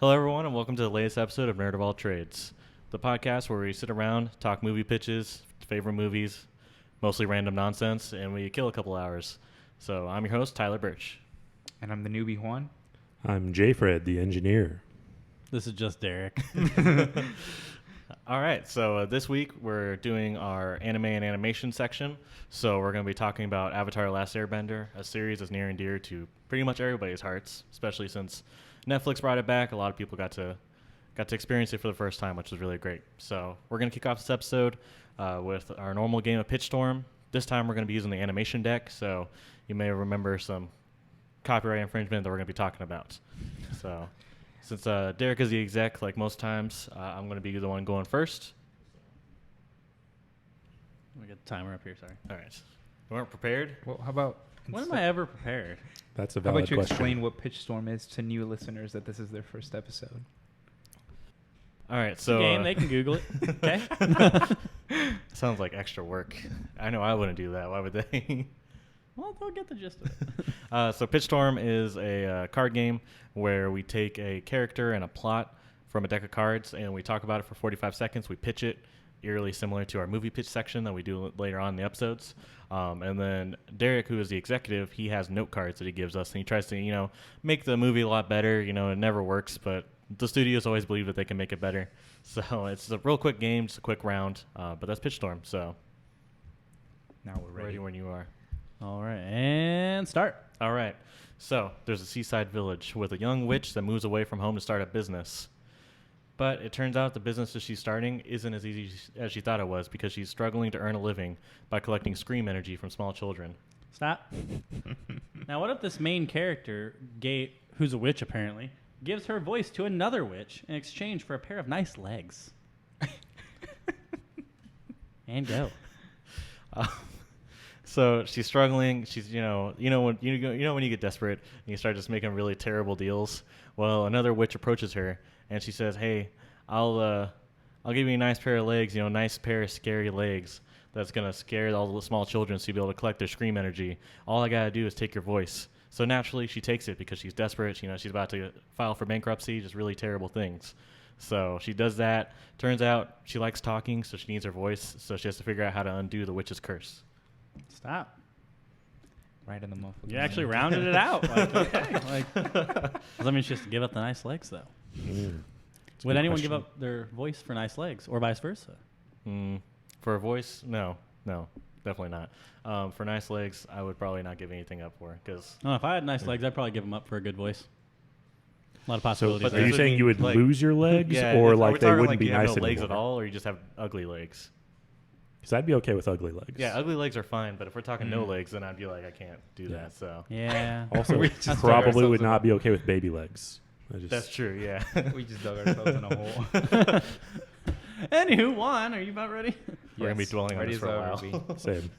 Hello, everyone, and welcome to the latest episode of Nerd of All Trades, the podcast where we sit around, talk movie pitches, favorite movies, mostly random nonsense, and we kill a couple hours. So I'm your host, Tyler Birch. And I'm the newbie Juan. I'm J-Fred, the engineer. This is just Derek. All right, so this week we're doing our anime and animation section. So we're going to be talking about Avatar: Last Airbender, a series that's near and dear to pretty much everybody's hearts, especially since Netflix brought it back. A lot of people got to experience it for the first time, which was really great. So we're going to kick off this episode with our normal game of Pitchstorm. This time we're going to be using the animation deck, so you may remember some copyright infringement that we're going to be talking about. So since Derek is the exec, like most times, I'm going to be the one going first. We got the timer up here, sorry. All right. You weren't prepared? Well, how about... When am I ever prepared? That's a How valid about you question. explain what Pitchstorm is to new listeners that this is their first episode? All right, It's so... a game, they can Google it, okay? Sounds like extra work. I know I wouldn't do that. Why would they? Well, they'll get the gist of it. So Pitchstorm is a card game where we take a character and a plot from a deck of cards and we talk about it for 45 seconds. We pitch it, eerily similar to our movie pitch section that we do later on in the episodes. And then Derek, who is the executive, he has note cards that he gives us and he tries to, make the movie a lot better. It never works, but the studios always believe that they can make it better. So it's a real quick game, just a quick round. But that's Pitchstorm. So Now we're ready. when you are. All right, and start. All right. So there's a seaside village with a young witch that moves away from home to start a business. But it turns out the business that she's starting isn't as easy as she thought it was because she's struggling to earn a living by collecting scream energy from small children. Stop. Now, what if this main character, who's a witch apparently, gives her voice to another witch in exchange for a pair of nice legs? And go. So she's struggling. She's when you get desperate and you start just making really terrible deals. Well, another witch approaches her and she says, "Hey, I'll give you a nice pair of legs. Nice pair of scary legs. That's gonna scare all the small children so you'll be able to collect their scream energy. All I gotta do is take your voice." So naturally, she takes it because she's desperate. She's about to file for bankruptcy. Just really terrible things. So she does that. Turns out she likes talking, so she needs her voice. So she has to figure out how to undo the witch's curse. Stop. Right in the muffle. You actually rounded it out. Okay. That means she has to give up the nice legs, though. Would anyone give up their voice for nice legs, or vice versa? For a voice, no, definitely not. For nice legs, I would probably not give anything up for because. Oh, if I had nice legs, I'd probably give them up for a good voice. A lot of possibilities. So, are there. you saying you would lose your legs, or like they wouldn't be you nice have no legs anymore? at all, or you just have ugly legs? Because I'd be okay with ugly legs. Yeah, ugly legs are fine, but if we're talking no legs, then I'd be like, I can't do that. So Yeah. Also, We just probably dug would not ourselves be okay with baby legs. that's true. Yeah. We just dug ourselves in a hole. Anywho, Juan, are you about ready? We're gonna be dwelling on Ready this for as a I'll while. ever be. Same.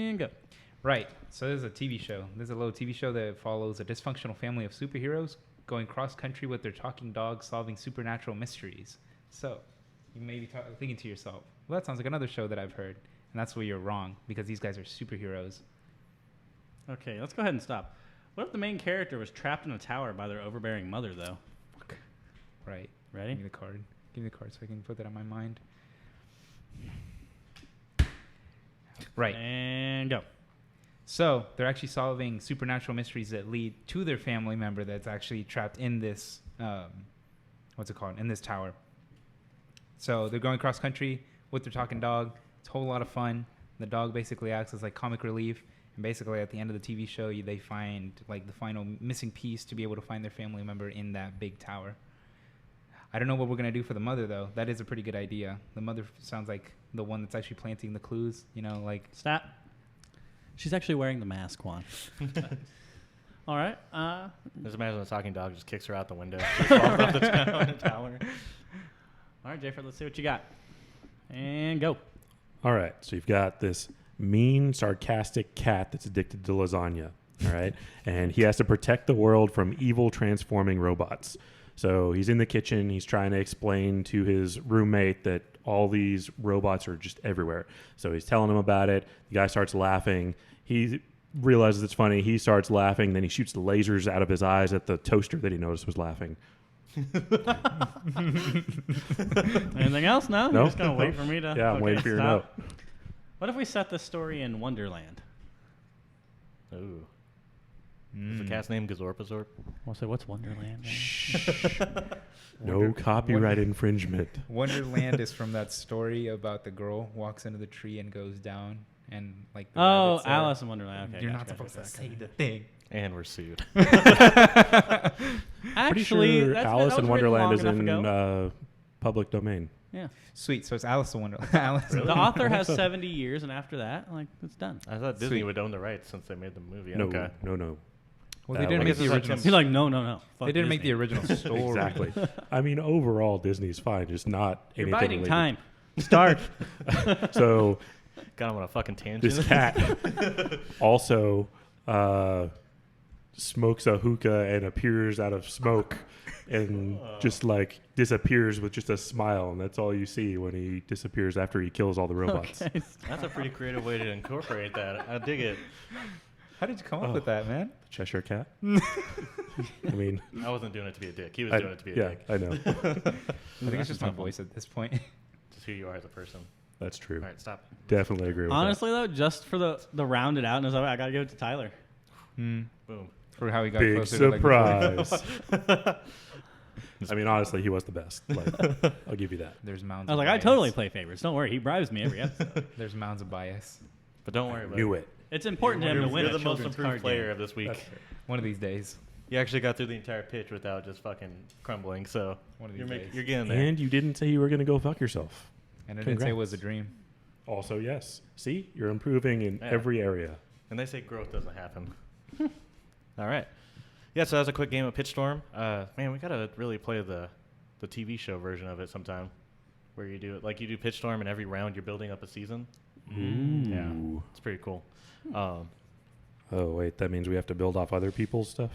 And go. Right. So there's a TV show. There's a little TV show that follows a dysfunctional family of superheroes going cross-country with their talking dogs solving supernatural mysteries. So you may be thinking to yourself, well, that sounds like another show that I've heard. And that's where you're wrong, because these guys are superheroes. Okay, let's go ahead and stop. What if the main character was trapped in a tower by their overbearing mother, though? Right. Ready? Give me the card. Give me the card so I can put that on my mind. Right. And go. So they're actually solving supernatural mysteries that lead to their family member that's actually trapped in this, in this tower. So they're going cross country with their talking dog. It's a whole lot of fun. The dog basically acts as like comic relief. And basically at the end of the TV show, they find like the final missing piece to be able to find their family member in that big tower. I don't know what we're going to do for the mother, though. That is a pretty good idea. The mother sounds like the one that's actually planting the clues, Stop. She's actually wearing the mask, Juan. All right. Just imagine the talking dog just kicks her out the window. She falls off the tower. All right, Jayford, let's see what you got. And go. All right. So you've got this mean, sarcastic cat that's addicted to lasagna. All right. And he has to protect the world from evil transforming robots. So he's in the kitchen. He's trying to explain to his roommate that all these robots are just everywhere. So he's telling him about it. The guy starts laughing. He realizes it's funny. He starts laughing. Then he shoots the lasers out of his eyes at the toaster that he noticed was laughing. Anything else? No? No. You're just gonna wait for me to. Yeah, I'm waiting for your note. What if we set this story in Wonderland? Ooh. Is the cat's name Gazorpazorp? I'll say, what's Wonderland? No copyright infringement. Wonderland is from that story about the girl walks into the tree and goes down, and like. The Oh, rabbits are- Alice in Wonderland. Okay, You're gotcha, not supposed gotcha, to gotcha. say the thing. And we're sued. Actually, Pretty sure that Alice was in written Wonderland long is enough in ago. public domain. Yeah. Sweet. So it's Alice in Wonderland. Alice. The author has 70 years, and after that, like, it's done. I thought Disney Sweet. would own the rights since they made the movie. No, Okay. no. Well, they I didn't guess make the it's like original. Tim- He's like, no. Fuck They didn't make the Disney. original story. Exactly. I mean, overall, Disney's fine, just not You're anything biding related. time. Start. So Got him on a fucking tangent. this cat also smokes a hookah and appears out of smoke and just like disappears with just a smile, and that's all you see when he disappears after he kills all the robots. Okay. That's a pretty creative way to incorporate that. I dig it. How did you come up with that, man? Cheshire cat. I mean, I wasn't doing it to be a dick. He was I, doing it to be a yeah, dick. I know. I think it's just my voice at this point. Just who you are as a person. That's true. All right, stop. Definitely agree with Honestly, though, just for the round it out, and I got to give it to Tyler. Boom. For how he got that. Big closer to like, the surprise. I mean, honestly, he was the best. Like, I'll give you that. There's mounds. I was of like, I bias. totally play favorites. Don't worry, he bribes me every episode. There's mounds of bias. But don't worry about Knew it. it. It's important to him You're, to win you're a the most children's improved card player game. of this week. That's fair. One of these days. You actually got through the entire pitch without just fucking crumbling. So One of you're, these days. you're getting there. And you didn't say you were going to go fuck yourself. And I didn't say it Congrats. was a dream. Also, yes. See, you're improving in Yeah. every area. And they say growth doesn't happen. All right. Yeah, so that was a quick game of Pitchstorm. Man, we got to really play the TV show version of it sometime where you do it. Like you do Pitchstorm and every round you're building up a season. Yeah. Ooh. It's pretty cool. Oh, wait, that means we have to build off other people's stuff?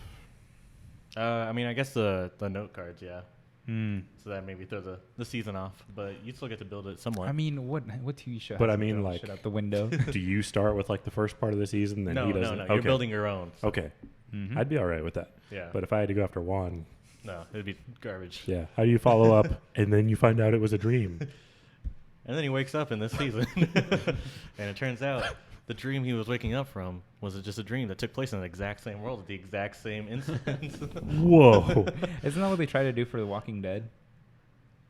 I mean, I guess the note cards, yeah. Hmm. So that maybe throw the season off. But you still get to build it somewhat. I mean, what TV show? But I hasn't mean, thrown like- shit out the window. Do you start with, like, the first part of the season, then no, he no, doesn't? no. Okay. You're building your own. So Okay. Mhm. I'd be all right with that. Yeah. But if I had to go after Juan, No, it'd be garbage. yeah. How do you follow up and then you find out it was a dream? And then he wakes up in this season. And it turns out the dream he was waking up from was just a dream that took place in the exact same world at the exact same instant. Whoa. Isn't that what they try to do for The Walking Dead?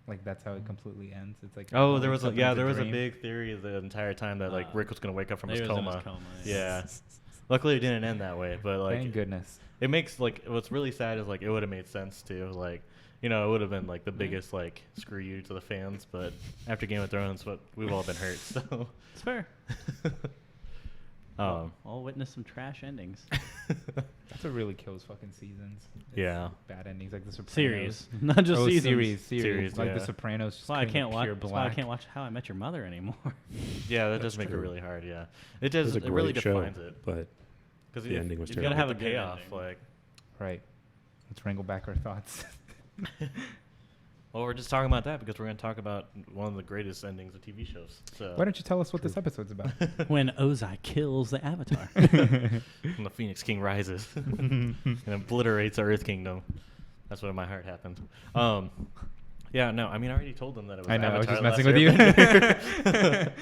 Like that's how it completely ends. It's like Oh, there was wakes up and yeah, it's there was a dream. big theory the entire time that like Rick was gonna wake up from his He was in coma. yeah. Yeah. Luckily it didn't end that way, but like Thank goodness. it makes like what's really sad is like it would have made sense too. Like you know, it would have been like the biggest like screw you to the fans, but after Game of Thrones, we've all been hurt. So It's fair. I'll witness some trash endings. That's what really kills fucking seasons. It's Yeah. Bad endings like The Sopranos. Series, not just seasons. Series, Like yeah. The Sopranos. Just That's why I couldn't can't watch. appear That's why I black. can't watch How I Met Your Mother anymore. Yeah, that That's does make it true. really hard. Yeah, it It does. was a It really great show, defines it but because the ending was you gotta terrible. have a It's a good payoff. ending. Like, Right. Let's wrangle back our thoughts. well, we're just talking about that because we're gonna talk about one of the greatest endings of TV shows. So Why don't you tell us what this episode's about? When Ozai kills the Avatar. when the Phoenix King rises and obliterates the Earth Kingdom. That's what in my heart happened. Yeah, no, I mean I already told them that it was. I know. I was Avatar: just The messing Last with you. Airbender.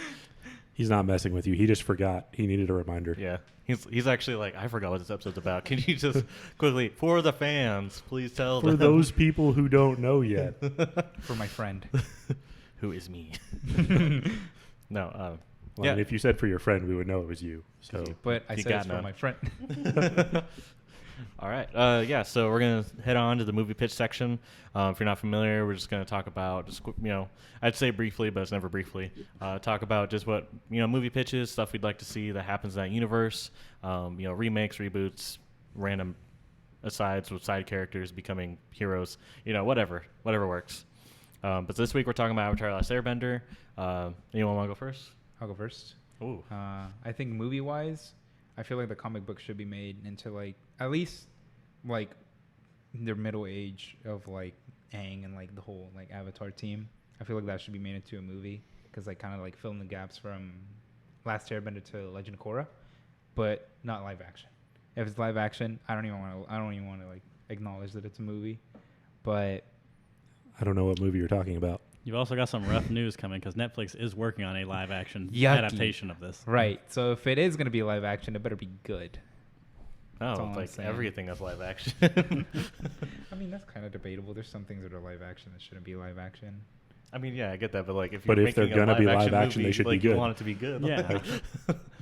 he's not messing with you. He just forgot. He needed a reminder. Yeah, he's actually like, I forgot what this episode's about. Can you just quickly, for the fans, please tell For them those people who don't know yet. For my friend. who is me? No, Well, yeah. I mean, if you said for your friend, we would know it was you. So But I You said got it's for none. my friend. All right. Yeah. So we're gonna head on to the movie pitch section. If you're not familiar, we're just gonna talk about I'd say briefly, but it's never briefly. Talk about just what movie pitches, stuff we'd like to see that happens in that universe. Remakes, reboots, random asides with side characters becoming heroes. Whatever works. But this week we're talking about Avatar: Last Airbender. Anyone want to go first? I'll go first. Ooh. I think movie-wise, I feel like the comic book should be made into like at least like their middle age of like Aang and like the whole like Avatar team. I feel like that should be made into a movie because like kind of like fill in the gaps from Last Airbender to Legend of Korra. but not live action. If it's live action, I don't even want to like acknowledge that it's a movie. But I don't know what movie you're talking about. You've also got some rough news coming because Netflix is working on a live action Yucky. adaptation of this. right, so if it is going to be live action, it better be good. That's all Oh, I'm like saying. everything that's live action. I mean, that's kind of debatable. There's some things that are live action that shouldn't be live action. I mean, yeah, I get that, but like, if But you're if they're making a gonna be live live-action action, movie, they should be like, good. You want it to be good. Yeah.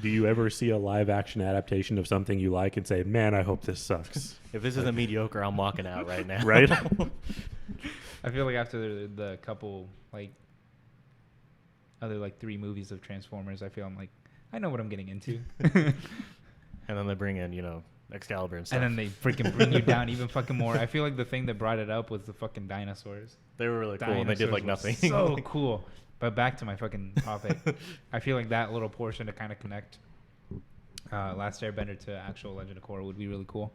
Do you ever see a live action adaptation of something you like and say, "Man, I hope this sucks"? If this isn't mediocre, I'm walking out right now. Right? I feel like after the couple like other like 3 movies of Transformers, I'm like, I know what I'm getting into. And then they bring in, Excalibur and stuff. And then they freaking bring you down even fucking more. I feel like the thing that brought it up was the fucking dinosaurs. They were really cool, and they did like Dinosaurs nothing. were So cool. But back to my fucking topic. I feel like that little portion to kind of connect Last Airbender to actual Legend of Korra would be really cool.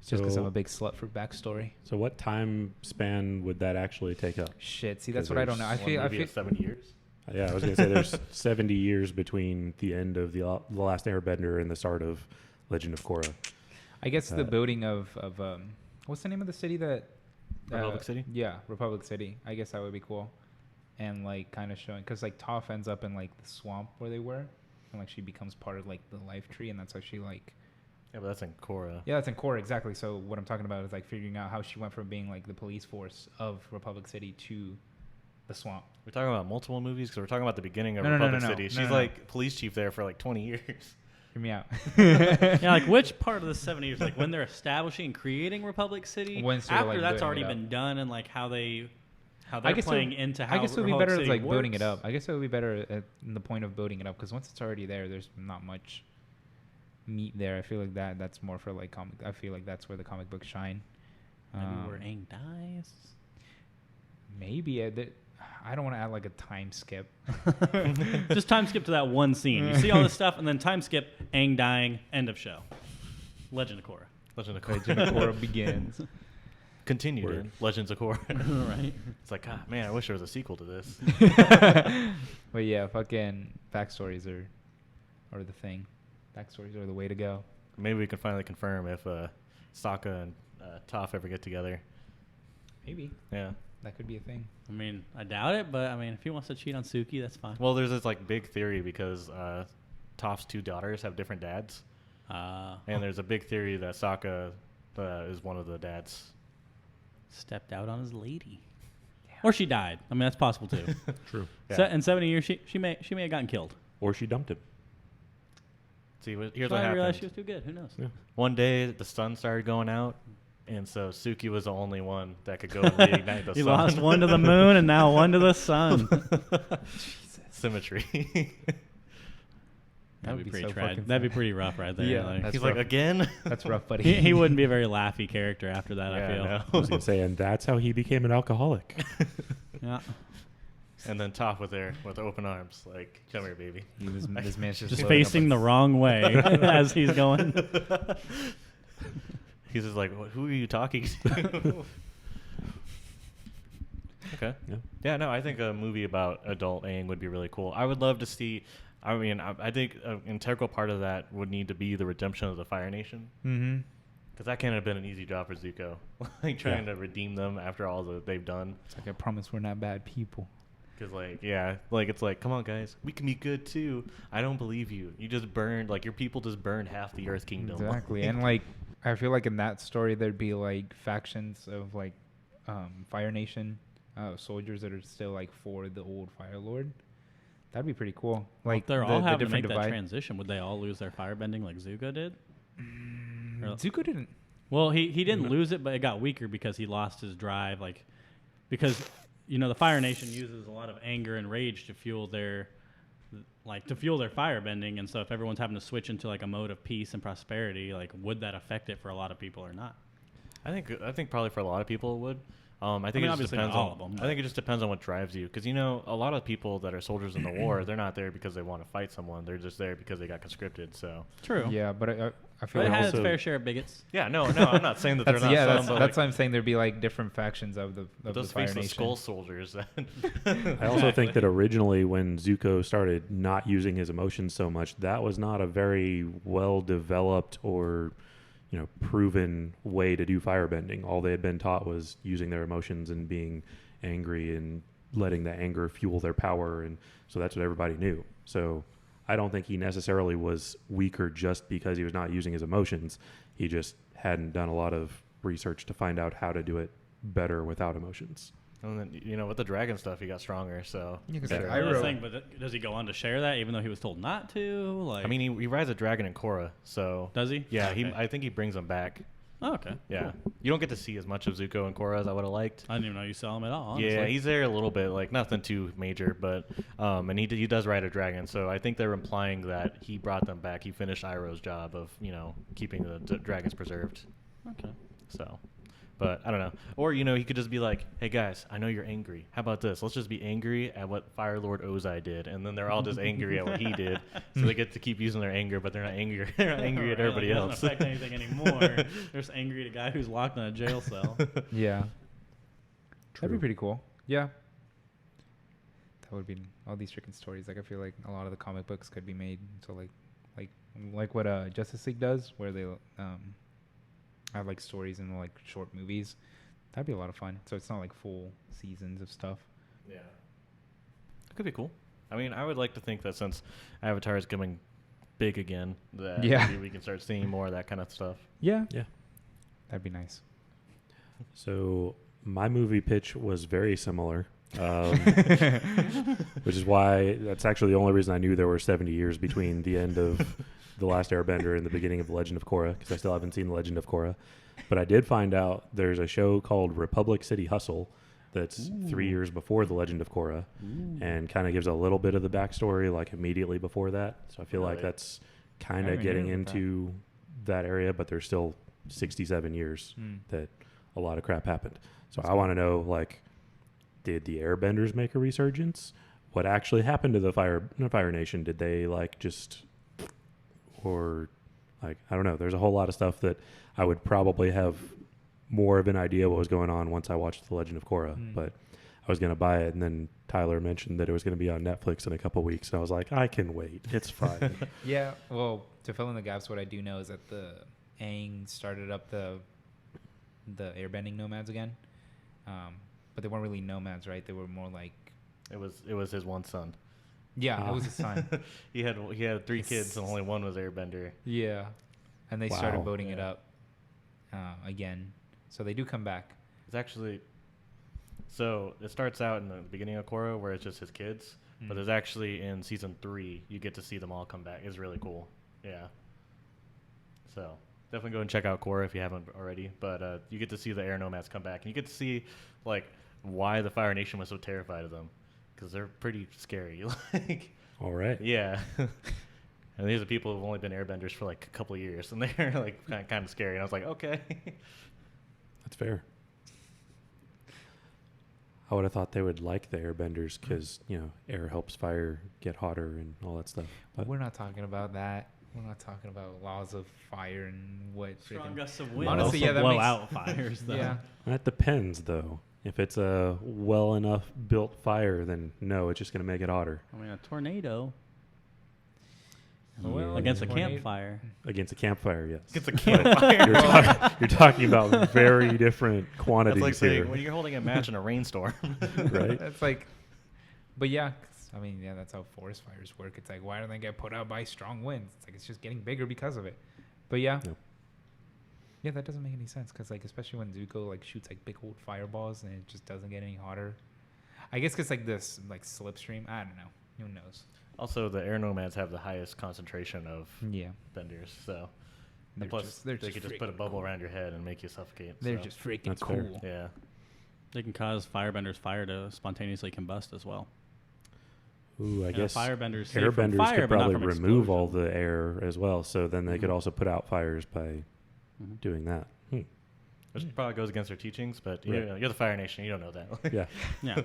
Just because I'm a big slut for backstory. So what time span would that actually take up? Shit, see, that's 'Cause what I don't know. I One feel movie is 7 years. Yeah, I was going to say there's 70 years between the end of the Last Airbender and the start of Legend of Korra. I guess the building of what's the name of the city that Republic City? Yeah, Republic City. I guess that would be cool. And like kind of showing, because like Toph ends up in like the swamp where they were, and like she becomes part of like the life tree, and that's how she like. Yeah, but that's in Korra. Yeah, that's in Korra, exactly. So what I'm talking about is like figuring out how she went from being like the police force of Republic City to the swamp. We're talking about multiple movies because we're talking about the beginning of No, no, no, Republic no, no. City. No, She's no, no. like police chief there for like 20 years. Hear me out. Yeah, like which part of the 70 years, like when they're establishing and creating Republic City, When sort of, after like, that's building already it up. been done, and like how they're I guess playing into how I guess it would be Republic better City like building it works. up. I guess it would be better at the point of building it up, because once it's already there, there's not much meat there. I feel like that's more for like comic. I feel like that's where the comic books shine. Maybe where Aang dies. Maybe I don't want to add like a time skip. Just time skip to that one scene. You see all this stuff, and then time skip, Aang dying, end of show. Legend of Korra. Legend of Korra. Legend of Korra begins. Continued Word. in Legends of Korra. Right. It's like, God, man, I wish there was a sequel to this. But yeah, fucking backstories are the thing. Backstories are the way to go. Maybe we can finally confirm if Sokka and Toph ever get together. Maybe Yeah. that could be a thing. I mean, I doubt it, but I mean, if he wants to cheat on Suki, that's fine. Well, there's this like big theory because Toph's 2 daughters have different dads, and there's a big theory that Sokka is one of the dads. Stepped out on his lady, or she died. I mean, that's possible too. True. Yeah. In 70 years, she may have gotten killed. Or she dumped him. See, here's She what might realize she happened. was too good. Who knows? Yeah. One day, the sun started going out, and so Suki was the only one that could go and reignite the He sun. lost one to the moon and now one to the sun. Symmetry. That That'd would be be pretty so tragic. fucking That'd be sad. pretty rough right there. Yeah, like. that's He's rough. like, again? That's rough, buddy. He wouldn't be a very laughy character after that, I Yeah, feel. know. I was going to say, and that's how he became an alcoholic. Yeah. And then Toph with open arms, like, come here, baby. This man's Just loading facing the up wrong way as he's going. He's just like, who are you talking to? Okay. Yeah. Yeah, no, I think a movie about adult Aang would be really cool. I would love to see. I mean, I think an integral part of that would need to be the redemption of the Fire Nation, Mm-hmm. because that can't have been an easy job for Zuko, like trying to redeem them after all that they've done. It's like, I promise we're not bad people. Because like, yeah, like it's like, come on, guys, we can be good too. I don't believe you. You just burned, like, your people just burned half the Earth Kingdom. Exactly. And like, I feel like in that story there'd be like factions of like Fire Nation soldiers that are still like for the old Fire Lord. That'd be pretty cool. Like, Like if they're all having to different make that divide. transition, would they all lose their firebending like Zuko did? Or- Zuko didn't. Well, he didn't lose it, but it got weaker because he lost his drive. Like, because the Fire Nation uses a lot of anger and rage to fuel their firebending, and so if everyone's having to switch into like a mode of peace and prosperity, like, would that affect it for a lot of people or not? I think probably for a lot of people it would. I think mean, it just obviously depends not all on. of them, I but- think it just depends on what drives you, because a lot of people that are soldiers in the war, they're not there because they want to fight someone. They're just there because they got conscripted. So True. Yeah, but I feel But it like had its also- fair share of bigots. Yeah, no, I'm not saying that they're that's not yeah. some, That's but that's like, why I'm saying there'd be like different factions of the those Fire faceless Nation. skull soldiers. I also think that originally when Zuko started not using his emotions so much, that was not a very well developed or proven way to do firebending. All they had been taught was using their emotions and being angry and letting the anger fuel their power, and so that's what everybody knew. So I don't think he necessarily was weaker just because he was not using his emotions. He just hadn't done a lot of research to find out how to do it better without emotions. And then, with the dragon stuff, he got stronger. So, Yeah, 'cause, yeah. like, I Iroh- was saying, but does he go on to share that even though he was told not to? Like, I mean, he rides a dragon in Korra. So, does he? yeah, Okay. I think he brings them back. Oh, okay. Yeah. Cool. You don't get to see as much of Zuko and Korra as I would have liked. I didn't even know you saw him at all. Honestly. Yeah, he's there a little bit, like nothing too major, but and he does ride a dragon, so I think they're implying that he brought them back. He finished Iroh's job of keeping the dragons preserved. Okay. So, but I don't know, or he could just be like, "Hey guys, I know you're angry. How about this? Let's just be angry at what Fire Lord Ozai did, and then they're all just angry at what he did, so they get to keep using their anger, but they're not angry. They're not angry at Right, everybody like, else. It doesn't affect anything anymore. They're just angry at a guy who's locked in a jail cell. Yeah. That'd be True. pretty cool. Yeah. That would be all these freaking stories. Like I feel like a lot of the comic books could be made so like what Justice League does, where they have like stories and like short movies. That'd be a lot of fun. So it's not like full seasons of stuff. Yeah. It could be cool. I mean, I would like to think that since Avatar is coming big again, that Yeah. maybe we can start seeing more of that kind of stuff. Yeah. Yeah. That'd be nice. So my movie pitch was very similar, which is why that's actually the only reason I knew there were 70 years between the end of The Last Airbender and the beginning of The Legend of Korra, because I still haven't seen The Legend of Korra. But I did find out there's a show called Republic City Hustle that's 3 years before The Legend of Korra and kind of gives a little bit of the backstory like immediately before that. So I feel like Really? that's kind I of haven't getting heard about that. into that area, but there's still 67 years that a lot of crap happened. So I want to know, like, did the Airbenders make a resurgence? What actually happened to the Fire Nation? Did they or I don't know. There's a whole lot of stuff that I would probably have more of an idea what was going on once I watched The Legend of Korra. But I was going to buy it, and then Tyler mentioned that it was going to be on Netflix in a couple weeks, and I was like, I can wait. It's fine. Yeah. Well, to fill in the gaps, what I do know is that the Aang started up the airbending nomads again. But they weren't really nomads, right? They were more like It was his one son. it was his son. he had 3 kids and only one was Airbender. Yeah. And they Wow. started boating it Yeah. up again. So they do come back. It's actually so it starts out in the beginning of Korra where it's just his kids, but there's actually in season 3 you get to see them all come back. It's really cool. Yeah. So definitely go and check out Korra if you haven't already. But you get to see the air nomads come back, and you get to see like why the Fire Nation was so terrified of them, because they're pretty scary. Like, All right. yeah. And these are people who've only been airbenders for like a couple of years, and they're like kind of scary. And I was like, okay. That's fair. I would have thought they would like the airbenders because, air helps fire get hotter and all that stuff. But We're not talking about that. We're not talking about laws of fire and what Strong freaking. gusts of wind. Honestly, also yeah, that blow makes- out fires. Though. Yeah. that depends, though. If it's a well enough built fire, then no, it's just going to make it hotter. I mean, a tornado Well, against a tornado- campfire. Against a campfire, yes. It's a campfire. You're talking about very different quantities That's like here, saying when you're holding a match in a rainstorm. right? That's like, but yeah, 'cause, I mean, yeah, that's how forest fires work. It's like, why don't they get put out by strong winds? It's like, it's just getting bigger because of it. But yeah. Yep. Yeah, that doesn't make any sense because, like, especially when Zuko like shoots like big old fireballs and it just doesn't get any hotter. I guess because like this like slipstream. I don't know. Who knows? Also, the air nomads have the highest concentration of Yeah, benders, so they're and plus just, they're they could just put a freaking bubble cool. around your head and make you suffocate. They're so, just freaking That's fair. cool. yeah. They can cause firebenders' fire to spontaneously combust as well. Ooh, I And guess firebenders safe from airbenders fire, could but not probably from remove all explosion. the air as well, so then they could Mhm. also put out fires by Mhm. doing that. Which probably goes against their teachings, but Right. you're the Fire Nation. You don't know that. Yeah. Yeah.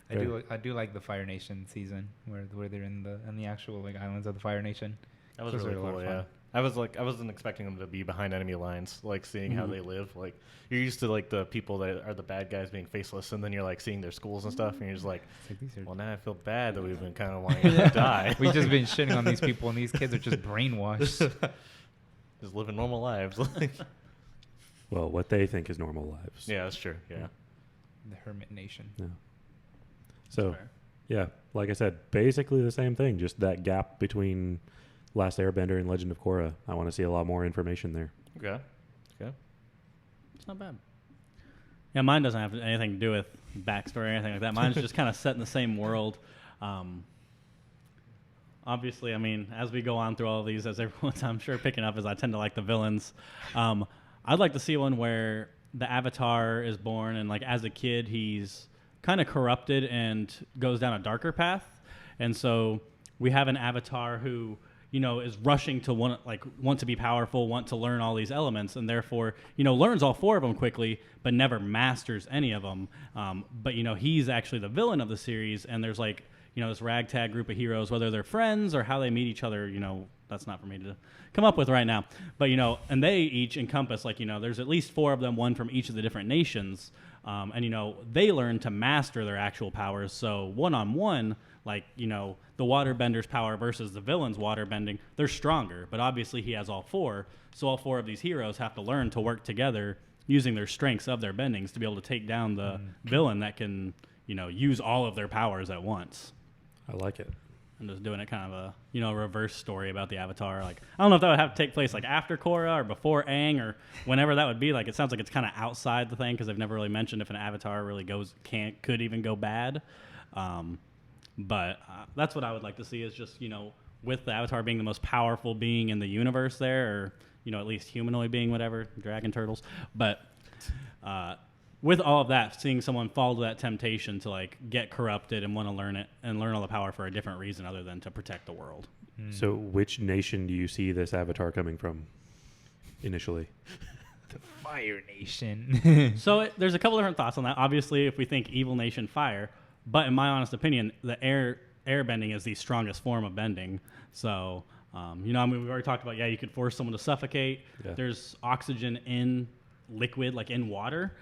I Fair. do like the Fire Nation season where they're in the actual like islands of the Fire Nation That was Those really are a lot cool. of Yeah. fun. I wasn't expecting them to be behind enemy lines, like seeing how Mhm. they live. Like you're used to like the people that are the bad guys being faceless, and then you're like seeing their schools and stuff, and you're just like, It's like, these are well, now I feel bad that we've been kind of wanting them to die. We've just been shitting on these people, and these kids are just brainwashed. just living normal lives. Like, Well, what they think is normal lives. yeah, that's true. Yeah. The Hermit Nation. Yeah. So, Fair. yeah, like I said, basically the same thing. Just that gap between Last Airbender and Legend of Korra. I want to see a lot more information there. Okay. Okay. It's not bad. Yeah, mine doesn't have anything to do with backstory or anything like that. Mine's just kind of set in the same world. Obviously, I mean, as we go on through all of these, as everyone's, I'm sure, picking up, as I tend to like the villains, I'd like to see one where the Avatar is born and, like, as a kid, he's kind of corrupted and goes down a darker path. And so we have an Avatar who, you know, is rushing to want to be powerful, want to learn all these elements, and therefore, you know, learns all 4 of them quickly, but never masters any of them. But, you know, he's actually the villain of the series, and there's, like, you know, this ragtag group of heroes, whether they're friends or how they meet each other, you know, that's not for me to come up with right now. But, you know, and they each encompass, like, you know, there's at least 4 of them, one from each of the different nations. And, you know, they learn to master their actual powers. So one-on-one, like, you know, the waterbender's power versus the villain's waterbending, they're stronger. But obviously he has all 4. So all 4 of these heroes have to learn to work together using their strengths of their bendings to be able to take down the villain that can, you know, use all of their powers at once. I like it. I'm just doing it kind of a, you know, reverse story about the Avatar. Like, I don't know if that would have to take place like after Korra or before Aang or whenever that would be. Like, it sounds like it's kind of outside the thing because they've never really mentioned if an Avatar really could even go bad. But that's what I would like to see is just, you know, with the Avatar being the most powerful being in the universe there, or, you know, at least humanoid being, whatever, dragon turtles. But with all of that, seeing someone fall to that temptation to, like, get corrupted and want to learn it and learn all the power for a different reason other than to protect the world. So, which nation do you see this Avatar coming from initially? The Fire Nation. So there's a couple different thoughts on that. Obviously, if we think Evil Nation Fire, but in my honest opinion, the air bending is the strongest form of bending. So, you know, I mean, we've already talked about, yeah, you could force someone to suffocate. Yeah. There's oxygen in liquid, like in water.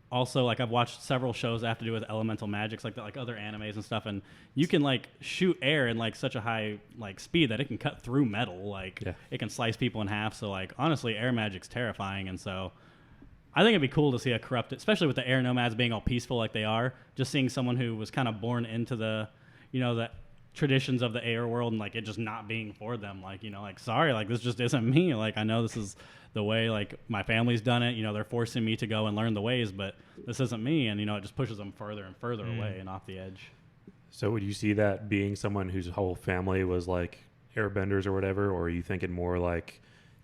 Also, like, I've watched several shows that have to do with elemental magics, like that, like other animes and stuff, and you can, like, shoot air in, like, such a high, like, speed that it can cut through metal. Like, it can slice people in half. So, like, honestly, air magic's terrifying, and so I think it'd be cool to see a corrupted, especially with the air nomads being all peaceful like they are, just seeing someone who was kind of born into the, you know, the traditions of the air world and, like, it just not being for them. Like, you know, like, sorry, like, this just isn't me. Like, I know this is the way, like, my family's done it. You know, they're forcing me to go and learn the ways, but this isn't me. And, you know, it just pushes them further and further away and off the edge. So, would you see that being someone whose whole family was like airbenders or whatever, or are you thinking more like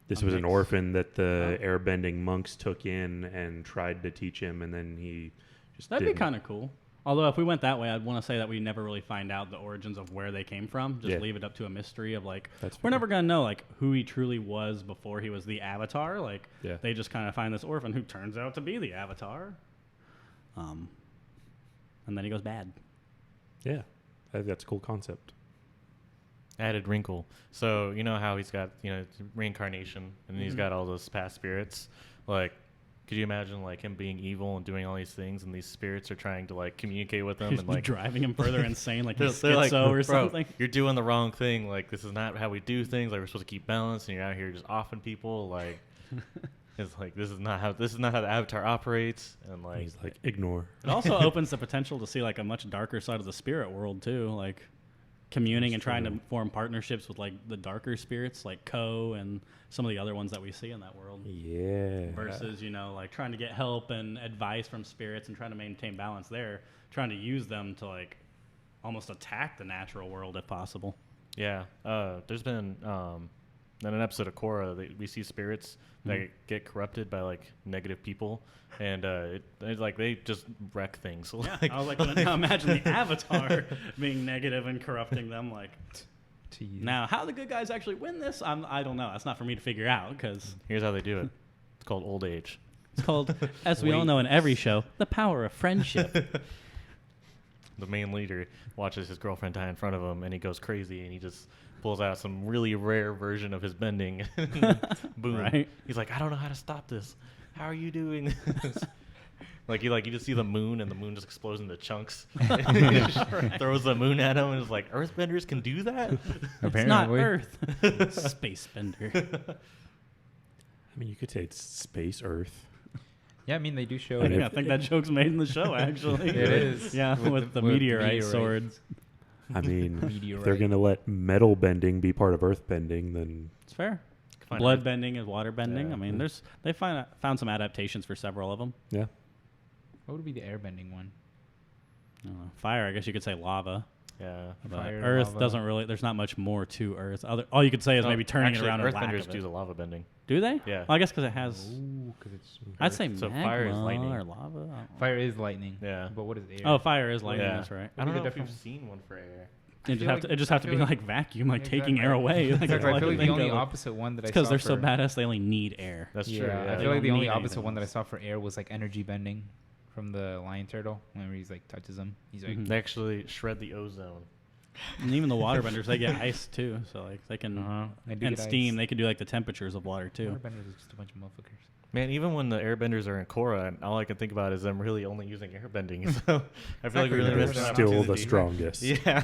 this was an orphan that the airbending monks took in and tried to teach him, and then he just That'd didn't? be kind of cool. Although if we went that way, I'd want to say that we never really find out the origins of where they came from. Just leave it up to a mystery of, like, That's we're fair. never going to know, like, who he truly was before he was the Avatar. Like, they just kind of find this orphan who turns out to be the Avatar. And then he goes bad. Yeah, I think that's a cool concept. Added wrinkle. So you know how he's got, you know, reincarnation, and he's got all those past spirits. Like, could you imagine, like, him being evil and doing all these things, and these spirits are trying to, like, communicate with him He's and, like, driving him further insane, like he's they're like, schizo or "Bro, something. you're doing the wrong thing. Like, this is not how we do things. Like, we're supposed to keep balance, and you're out here just offing people. Like, it's like this is not how the Avatar operates. And, like, He's like, ignore. It also opens the potential to see, like, a much darker side of the spirit world too, like communing and trying to form partnerships with, like, the darker spirits, like Ko and some of the other ones that we see in that world. Yeah. Versus, you know, like, trying to get help and advice from spirits and trying to maintain balance there, trying to use them to, like, almost attack the natural world if possible. Yeah, there's been in an episode of Korra, we see spirits that get corrupted by, like, negative people, and like, they just wreck things. Yeah, I was like, now imagine the Avatar being negative and corrupting them. Like, now how the good guys actually win this, I don't know. That's not for me to figure out, because Here's how they do it. It's called old age. it's called, as we all know in every show, the power of friendship. The main leader watches his girlfriend die in front of him, and he goes crazy, and he just pulls out some really rare version of his bending. Boom. Right. He's like, I don't know how to stop this. How are you doing this? You just see the moon, and the moon just explodes into chunks. Throws the moon at him, and is like, Earthbenders can do that? It's not Earth. Space bender. I mean, you could say it's space Earth. Yeah, I mean they do show. I think that joke's made in the show. Actually, it is. Yeah, with the meteorite swords. I mean, if Meteorite. they're going to let metal bending be part of earth bending, then It's fair. Fine. Blood bending is water bending. Yeah. I mean, they found some adaptations for several of them. yeah. What would be the airbending one? I don't know. Fire, I guess you could say lava. Yeah. But Fire, Earth lava. doesn't really. There's not much more to Earth. All you could say is maybe turning Actually, it around. Earthbenders do the lava bending. Do they? Yeah. Well, I guess because it has. Ooh, because it's I'd say So magma fire is lightning. or lava. I don't know. fire is lightning. Yeah. But what is air? Oh, fire is lightning. Yeah. That's right. I don't Would know be if the you've difference. seen one for air. It just have to be like vacuum, like taking air away. Like, Exactly. I all feel like can the only think of. opposite one that I saw. Because they're so for- badass, they only need air. That's Yeah, true. I Yeah. feel like the don't only need opposite anything one that I else. saw for air was like energy bending from the lion turtle. Whenever he's like touches him, he's like, Mhm. They actually shred the ozone. And even the waterbenders, they get ice too. So like they can They do and get steam. ice. They can do like the temperatures of water too. Airbenders is just a bunch of motherfuckers. Man, even when the airbenders are in Korra, all I can think about is them really only using airbending. So I feel like we really They're missed an still the opportunity. strongest. Yeah.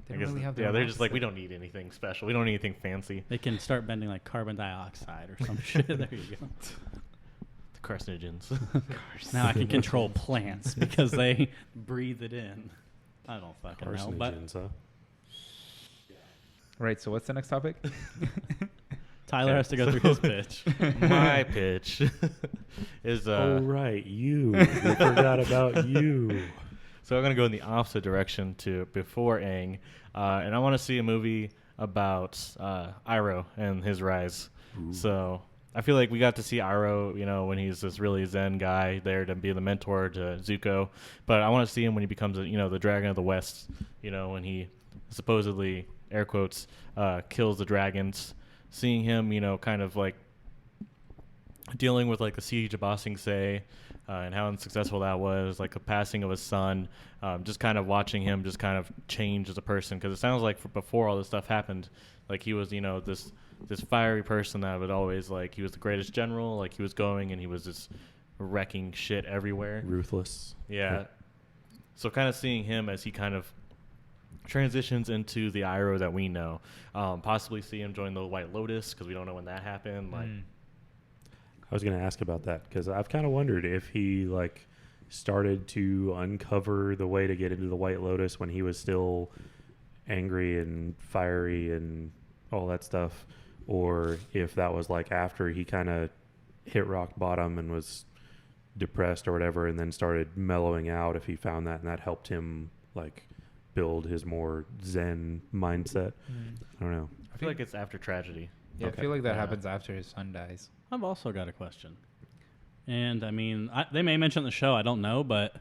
They I don't guess- really have yeah, their they're own just like, we opposite. don't need anything special. We don't need anything fancy. They can start bending like carbon dioxide or some shit. There you go. The carcinogens. Now I can control plants because they breathe it in. I don't fucking know. But Carcinogens, huh? Right. So what's the next topic? Tyler has to go through his pitch. My pitch is Oh, right. You. We forgot about you. so I'm gonna go in the opposite direction to before Aang, and I want to see a movie about Iroh and his rise. So I feel like we got to see Iroh, when he's this really zen guy there to be the mentor to Zuko, but I want to see him when he becomes, the Dragon of the West. When he supposedly, air quotes, kills the dragons. Seeing him, kind of like dealing with like the siege of Ba Sing Se, and how unsuccessful that was, like the passing of his son, just kind of watching him just kind of change as a person, because it sounds like before all this stuff happened, like he was, this fiery person that would always, like, he was the greatest general, like he was going and he was just wrecking shit everywhere. Ruthless. Yeah. So kind of seeing him as he kind of transitions into the Iroh that we know, possibly see him join the White Lotus, because we don't know when that happened. Like, I was going to ask about that because I've kind of wondered if he like started to uncover the way to get into the White Lotus when he was still angry and fiery and all that stuff, or if that was like after he kind of hit rock bottom and was depressed or whatever, and then started mellowing out, if he found that and that helped him like build his more zen mindset. I don't know. I feel like it's after tragedy. Yeah, Okay. I feel like that Yeah. happens after his son dies. I've also got a question. And I mean, they may mention in the show, I don't know, but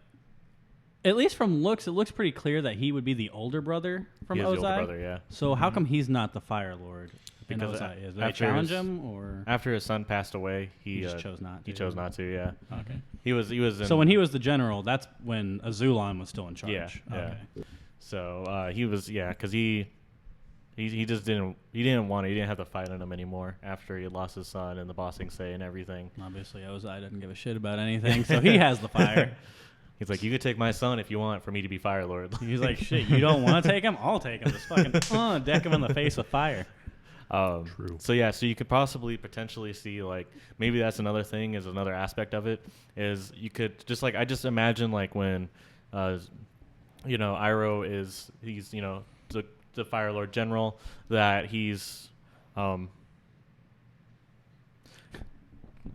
at least from looks, it looks pretty clear that he would be the older brother from He is Ozai. the older brother, yeah. So how come he's not the Fire Lord? Because Ozai is. Did they after challenge his- him, or After his son passed away, he just chose not to? He chose not to. Yeah. Okay. He was in, So when he was the general, that's when Azulon was still in charge. Yeah. Okay. So he was, because he just didn't want it. He didn't have the fight in him anymore after he lost his son and the Ba Sing Se and everything. Obviously, Ozai doesn't give a shit about anything, so he has the fire. He's like, you could take my son if you want for me to be Fire Lord. He's like, shit, you don't want to take him? I'll take him. Just fucking deck him in the face with fire. True. So you could potentially see, like, maybe that's another thing, is another aspect of it, is you could just, like, I just imagine, like, when Iroh he's the Fire Lord General, that he's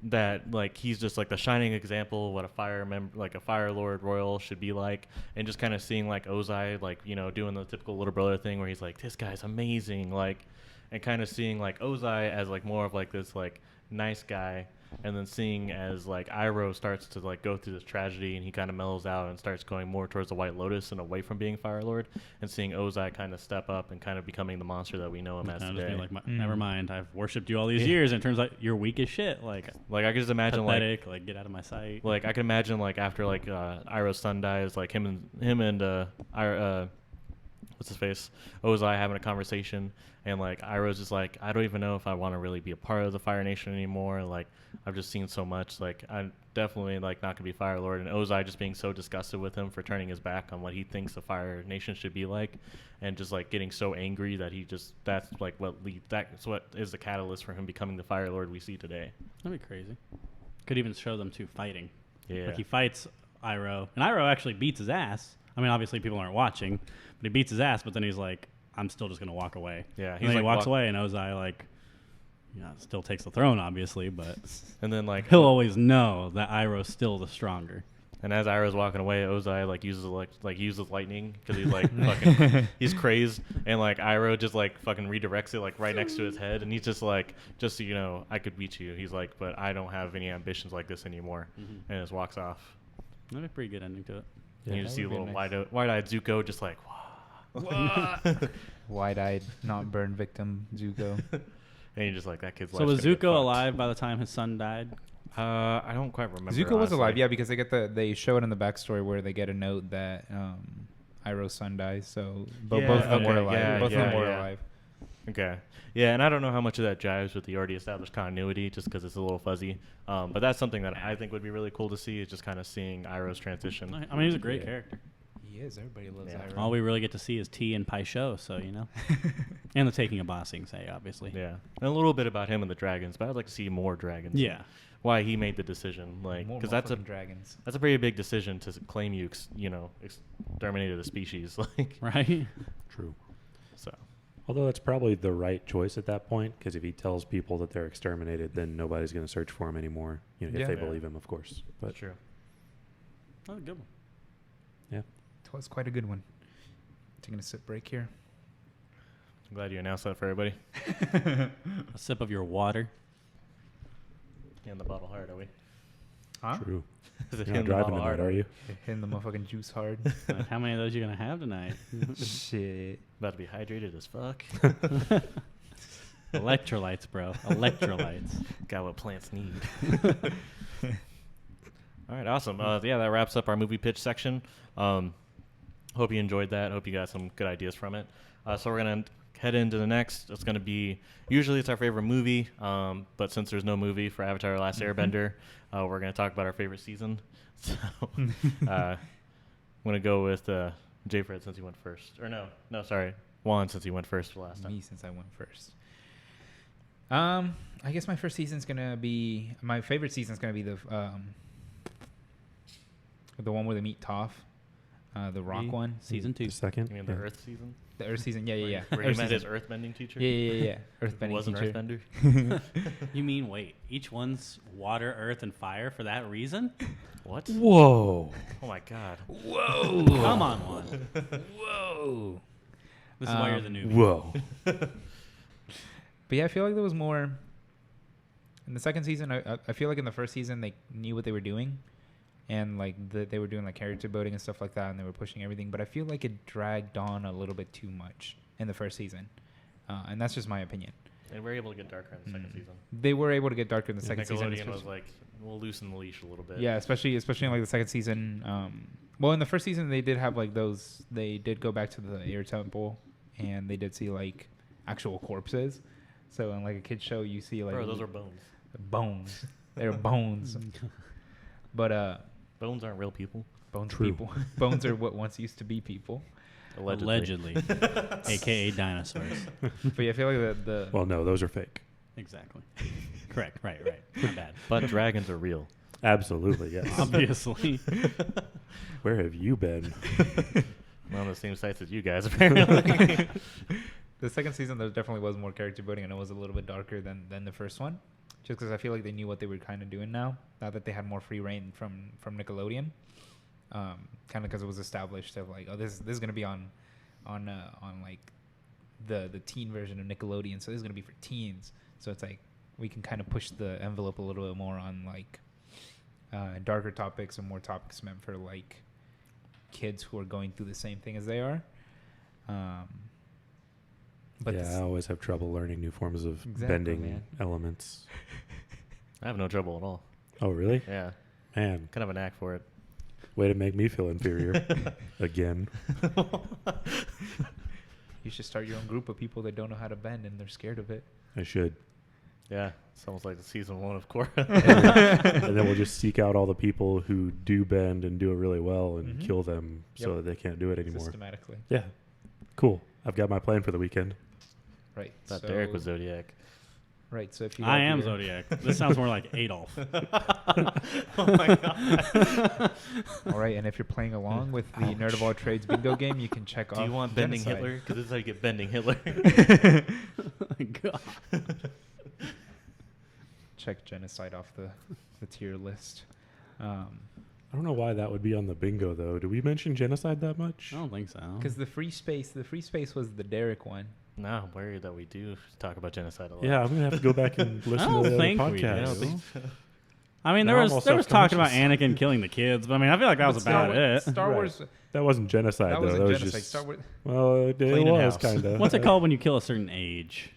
that, like, he's just like the shining example of what a Fire Lord Royal should be like, and just kind of seeing, like, Ozai, like, doing the typical little brother thing where he's like, this guy's amazing, like, and kind of seeing, like, Ozai as, like, more of, like, this, like, nice guy, and then seeing as, like, Iroh starts to, like, go through this tragedy and he kind of mellows out and starts going more towards the White Lotus and away from being Fire Lord, and seeing Ozai kind of step up and kind of becoming the monster that we know him as Just today. be like, never mind. I've worshipped you all these years, and it turns out you're weak as shit. Like I could just imagine, pathetic. Like get out of my sight. like I can imagine, like, after, like, Iroh's son dies, like him and what's his face, Ozai having a conversation, and like Iroh's just like, I don't even know if I want to really be a part of the Fire Nation anymore. Like I've just seen so much. Like I'm definitely like not gonna be Fire Lord. And Ozai just being so disgusted with him for turning his back on what he thinks the Fire Nation should be like, and just like getting so angry that that's what is the catalyst for him becoming the Fire Lord we see today. That'd be crazy. Could even show them two fighting. Yeah. Like he fights Iroh, and Iroh actually beats his ass. I mean, obviously people aren't watching, but he beats his ass. But then he's like, "I'm still just gonna walk away." Yeah, and then he walks away, and Ozai like, still takes the throne, obviously, but and then like he'll always know that Iroh's still the stronger. And as Iroh's walking away, Ozai like uses lightning because he's like fucking he's crazed, and like Iroh just like fucking redirects it like right next to his head, and he's just like, just so you know, I could beat you. He's like, but I don't have any ambitions like this anymore, and just walks off. That'd be a pretty good ending to it. And you just see a little nice. wide-eyed Zuko just like, What? Wide-eyed, not burn victim Zuko. and you're just like, that kid's. So was Zuko alive by the time his son died? I don't quite remember. Zuko was honestly. alive, yeah, because they show it in the backstory where they get a note that Iroh's son dies. So both of them were alive. Both of them were alive. Okay. Yeah, and I don't know how much of that jives with the already established continuity, just because it's a little fuzzy. But that's something that I think would be really cool to see, is just kind of seeing Iroh's transition. I mean, he's a great character. He is. Everybody loves Iroh. All we really get to see is T and Pai Sho, so and the taking of Ba Sing Se, obviously. Yeah, and a little bit about him and the dragons, but I'd like to see more dragons. Yeah. Why he made the decision, like, because that's dragons. That's a pretty big decision to claim you, exterminated a species, like. Right. True. So. Although that's probably the right choice at that point, because if he tells people that they're exterminated, then nobody's going to search for him anymore. If they believe him, of course. But true. That's a good one. Yeah. It was quite a good one. Taking a sip break here. I'm glad you announced that for everybody. A sip of your water. In the bottle hard, are we? Huh? True. Is it You're not in the driving bottle tonight, hard? are you? Hitting the motherfucking juice hard. How many of those you gonna have tonight? Shit. About to be hydrated as fuck. Electrolytes, bro. Electrolytes. Got what plants need. All right, awesome. Yeah, that wraps up our movie pitch section. Hope you enjoyed that. Hope you got some good ideas from it. So we're going to head into the next. It's going to be, usually it's our favorite movie, but since there's no movie for Avatar: Last Airbender, we're going to talk about our favorite season. So I'm going to go with J-Fred since he went first. Or no, sorry. Juan since he went first for last time. Me since I went first. I guess my favorite season's gonna be the one where they meet Toph, the rock one. Season 2. The second? You mean the Earth season? The Earth season, yeah. Where he Earth met his season. earthbending teacher? Yeah. Who Earthbending wasn't teacher. Earthbender? You mean, wait, each one's water, earth, and fire for that reason? What? Whoa. Oh my god. Whoa! Come on, one. Whoa! This is why you're the newbie. Whoa. But yeah, I feel like there was more in the second season. I feel like in the first season they knew what they were doing, and like they were doing like character building and stuff like that, and they were pushing everything. But I feel like it dragged on a little bit too much in the first season, and that's just my opinion. And we're able to get darker in the second season. They were able to get darker in the second Nickelodeon season. was like, we'll loosen the leash a little bit. Yeah, especially in like the second season. Well, in the first season they did have like those. They did go back to the air temple, and they did see like actual corpses. So in like a kid's show, you see like Bro, those are bones. bones. They're bones. But Bones aren't real people. bones are True. people. Bones are what once used to be people. Allegedly. AKA dinosaurs. But yeah, I feel like the Well, no, those are fake. Exactly. Correct. Right. My bad. But dragons are real. Absolutely, yes. Obviously. Where have you been? I'm on the same sites as you guys, apparently. the second season there definitely was more character building, and it was a little bit darker than the first one. Just because I feel like they knew what they were kind of doing now that they had more free reign from Nickelodeon. Kind of because it was established of like, oh, this is gonna be on like the teen version of Nickelodeon, so this is gonna be for teens. So it's like we can kind of push the envelope a little bit more on like darker topics and more topics meant for like kids who are going through the same thing as they are. But yeah, I always have trouble learning new forms of Exactly, bending man. elements. I have no trouble at all. Oh, really? Yeah. Man, Kind of a knack for it. way to make me feel inferior. Again. You should start your own group of people that don't know how to bend and they're scared of it. I should. Yeah, it's almost like the season 1 of Korra. And then we'll just seek out all the people who do bend and do it really well and Mhm. kill them so that they can't do it anymore. Systematically. Yeah. Cool. I've got my plan for the weekend. Right. Thought Derek was Zodiac. Right. So if you I have am your- Zodiac. This sounds more like Adolf. Oh my god. All right, and if you're playing along with the Nerd of All Trades bingo game, you can check off. Do you want bending genocide. Hitler? Because this is how you get bending Hitler. God. Check genocide off the tier list. I don't know why that would be on the bingo, though. Do we mention genocide that much? I don't think so. Because the free space was the Derek one. No, I'm worried that we do talk about genocide a lot. Yeah, I'm going to have to go back and listen don't to the other think we I don't podcasts. think I mean, Now there I'm was all there was talking about self-conscious. Anakin killing the kids, but I mean, I feel like that was about it. Star Right. Wars. That wasn't genocide, That though. wasn't That was genocide. just... Star Wars. Well, it Cleaning was house. kind of. What's it called when you kill a certain age?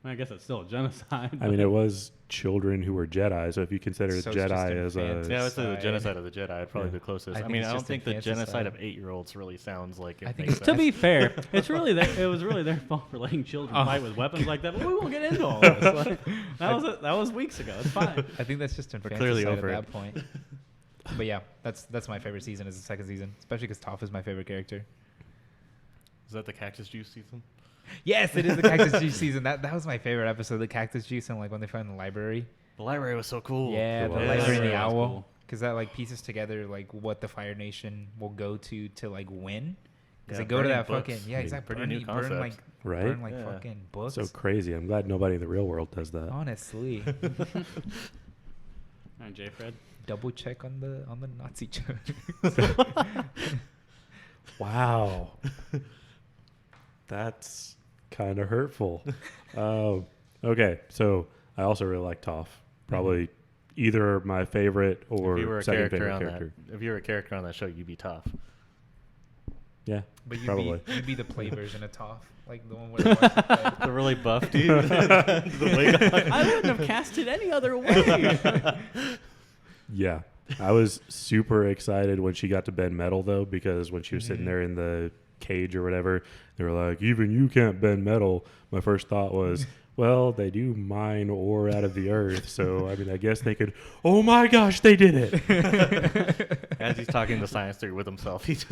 I guess it's still a genocide. I mean, it was children who were Jedi, so if you consider So it's just Jedi as a... infanticide. Yeah, it's the Genocide. genocide of the Jedi. I'd probably Yeah. be closest. I I think mean, it's I don't just think the genocide of infanticide. 8-year-olds really sounds like. I it think makes it's To sense. be fair, it was really their fault for letting children Oh. fight with weapons like that. But we won't get into all this. Like, that was weeks ago. It's fine. I think that's just We're clearly infanticide over at it. that point. But yeah, that's my favorite season. Is the second season, especially because Toph is my favorite character. Is that the cactus juice season? Yes, it is the cactus juice season. That was my favorite episode, the cactus juice, and like when they found the library. The library was so cool. Yeah, the was. library and the Yeah, that was owl. cool. Because that like pieces together like what the Fire Nation will go to like win. Because Yeah, they go to burning that books. fucking exactly Burn new burn concepts. like Right? burn like Yeah. fucking books. So crazy. I'm glad nobody in the real world does that. Honestly, All right, J. Fred. double check on the Nazi joke. Wow. That's kind of hurtful. Okay, so I also really like Toph. Probably either my favorite or if you were a second character favorite on character. that, if you were a character on that show, you'd be tough. Yeah, But probably. you'd be the play version of Toph, like the one where they watch the play. The really buff dude. The wig on. I wouldn't have cast it any other way. Yeah. I was super excited when she got to bend metal, though, because when she was sitting there in the cage or whatever, they were like, even you can't bend metal. My first thought was, well, they do mine ore out of the earth, so, I mean, I guess they could, oh my gosh, they did it. As he's talking the science theory with himself, she's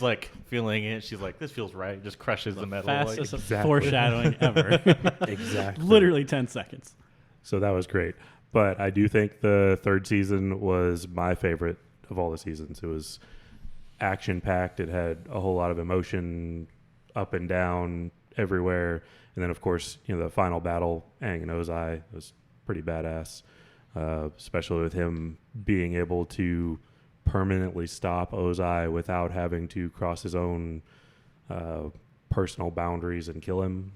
like feeling it. She's like, this feels right. Just crushes the metal. Like, Fastest Exactly. foreshadowing ever. Exactly. Literally 10 seconds. So that was great. But I do think the third season was my favorite of all the seasons. It was action-packed. It had a whole lot of emotion up and down everywhere. And then, of course, the final battle, Aang and Ozai, was pretty badass, especially with him being able to permanently stop Ozai without having to cross his own personal boundaries and kill him.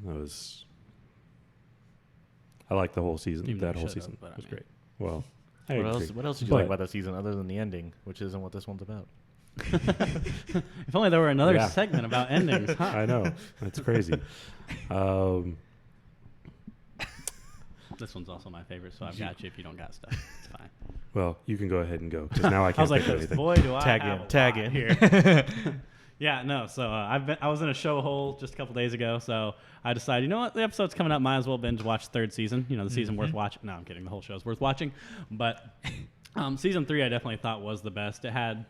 I like the whole season. Even though That you whole should've, season but I was mean. great. Well, I what agree. else? What else did you like But- about that season other than the ending, which isn't what this one's about? If only there were another Yeah. segment about endings, huh? I know. That's crazy. This one's also my favorite, so I've got you if you don't got stuff. It's fine. Well, you can go ahead and go, because now I I can't was like, think of 'cause anything. boy, do I Tag have in, a tag lot in. here. Yeah, no. So I was in a show hole just a couple days ago, so I decided, you know what, the episode's coming up, might as well binge watch the third season. The season worth watching. No, I'm kidding. The whole show's worth watching, but season 3 I definitely thought was the best. It had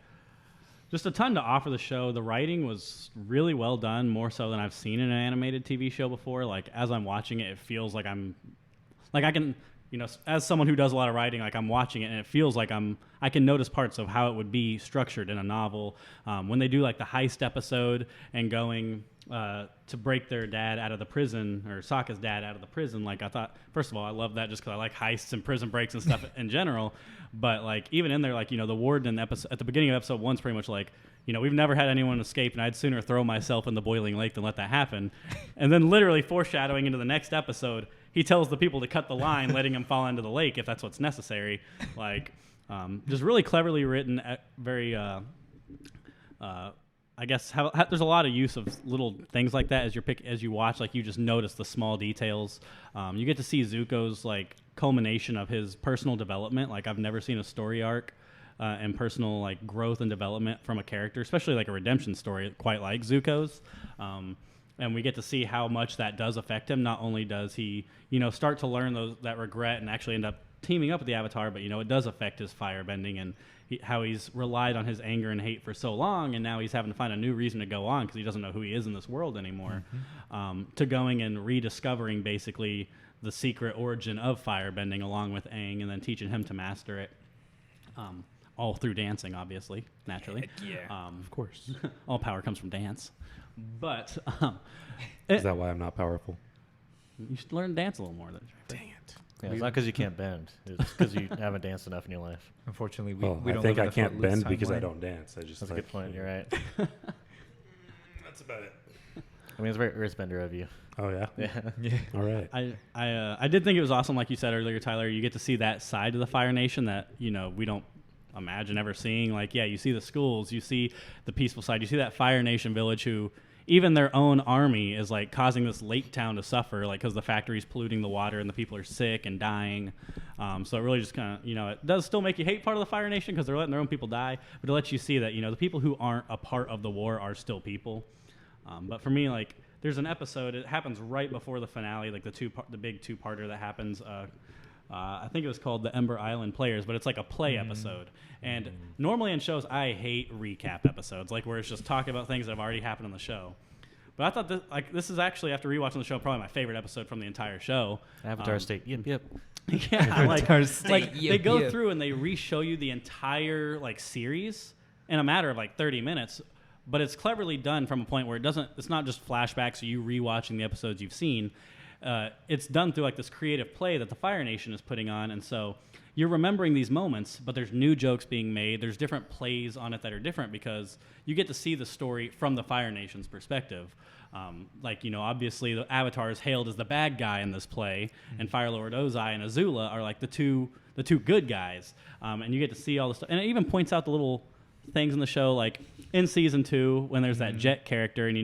just a ton to offer the show. The writing was really well done, more so than I've seen in an animated TV show before. Like as I'm watching it, it feels like I can. As someone who does a lot of writing, like I'm watching it and it feels like I can notice parts of how it would be structured in a novel. When they do like the heist episode and going to break their dad out of the prison, or Sokka's dad out of the prison, like I thought, first of all, I love that just because I like heists and prison breaks and stuff in general. But like even in there, like, the warden at the beginning of episode 1's pretty much like, we've never had anyone escape, and I'd sooner throw myself in the boiling lake than let that happen. And then literally foreshadowing into the next episode, he tells the people to cut the line, letting him fall into the lake if that's what's necessary. Like, just really cleverly written, very, I guess there's a lot of use of little things like that as you watch. Like you just notice the small details. You get to see Zuko's like culmination of his personal development. Like I've never seen a story arc and personal like growth and development from a character, especially like a redemption story, quite like Zuko's. And we get to see how much that does affect him. Not only does he, start to learn that regret and actually end up teaming up with the Avatar, but it does affect his firebending and how he's relied on his anger and hate for so long, and now he's having to find a new reason to go on because he doesn't know who he is in this world anymore. To going and rediscovering basically the secret origin of firebending along with Aang, and then teaching him to master it. All through dancing, obviously, naturally. Of course. All power comes from dance. But Is that why I'm not powerful? you should learn to dance a little more. Dang it. Yeah, it's not because you can't bend. It's because you haven't danced enough in your life. Unfortunately, I don't think live in I the can't Footloose bend because I timeline. don't dance. I just That's a good point. You're right. That's about it. I mean, it's very earthbender of you. Oh yeah. Yeah. All right. I did think it was awesome, like you said earlier, Tyler. You get to see that side of the Fire Nation that we don't imagine ever seeing. Like, yeah, you see the schools, you see the peaceful side, you see that Fire Nation village who even their own army is like causing this lake town to suffer, like because the factory's polluting the water and the people are sick and dying. So it really just kind of it does still make you hate part of the Fire Nation because they're letting their own people die, but it lets you see that the people who aren't a part of the war are still people. But for me, like, there's an episode. It happens right before the finale, like the big two-parter that happens. I think it was called the Ember Island Players, but it's like a play episode. And normally in shows, I hate recap episodes, like where it's just talking about things that have already happened on the show. But I thought this is actually, after rewatching the show, probably my favorite episode from the entire show. Avatar State. Yep. Yeah, like Yep, they go yep. through and they re-show you the entire like series in a matter of like 30 minutes. But it's cleverly done from a point where it's not just flashbacks or you rewatching the episodes you've seen. It's done through like this creative play that the Fire Nation is putting on. And so you're remembering these moments, but there's new jokes being made. There's different plays on it that are different because you get to see the story from the Fire Nation's perspective. Obviously the Avatar is hailed as the bad guy in this play, and Fire Lord Ozai and Azula are like the two good guys. And you get to see all this stuff. And it even points out the little things in the show, like in season 2 when there's that Jet character and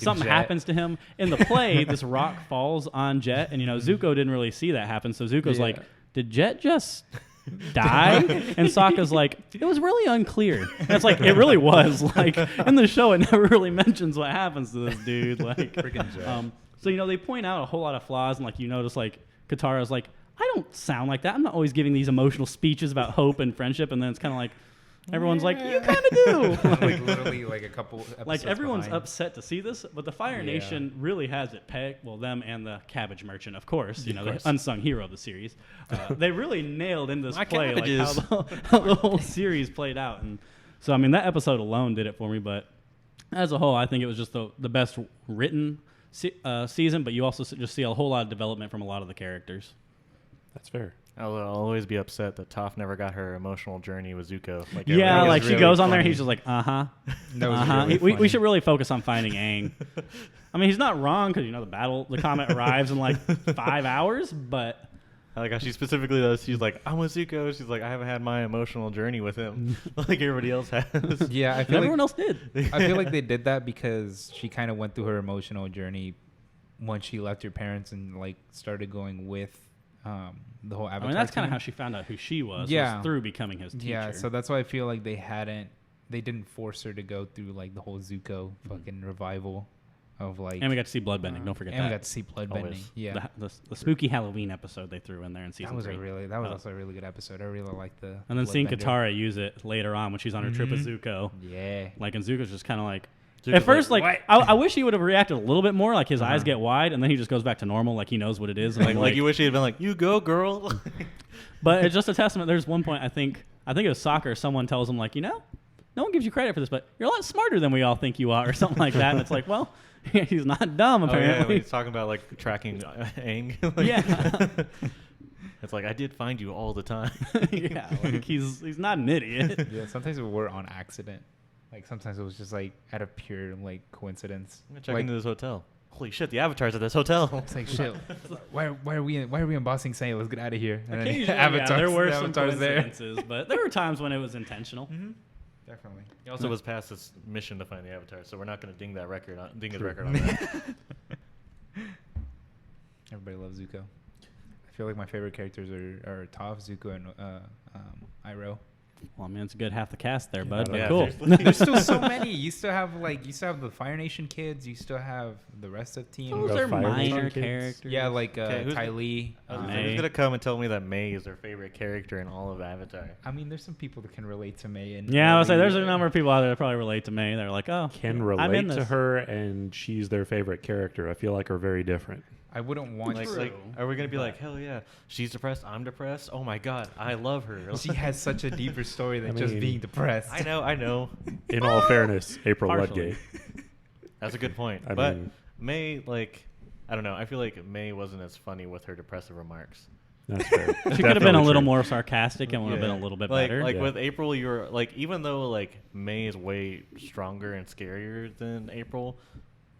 something Jet. happens to him in the play. This rock falls on Jet, and Zuko didn't really see that happen, so Zuko's like, did Jet just die? And Sokka's like, it was really unclear. And it's like, it really was. Like, in the show, it never really mentions what happens to this dude. Like, Freaking Jet. so they point out a whole lot of flaws, and like you notice, like Katara's like, I don't sound like that. I'm not always giving these emotional speeches about hope and friendship, and then it's kind of like, everyone's like, you kind of do. Like literally like a couple episodes Like, everyone's behind. upset to see this, but the Fire Yeah. Nation really has it pegged. Well, them and the Cabbage Merchant, of course, the course. unsung hero of the series. They really nailed in this My play, like cabbages. how the whole series played out. And so, I mean, that episode alone did it for me. But as a whole, I think it was just the best written season. But you also just see a whole lot of development from a lot of the characters. That's fair. I'll always be upset that Toph never got her emotional journey with Zuko. Like, Yeah, everything like is she really goes on there, funny. he's just like, That was uh-huh. really We funny. should really focus on finding Aang. I mean, he's not wrong because the comet arrives in like 5 hours, but I like how she specifically does. She's like, I'm with Zuko. She's like, I haven't had my emotional journey with him like everybody else has. Yeah, I and feel everyone like, else did. I feel like they did that because she kind of went through her emotional journey once she left her parents and like started going with the whole Avatar. I mean, that's kind of team. how she found out who she was. Yeah. Was through becoming his teacher. Yeah, so that's why I feel like they didn't force her to go through like the whole Zuko fucking revival of like. And we got to see bloodbending. Don't forget and that. we got to see bloodbending. Always. Yeah, The spooky Halloween episode they threw in there in season that was 3. that was also a really good episode. I really liked the. And then seeing bloodbender. Katara use it later on when she's on her trip with Mhm. Zuko. Yeah. Like, and Zuko's just kind of like. Zuko's At first, like, like, I wish he would have reacted a little bit more. Like, his eyes get wide, and then he just goes back to normal. Like, he knows what it is. And like you wish he had been like, you go, girl. But it's just a testament. There's one point I think it was soccer. Someone tells him like, no one gives you credit for this, but you're a lot smarter than we all think you are, or something like that. And it's like, well, he's not dumb Oh, yeah, apparently. when he's talking about like tracking Aang. Like, Yeah. It's like, I did find you all the time. Yeah, like he's not an idiot. Yeah, sometimes we were on accident. Like sometimes it was just like out of pure like coincidence. I'm gonna check like, into this hotel. Holy shit, the Avatar's at this hotel. It's like shit. Why are we in Boston saying let's get out of here? And then Occasionally, Avatar's- there were the some Avatar's there. coincidences, but there were times when it was intentional. Definitely. He also was past his mission to find the Avatar, so we're not gonna ding his record on that. Everybody loves Zuko. I feel like my favorite characters are Toph, Zuko, and Iroh. Well, I mean, it's a good half the cast there, bud. Yeah, But cool. seriously. There's still so many. You still have the Fire Nation kids. You still have the rest of the team. Those The are Fire Nation minor kids? characters. Yeah, like Okay, who's Ty the- Lee. Who's gonna come and tell me that May is their favorite character in all of Avatar? I mean, there's some people that can relate to May. And Yeah, I would say there's a number of people out there that probably relate to May. They're like, oh, Can I'm in relate to this. her, and she's their favorite character. I feel like are very different. I wouldn't want. Like, are we gonna be like, hell yeah, she's depressed, I'm depressed. Oh my god, I love her. She has such a deeper story than I just mean, being depressed. I know. In all fairness, April Partially. Ludgate. That's a good point. I But mean- May, like, I don't know. I feel like May wasn't as funny with her depressive remarks. That's fair. She could have been a little more sarcastic and would have Yeah. been a little bit like, better. Like Yeah. with April, you're like, even though like May is way stronger and scarier than April,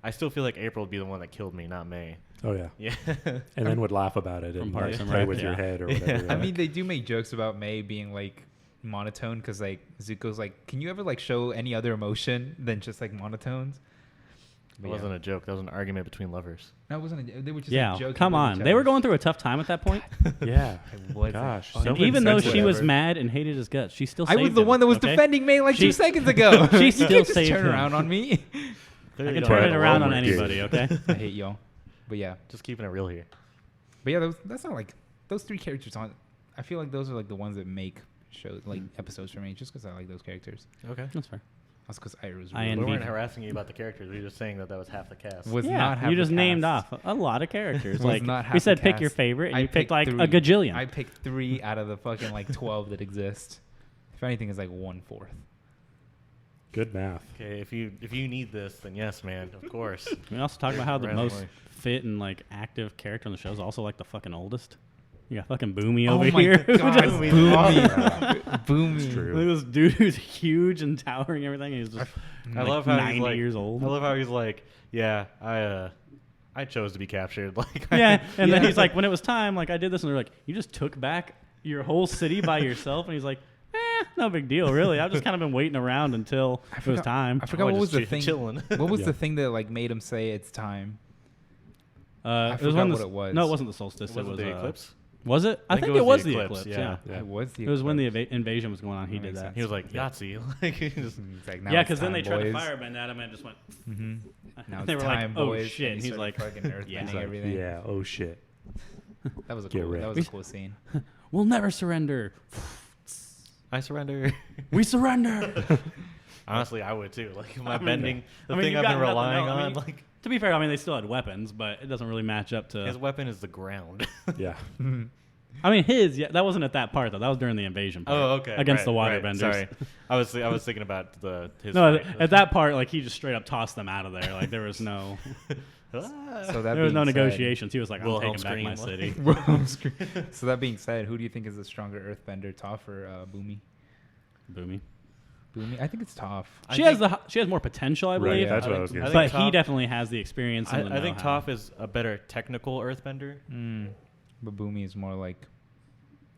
I still feel like April would be the one that killed me, not May. Oh yeah, Yeah. and then would laugh about it From and Parks like, and play Rec, with your yeah. head or whatever. I mean, they do make jokes about May being like monotone because like Zuko's like, can you ever like show any other emotion than just like monotones? It But wasn't a joke. That was an argument between lovers. No, it wasn't. They were just yeah, like, joking come with on. each They were other. going through a tough time at that point. yeah. I wasn't. Gosh, Oh, so And even though insensitive. she was Whatever. mad and hated his guts, she still I saved was the him, one that was okay? defending May like 2 She- seconds ago. she You still can't just saved turn him. around on me. I Clearly can don't turn have it a around on Walmart anybody, game. okay? I hate y'all. But yeah, Just keeping it real here. that's not like those 3 characters on. I feel like those are like the ones that make shows like episodes for me, just because I like those characters. Okay. That's fair. That's because I was I really We envy- weren't harassing you about the characters. We were just saying that that was half the cast. was yeah, not half you just the named cast. off a lot of characters. Was like not half we the said, pick your cast. favorite, and I you picked like 3. a gajillion. I picked 3 out of the fucking like 12 that exist. If anything, it's like 1/4. Good math. Okay, if you need this, then yes, man, of course. We also talk about how the most Randomly. fit and like active character on the show is also like the fucking oldest. You got fucking Boomy Oh over my here. who God, just- Boomy. Boomy. It's true. Look at this dude who's huge and towering and everything. He's just I like love how 90 he's like, years old. I love how he's like, yeah, I chose to be captured. Like, Yeah, and then Yeah. he's like, when it was time, like I did this, and they're like, you just took back your whole city by yourself, and he's like, no big deal, really. I've just kind of been waiting around until it was time. I forgot Oh, what was just the thing. chilling. What was Yeah. the thing that like made him say it's time? It was forgot when what the, it was. No, it wasn't the solstice. Was it was the eclipse? Was it? I think it it was was the the eclipse, eclipse. yeah. Yeah. It was the. It was when the eclipse. invasion was going on. He That did makes that. sense. He was like, Yahtzee. Like, he just, It's like, now Yeah, it's because then time, they tried to boys. firebend at him and it just went. Mm-hmm. Now They it's were like, time, "Oh, boys. shit," And and he's started like, fucking earthbending yeah. It's like, everything. yeah. Oh shit. That was a Get cool. wrecked. That was a cool scene. We'll never surrender. I surrender. We surrender. Honestly, I would too. Like my I mean, bending, the I mean, thing you I've got been nothing relying else. I on, mean, like To be fair, I mean they still had weapons, but it doesn't really match up to. his weapon is the ground. Yeah. I mean, that wasn't at that part though. That was during the invasion part. Oh, okay. Against the right, waterbenders. Sorry, I was thinking about his. No, fight. at that part, like he just straight up tossed them out of there. Like there was no, Ah. So that there was no being said- negotiations. He was like, "I'm Wilhelm taking back my scream, city." Wilhelm scream. So that being said, who do you think is the stronger Earthbender, Toph or Boomy? Boomy. Boomy, I think it's Toph. I She has more potential, I Right, believe. that's what I think- was I gonna think say. But he Toph- definitely has the experience. And the I think know-how. Toph is a better technical earthbender. But Boomy is more like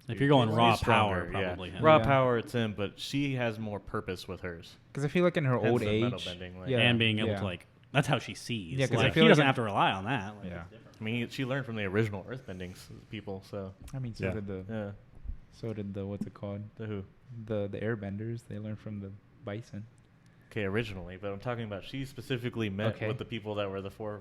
If you're going He's raw stronger, power, probably him. Raw Yeah. power, it's him, but she has more purpose with hers. because I feel like in her Hence old the metal age, bending, like- yeah, and being able yeah. to like, that's how she sees. Yeah, 'cause I like, feel he like doesn't in- have to rely on that. Like, Yeah. it's different. I mean, she learned from the original earthbending people, so I mean, Yeah. so did the what's it called? the who? The airbenders. They learned from the bison. Okay, originally, but I'm talking about she specifically met Okay. with the people that were the four,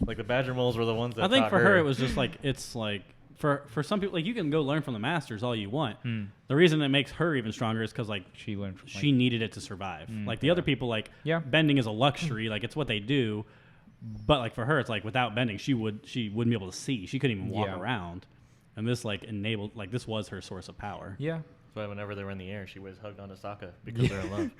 like the Badger Moles were the ones that. I think taught for her, it was just like it's like for some people, like you can go learn from the masters all you want. The reason it makes her even stronger is because like She learned from she needed it to survive. Like the other people, like Yeah. bending is a luxury, like it's what they do. But like for her, it's like without bending, she wouldn't be able to see. She couldn't even walk Yeah. around. And this like enabled, like this was her source of power. Yeah. That's why whenever they were in the air, she was hugged onto Sokka because they're in love.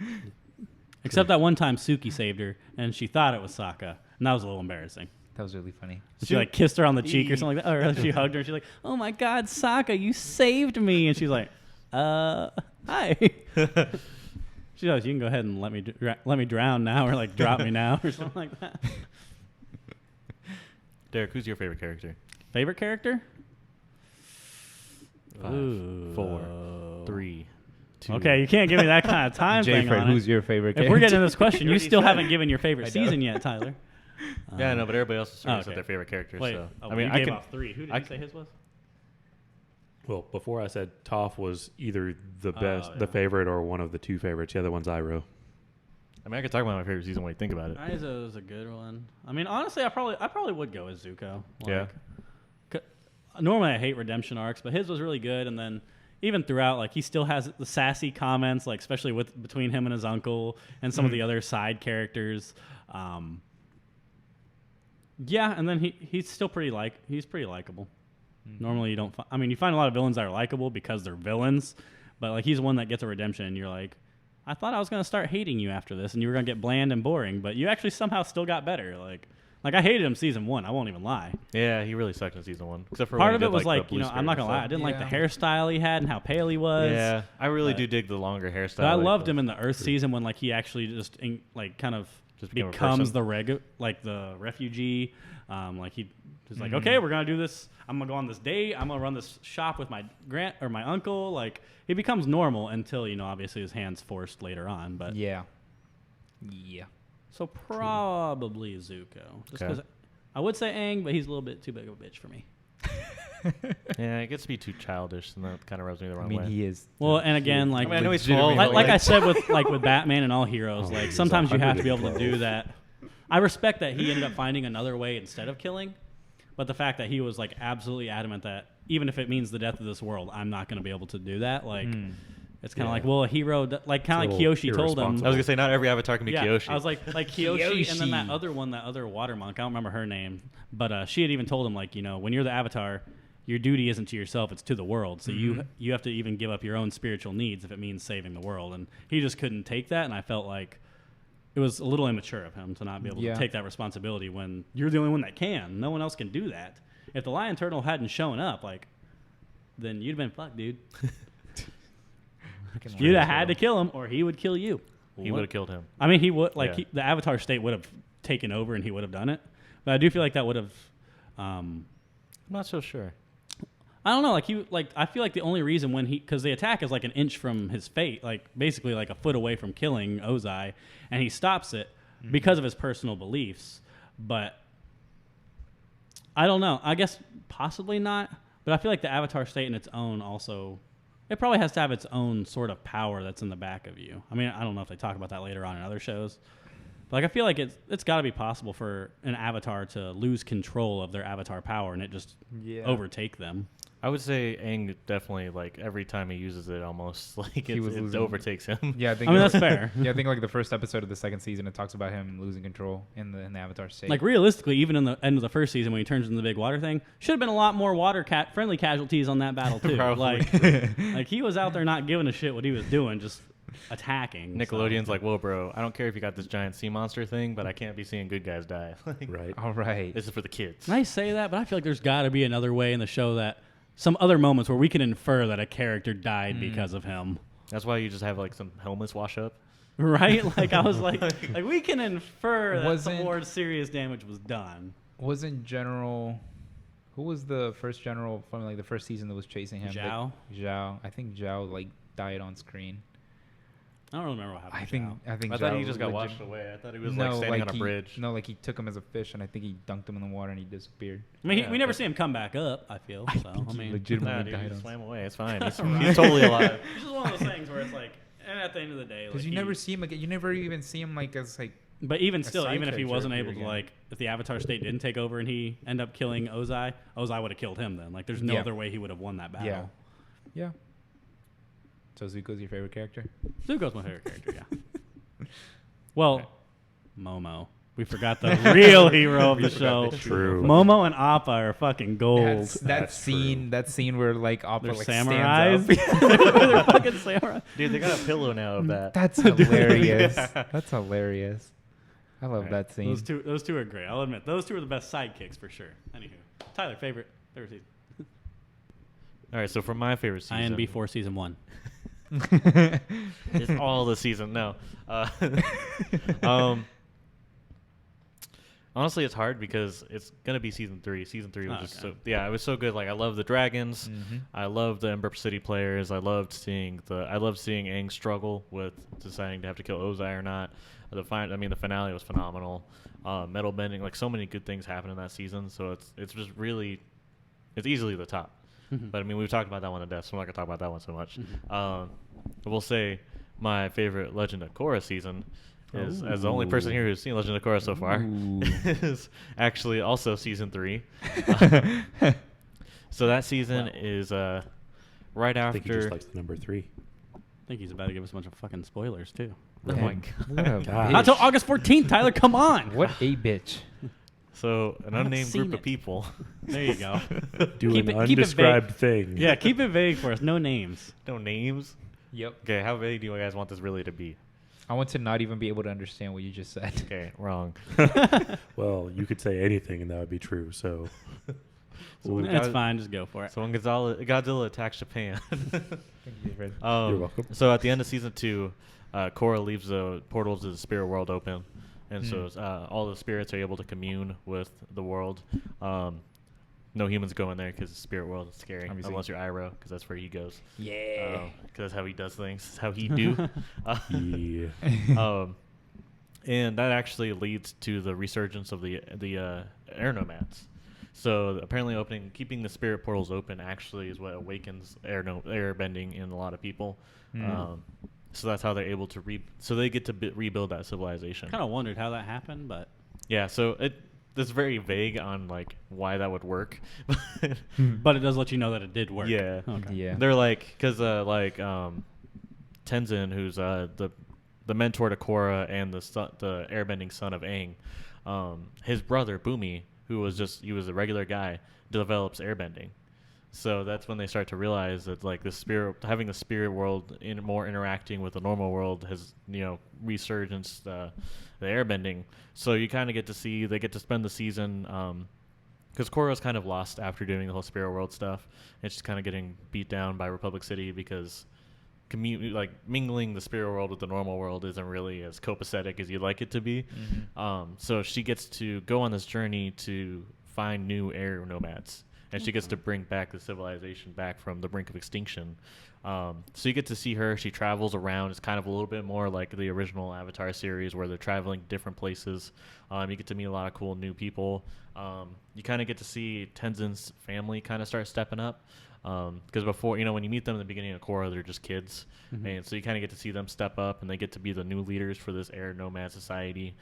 Except that one time Suki saved her, and she thought it was Sokka, and that was a little embarrassing. That was really funny. She like kissed her on the cheek or something like that, or she hugged her. And she's like, "Oh my God, Sokka, you saved me!" And she's like, hi." She goes, "You can go ahead and let me drown now, or like drop me now, or something like that." Derek, who's your favorite character? Favorite character? 5, 4, 3, 2. Okay, you can't give me that kind of time Jay thing Fred, on who's it. your favorite If character? we're getting to this question, you already still said haven't it. given your favorite I know. season yet, Tyler. Yeah, I know, but everybody else is serious okay. with their favorite character. Wait, so oh, I mean, you I gave can. off 3. Who did I you say his was? Well, before I said Toph was either the best, yeah. the favorite, or one of the two favorites. The other one's Iroh. I mean, I could talk about my favorite season when you think about it. Izo is a good one. I mean, honestly, I probably would go with Zuko. Yeah. Normally, I hate redemption arcs, but his was really good. And then even throughout, like he still has the sassy comments, like especially between him and his uncle and some of the other side characters. Yeah, and then he's still pretty likable. Normally, you don't. You find a lot of villains that are likable because they're villains, but like he's one that gets a redemption, and you're like, I thought I was gonna start hating you after this, and you were gonna get bland and boring, but you actually somehow still got better. Like I hated him season 1. I won't even lie. Yeah, he really sucked in season 1. Except for part when of he it did, was the like blue I'm not spirit gonna lie, I stuff. didn't like the hairstyle he had and how pale he was. Yeah, I really but- do dig the longer hairstyle. But I like loved the- him in the Earth season when like he actually just kind of Just became a becomes person. the refugee. Like he was like, okay, we're gonna do this. I'm gonna go on this date. I'm gonna run this shop with my my uncle. Like he becomes normal until obviously his hand's forced later on. But Yeah. so probably Zuko. Just Okay. because I would say Aang, but he's a little bit too big of a bitch for me. Yeah, it gets to be too childish, and that kind of rubs me the I wrong mean, way. he is. Well, and again, like I know he's legitimately small, but, like I said with Batman and all heroes, Oh, like he's sometimes you have to be able to 112. do that. I respect that he ended up finding another way instead of killing, but the fact that he was like absolutely adamant that even if it means the death of this world, I'm not going to be able to do that. Like it's kind of Yeah. like, well, a hero, like kind of like It's a Kyoshi little told him. I was gonna say not every avatar can be Yeah, Kyoshi. I was like Kyoshi, and then that Kyoshi. other water monk. I don't remember her name, but she had even told him like, when you're the avatar, your duty isn't to yourself; it's to the world. So you have to even give up your own spiritual needs if it means saving the world. And he just couldn't take that, and I felt like it was a little immature of him to not be able to take that responsibility when you're the only one that can. No one else can do that. If the lion turtle hadn't shown up, like, then you'd have been fucked, dude. You'd have had to kill him, or he would kill you. he would have killed him. I mean, he would Yeah. the Avatar state would have taken over, and he would have done it. But I do feel like that would have. I'm not so sure. I don't know. I feel like the only reason because the attack is like an inch from his fate, like basically like a foot away from killing Ozai, and he stops it because of his personal beliefs. But I don't know. I guess possibly not. But I feel like the Avatar state in its own also, it probably has to have its own sort of power that's in the back of you. I mean, I don't know if they talk about that later on in other shows. But like I feel like it's got to be possible for an avatar to lose control of their avatar power and it just overtake them. I would say Aang definitely, like, every time he uses it, almost like He was it losing. overtakes him. Yeah, I think. I mean, that's fair. Yeah, I think like the first episode of the second season, it talks about him losing control in the Avatar state. Like realistically, even in the end of the first season when he turns into the big water thing, should have been a lot more friendly casualties on that battle too. Probably. Like he was out there not giving a shit what he was doing, just attacking. Nickelodeon's like, whoa, bro, I don't care if you got this giant sea monster thing, but I can't be seeing good guys die. Like, Right. all right. This is for the kids. And I say that, but I feel like there's got to be another way in the show that some other moments where we can infer that a character died because of him. That's why you just have, like, some helmets wash up. Right? Like I was like we can infer that some Wasn't- more serious damage was done. Wasn't General? Who was the first general from like the first season that was chasing him? Zhao? Zhao. I think Zhao like died on screen. I don't remember what happened. I to think. Zhao. I think. I thought he Zhao just got legit- washed away. I thought he was, No, like, standing on a he- bridge. No, like he took him as a fish, and I think he dunked him in the water and he disappeared. I mean, Yeah, we never but- see him come back up. I feel so. I He mean, Nah, legitimately dude, died he on. just swam away. It's fine. He's totally alive. it's just one of those things where it's like, and at the end of the day, Because like you never see him again. You never even see him like as like. But even a still, side even if he character wasn't appear able to again. like, if the Avatar state didn't take over and he end up killing Ozai would have killed him then. Like, there's no Yeah. other way he would have won that battle. Yeah. Yeah. So Zuko's your favorite character? Zuko's my favorite character. Yeah. Well, Momo. We forgot the real hero of the show. True. Momo and Appa are fucking gold. That scene where like Appa They're like samurais. stands up. They're fucking samurai. Dude, they got a pillow now of that. That's hilarious. That's hilarious. I love that scene. Those two are great. I'll admit those two are the best sidekicks for sure. Anywho, Tyler, favorite season. All right, so for my favorite season. INB4 season 1. It's all the season. No. Honestly, it's hard because it's gonna be season 3. Season 3 was just Okay. it was so good. Like, I love the dragons. Mhm. I love the Ember City players. I loved seeing Aang struggle with deciding to have to kill Ozai or not. The finale was phenomenal. Metal bending, like, so many good things happened in that season. So it's just really, it's easily the top. But I mean, we've talked about that one to death, so I'm not gonna talk about that one so much. We'll say my favorite Legend of Korra season is, as the only person here who's seen Legend of Korra so far, is actually also season 3. So that season is right I think he just after. likes the number 3. I think he's about to give us a bunch of fucking spoilers too. Oh my What a God. Not till August 14th, Tyler. Come on. What a bitch. So an haven't unnamed seen group of it. people. There you go. Do Keep an it- keep it undescribed thing. Yeah, keep it vague for us. No names. No names. Yep. Okay, how vague do you guys want this really to be? I want to not even be able to understand what you just said. Okay, wrong. Well, you could say anything and that would be true. So So we've That's got- fine. Just go for it. So when Godzilla attacks Japan. Thank you, Fred. You're welcome. So at the end of season 2, Korra leaves the portals to the spirit world open, and so all the spirits are able to commune with the world. No humans go in there because the spirit world is scary, Obviously. unless you're Iroh, because that's where he goes. Yeah. Because that's how he does things. That's how he do. Yeah. And that actually leads to the resurgence of the air nomads. So apparently, keeping the spirit portals open actually is what awakens air bending in a lot of people. So that's how they're able to so they get to rebuild that civilization. Kind of wondered how that happened, but Yeah. So it's very vague on like why that would work. but it does let you know that it did work. Yeah. Okay. Yeah. They're like, because Tenzin, who's the mentor to Korra and the airbending son of Aang, his brother Bumi, he was a regular guy, develops airbending. So that's when they start to realize that like having the spirit world more interacting with the normal world has resurgence the airbending. So you kind of get to see they get to spend the season because Korra's kind of lost after doing the whole spirit world stuff, and she's kind of getting beat down by Republic City because mingling the spirit world with the normal world isn't really as copacetic as you'd like it to be. So she gets to go on this journey to find new air nomads. And she gets to bring back the civilization back from the brink of extinction. So you get to see her. She travels around. It's kind of a little bit more like the original Avatar series where they're traveling different places. You get to meet a lot of cool new people. You kind of get to see Tenzin's family kind of start stepping up. Because before, when you meet them in the beginning of Korra, they're just kids. And so you kind of get to see them step up, and they get to be the new leaders for this air nomad society.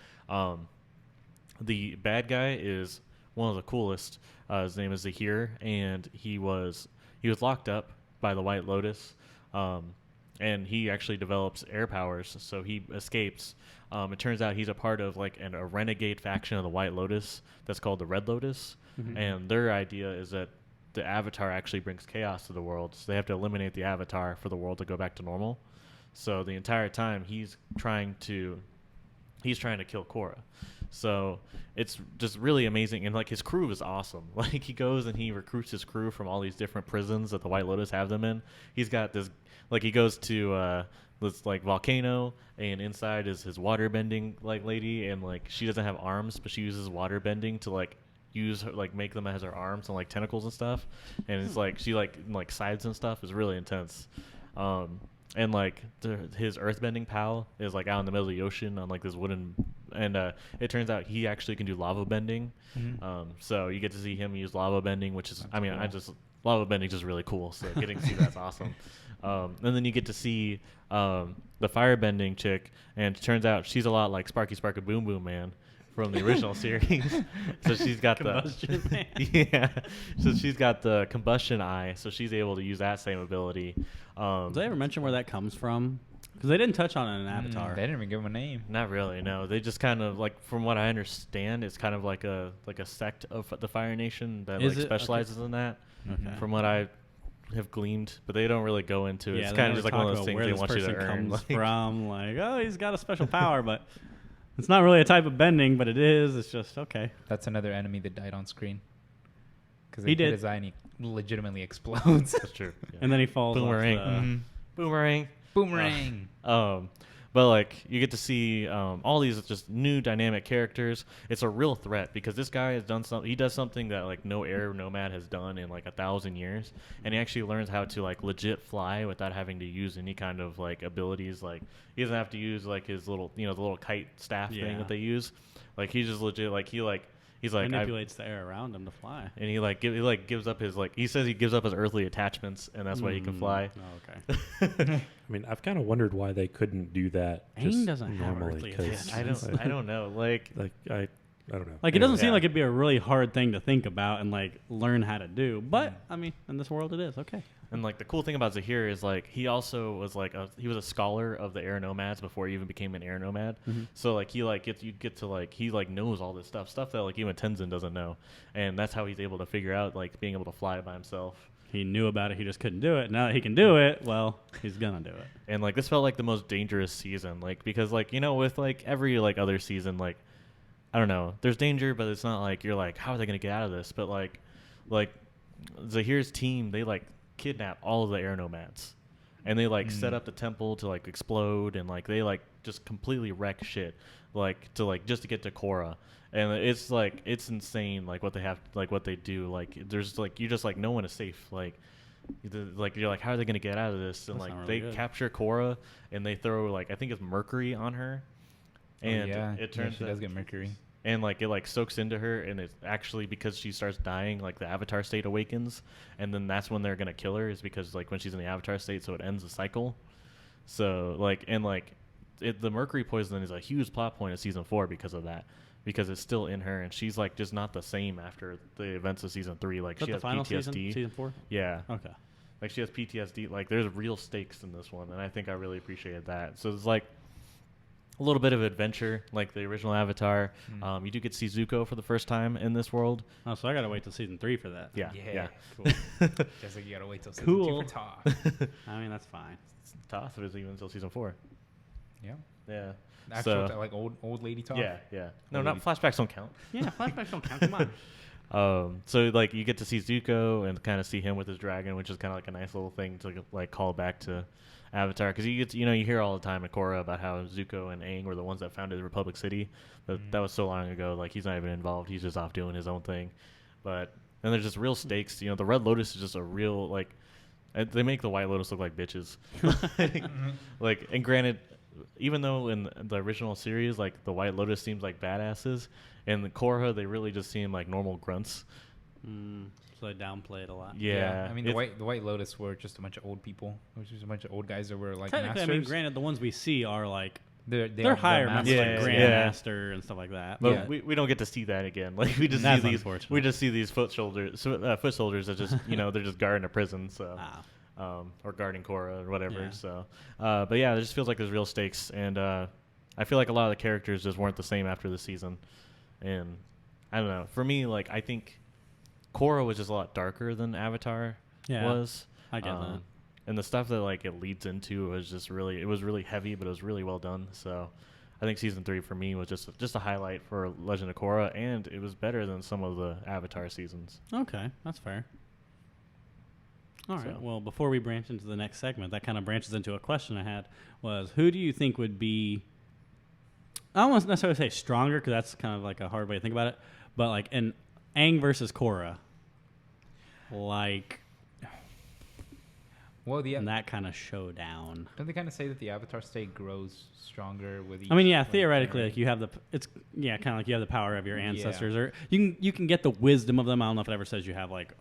The bad guy is one of the coolest. His name is Zahir, and he was locked up by the White Lotus, and he actually develops air powers. So he escapes. It turns out he's a part of like a renegade faction of the White Lotus that's called the Red Lotus, and their idea is that the Avatar actually brings chaos to the world, so they have to eliminate the Avatar for the world to go back to normal. So the entire time he's trying to kill Korra. So it's just really amazing, and like his crew is awesome. Like he goes and he recruits his crew from all these different prisons that the White Lotus have them in. He's got this, like he goes to this like volcano, and inside is his water bending like lady, and like she doesn't have arms, but she uses water bending to like use her, like make them as her arms and like tentacles and stuff. And it's like she like sides and stuff is really intense. And like his earthbending pal is like out in the middle of the ocean on like this wooden, and it turns out he actually can do lava bending. So you get to see him use lava bending, which is lava bending is just really cool. So getting to see that's awesome. And then you get to see the fire bending chick, and it turns out she's a lot like Sparky Boom Boom Man from the original series. So she's got Combustion Man. yeah. So she's got the combustion eye, so she's able to use that same ability. Did they ever mention where that comes from? Because they didn't touch on it in Avatar. They didn't even give him a name. Not really, no. They just kind of like, from what I understand, it's kind of like a sect of the Fire Nation that Is like it? specializes in that. Okay. From what I have gleaned, but they don't really go into it. Yeah, It's they kind of never just like one of talk those about things where they this want you to person earn. comes Like, from. Like, oh, he's got a special power, but it's not really a type of bending, but it is. It's just okay. That's another enemy that died on screen. Because He they hit did. his eye and he legitimately explodes. that's true. Yeah. And then he falls Boomerang. off the, Mhm. Boomerang. Boomerang. But like you get to see all these just new dynamic characters. It's a real threat because this guy has done something. He does something that like no air nomad has done in like 1,000 years, and he actually learns how to like legit fly without having to use any kind of like abilities. Like he doesn't have to use like his little the little kite staff thing Yeah. that they use. Like he's just legit. Like he like he's like manipulates the air around him to fly. and he gives up his he says he gives up his earthly attachments, and that's why he can fly. Oh, okay. I mean, I've kind of wondered why they couldn't do that Aang just doesn't have normally. earthly 'cause attachments. I don't know. Like I don't know. Like, it doesn't seem Yeah. like it'd be a really hard thing to think about and like learn how to do. But I mean, in this world, it is okay. And like the cool thing about Zahir is like he also was like he was a scholar of the air nomads before he even became an air nomad. So like he like he like knows all this stuff that like even Tenzin doesn't know, and that's how he's able to figure out like being able to fly by himself. He knew about it. He just couldn't do it. Now that he can do it, well, he's gonna do it. And like this felt like the most dangerous season, like because like with like every like other season, like I don't know, there's danger, but it's not like you're like how are they gonna get out of this? But like Zahir's team, they like kidnap all of the air nomads, and they like set up the temple to like explode, and like they like just completely wreck shit, like to like just to get to Korra. And it's like it's insane, like what they have, like what they do. Like there's like you just like no one is safe. Like you're like how are they gonna get out of this? And That's like not they really good. capture Korra, and they throw like I think it's mercury on her, and it turns she does get mercury. and like it like soaks into her, and it's actually because she starts dying, like the avatar state awakens, and then that's when they're gonna kill her, is because like when she's in the avatar state, so it ends the cycle. So like the mercury poison is a huge plot point of season 4 because of that, because it's still in her, and she's like just not the same after the events of season 3. Like Is that she the has final PTSD. season 4? Yeah. Okay. Like she has PTSD. Like there's real stakes in this one, and I think I really appreciated that. So it's like a little bit of adventure, like the original Avatar. You do get to see Zuko for the first time in this world. Oh, so I gotta wait till season 3 for that. Yeah, yeah. Cool. Just like you gotta wait till season Cool. 2 for Toph. I mean, that's fine. Toph is even until season 4. Yeah. Yeah. Actual So- like old lady Toph. Yeah. No, Old not lady. flashbacks don't count. Yeah, flashbacks don't count. Come on. So like you get to see Zuko and kind of see him with his dragon, which is kind of like a nice little thing to like call back to Avatar, because you get to, you hear all the time in Korra about how Zuko and Aang were the ones that founded Republic City, but that was so long ago. Like he's not even involved; he's just off doing his own thing. But then there's just real stakes. The Red Lotus is just a real like. They make the White Lotus look like bitches. Like, and granted, even though in the original series, like the White Lotus seems like badasses, in the Korra they really just seem like normal grunts. So they downplay it a lot. Yeah, I mean, the White Lotus were just a bunch of old people. It was just a bunch of old guys that were like Technically, masters. I mean, granted, the ones we see are like They're they're higher, the masters, Yeah, like yeah. Grandmaster and stuff like that. But Yeah. we don't get to see that again. Like we just That's see these unfortunate. we just see these foot soldiers that just they're just guarding a prison, so or guarding Korra or whatever. Yeah. So, but yeah, it just feels like there's real stakes, and I feel like a lot of the characters just weren't the same after the season, and I don't know. For me, like I think Korra was just a lot darker than Avatar was. I get that. And the stuff that like it leads into was just really heavy, but it was really well done. So I think season 3 for me was just a highlight for Legend of Korra, and it was better than some of the Avatar seasons. Okay, that's fair. All right. So- Well, before we branch into the next segment, that kind of branches into a question I had was, who do you think would be, I don't want to necessarily say stronger, because that's kind of like a hard way to think about it, but like an Aang versus Korra, like in that kind of showdown. Don't they kind of say that the Avatar state grows stronger with each? I mean, yeah, like, theoretically, generation? like you have kind of like you have the power of your ancestors, or you can get the wisdom of them. I don't know if it ever says you have like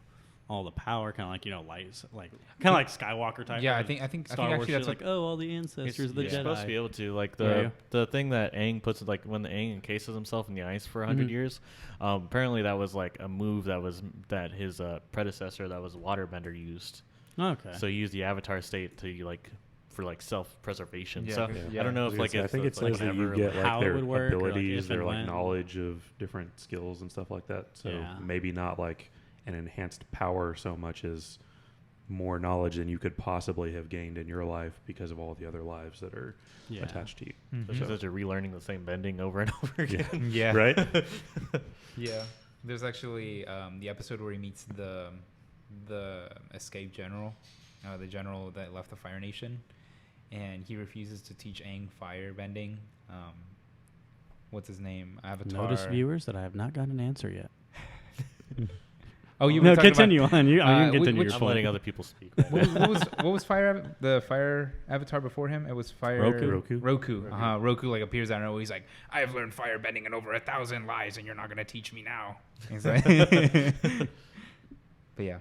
all the power, kind of like lights, like kind of like Skywalker type. Yeah, I like think Star Wars actually shit, that's like all the ancestors of the You're Jedi. supposed to be able to like Yeah. the thing that Aang puts, like when Aang encases himself in the ice for 100 years. Apparently, that was like a move that his predecessor, that was Waterbender, used. Okay. So he used the Avatar state to like for like self-preservation. Yeah, so yeah. I don't know if like I think it it's like says that you ever, get how like it their would work, or, like, abilities, if their and like when. knowledge of different skills and stuff like that. So Yeah. maybe not like an enhanced power so much as more knowledge than you could possibly have gained in your life because of all the other lives that are Yeah. attached to you. So she's just relearning the same bending over and over again. Yeah. Right? Yeah, there's actually the episode where he meets the escaped general, the general that left the Fire Nation, and he refuses to teach Aang fire bending. What's his name? Avatar. Notice, viewers, that I have not got an answer yet. Oh, you No, were talking continue on. You can which- continue your I'm point. letting other people speak. Right About, now. what was the fire avatar before him? It was fire Roku. Roku like appears out of nowhere. He's like, I have learned fire bending in over 1,000 lives, and you're not gonna teach me now. He's like, but yeah,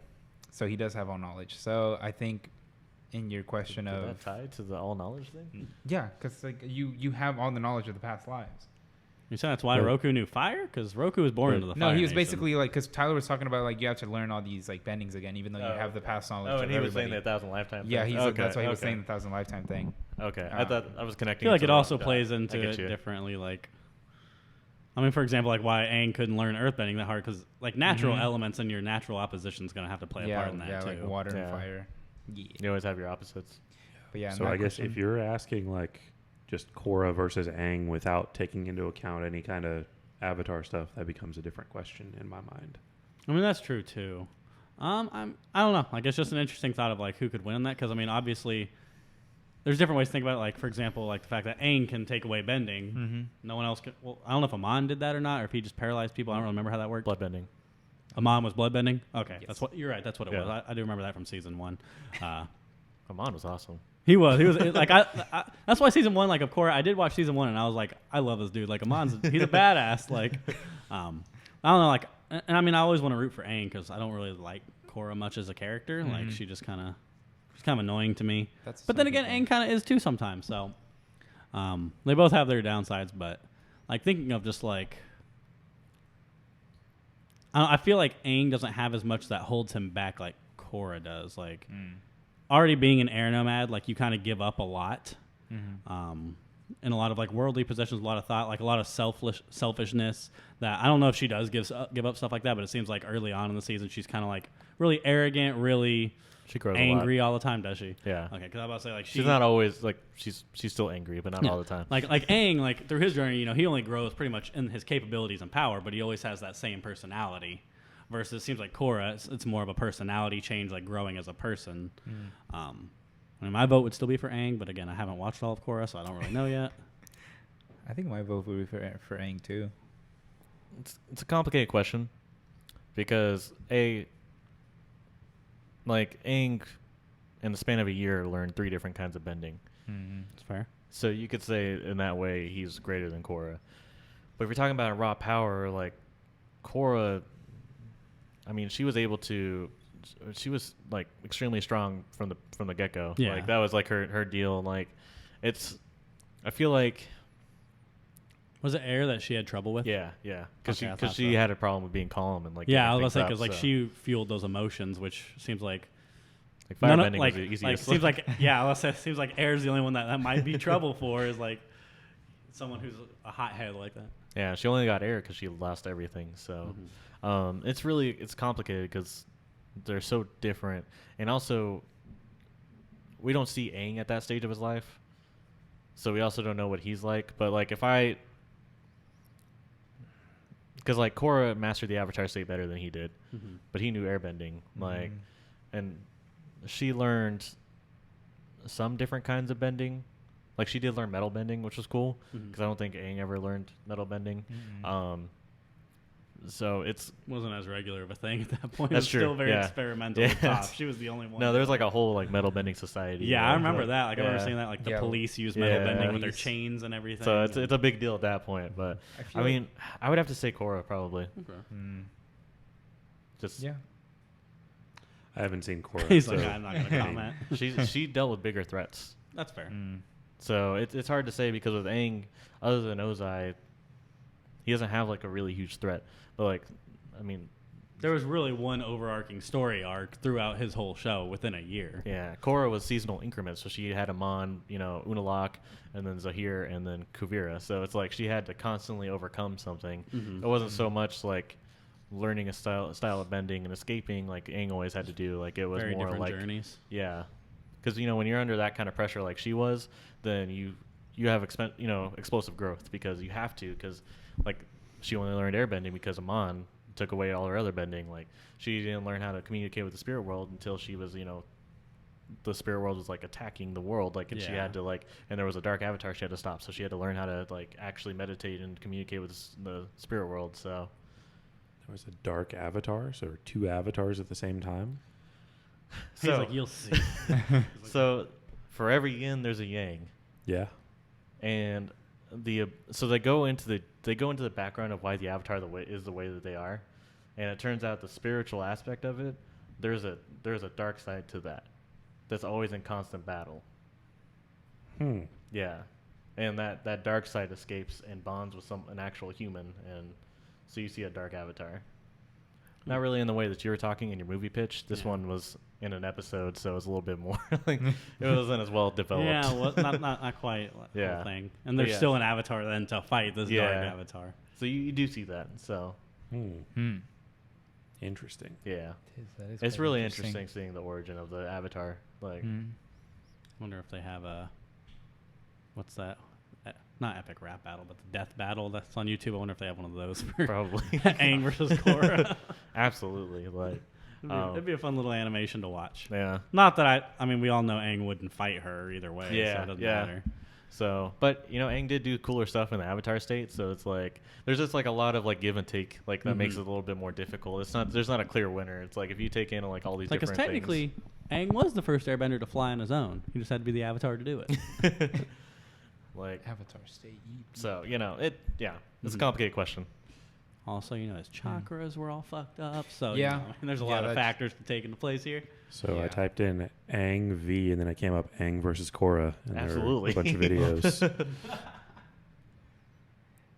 so he does have all knowledge. So I think in your question Is of that tied to the all knowledge thing? yeah, because like you have all the knowledge of the past lives. You saying that's why But- Roku knew fire? Because Roku was born into the No, fire. he was nation. basically like, because Tyler was talking about like you have to learn all these like bendings again, even though you have the past knowledge. Oh, of and he was saying everybody. the 1,000 lifetime. Yeah, thing. that's why he was okay. saying the 1,000 lifetime thing. Okay, Uh, I thought I was I connecting. feel like to it the- also I plays into get it you. differently. Like, I mean, for example, like why Aang couldn't learn earthbending that hard because like natural Mhm. elements and your natural opposition is going to have to play a part in that yeah, too. like water Yeah. and fire. Yeah, You always have your opposites. but yeah. So I guess if you're asking like just Korra versus Aang without taking into account any kind of Avatar stuff, that becomes a different question in my mind. I mean, that's true too. I don't know. Like, it's just an interesting thought of like who could win in that because I mean, obviously, there's different ways to think about it. Like, for example, like the fact that Aang can take away bending. Mm-hmm. No one else could. Well, I don't know if Amon did that or not, or if he just paralyzed people. I don't remember how that worked. Bloodbending. Amon was bloodbending. Okay, Yes. that's what you're right. That's what it Yeah. was. I do remember that from season 1. Amon was awesome. He was like I. That's why season 1, like of course, I did watch season 1, and I was like, I love this dude. Like he's a badass. Like, I don't know. Like, and I mean, I always want to root for Aang because I don't really like Korra much as a character. Mhm. Like, she's kind of annoying to me. That's But then again, Aang kind of is too sometimes. So, they both have their downsides. But like thinking of just like, I feel like Aang doesn't have as much that holds him back like Korra does. Like, already being an air nomad, like you kind of give up a lot. In a lot of like worldly possessions, a lot of thought, like a lot of selfishness that I don't know if she does give up stuff like that, but it seems like early on in the season she's kind of like really arrogant, really She grows angry a lot. all the time, does she? Yeah. Okay, because I was about to say like She's not always like she's still angry, but not Yeah. all the time. like Aang, like through his journey, you know, he only grows pretty much in his capabilities and power, but he always has that same personality. Versus, it seems like Korra, it's more of a personality change, like growing as a person. I mean, my vote would still be for Aang, but again, I haven't watched all of Korra, so I don't really know yet. I think my vote would be for Aang too. It's a complicated question because like Aang in the span of a year learned 3 different kinds of bending. It's fair. So you could say in that way he's greater than Korra. But if you're talking about raw power, like Korra, I mean, she was like extremely strong from the get go. Yeah. Like that was like her deal. Like I feel like Was it air that she had trouble with? yeah, because Okay, I thought she so. had a problem with being calm and like Yeah, I getting was gonna say things because like up, so. she fueled those emotions, which seems like Like none of- firebending like was the easiest. like seems like yeah, let's say it seems like air's the only one that might be trouble for is like someone who's a hothead like that. Yeah, she only got air because she lost everything. So it's complicated because they're so different, and also we don't see Aang at that stage of his life, so we also don't know what he's like. But like because like Korra mastered the Avatar state better than he did, but he knew airbending, like, and she learned some different kinds of bending. Like she did learn metal bending, which was cool because I don't think Aang ever learned metal bending. So it's Wasn't as regular of a thing at that point. That's It was true, Still very yeah. experimental. Yeah. with Toph. She was the only one. no, there's like a whole like metal bending society. Yeah, I remember that. Like I yeah. remember seeing that. Like the Yeah. police use metal Yeah. bending with their Police. chains and everything. So it's a big deal at that point. But I mean, I would have to say Korra probably. Okay. Just Yeah. I haven't seen Korra. He's so like, I'm not gonna comment. she dealt with bigger threats. That's fair. So it's hard to say because with Aang, other than Ozai, he doesn't have like a really huge threat. But like, I mean, There was really one overarching story arc throughout his whole show within a year. yeah, Korra was seasonal increments. So she had Amon, Unalaq, and then Zahir, and then Kuvira. So it's like she had to constantly overcome something. It wasn't so much like learning a style of bending and escaping like Aang always had to do. Like it was Very more different like journeys. yeah, because when you're under that kind of pressure like she was, then you have explosive growth because you have to because like she only learned airbending because Amon took away all her other bending. Like she didn't learn how to communicate with the spirit world until she was the spirit world was like attacking the world like and she Yeah. had to like and there was a dark avatar she had to stop, so she had to learn how to like actually meditate and communicate with the spirit world. So there was a dark avatar, so two avatars at the same time. He's like, you'll see. So for every yin, there's a yang, Yeah. and so they go into the background of why the avatar is the way that they are, and it turns out the spiritual aspect of it, there's a dark side to that, that's always in constant battle. Yeah, and that dark side escapes and bonds with an actual human, and so you see a dark avatar. Not really in the way that you were talking in your movie pitch. This one was in an episode, so it was a little bit more like it wasn't as well developed. Yeah, well, not quite the whole thing. And there's still an avatar then to fight this dark avatar. So you do see that. So Interesting. yeah, That is it's quite really interesting seeing the origin of the avatar. Like, Wonder if they have a what's that? Not epic rap battle, but the death battle that's on YouTube. I wonder if they have one of those for probably Aang versus Korra. absolutely. Like, It'd be a fun little animation to watch. yeah. Not that I mean, we all know Aang wouldn't fight her either way. Yeah, So it doesn't yeah. matter. So, but Aang did do cooler stuff in the Avatar state. So it's like there's just like a lot of like give and take, like that makes it a little bit more difficult. There's not a clear winner. It's like if you take in like all these Like, different because technically, Aang was the first Airbender to fly on his own. He just had to be the Avatar to do it. things. Like, Avatar State. so it's a complicated question. Also, his chakras were all fucked up. So Yeah. there's a Yeah, lot of that's- factors to take into place here. So I Yeah. typed in Aang V, and then I came up Aang versus Korra, and Absolutely. there were a bunch of videos.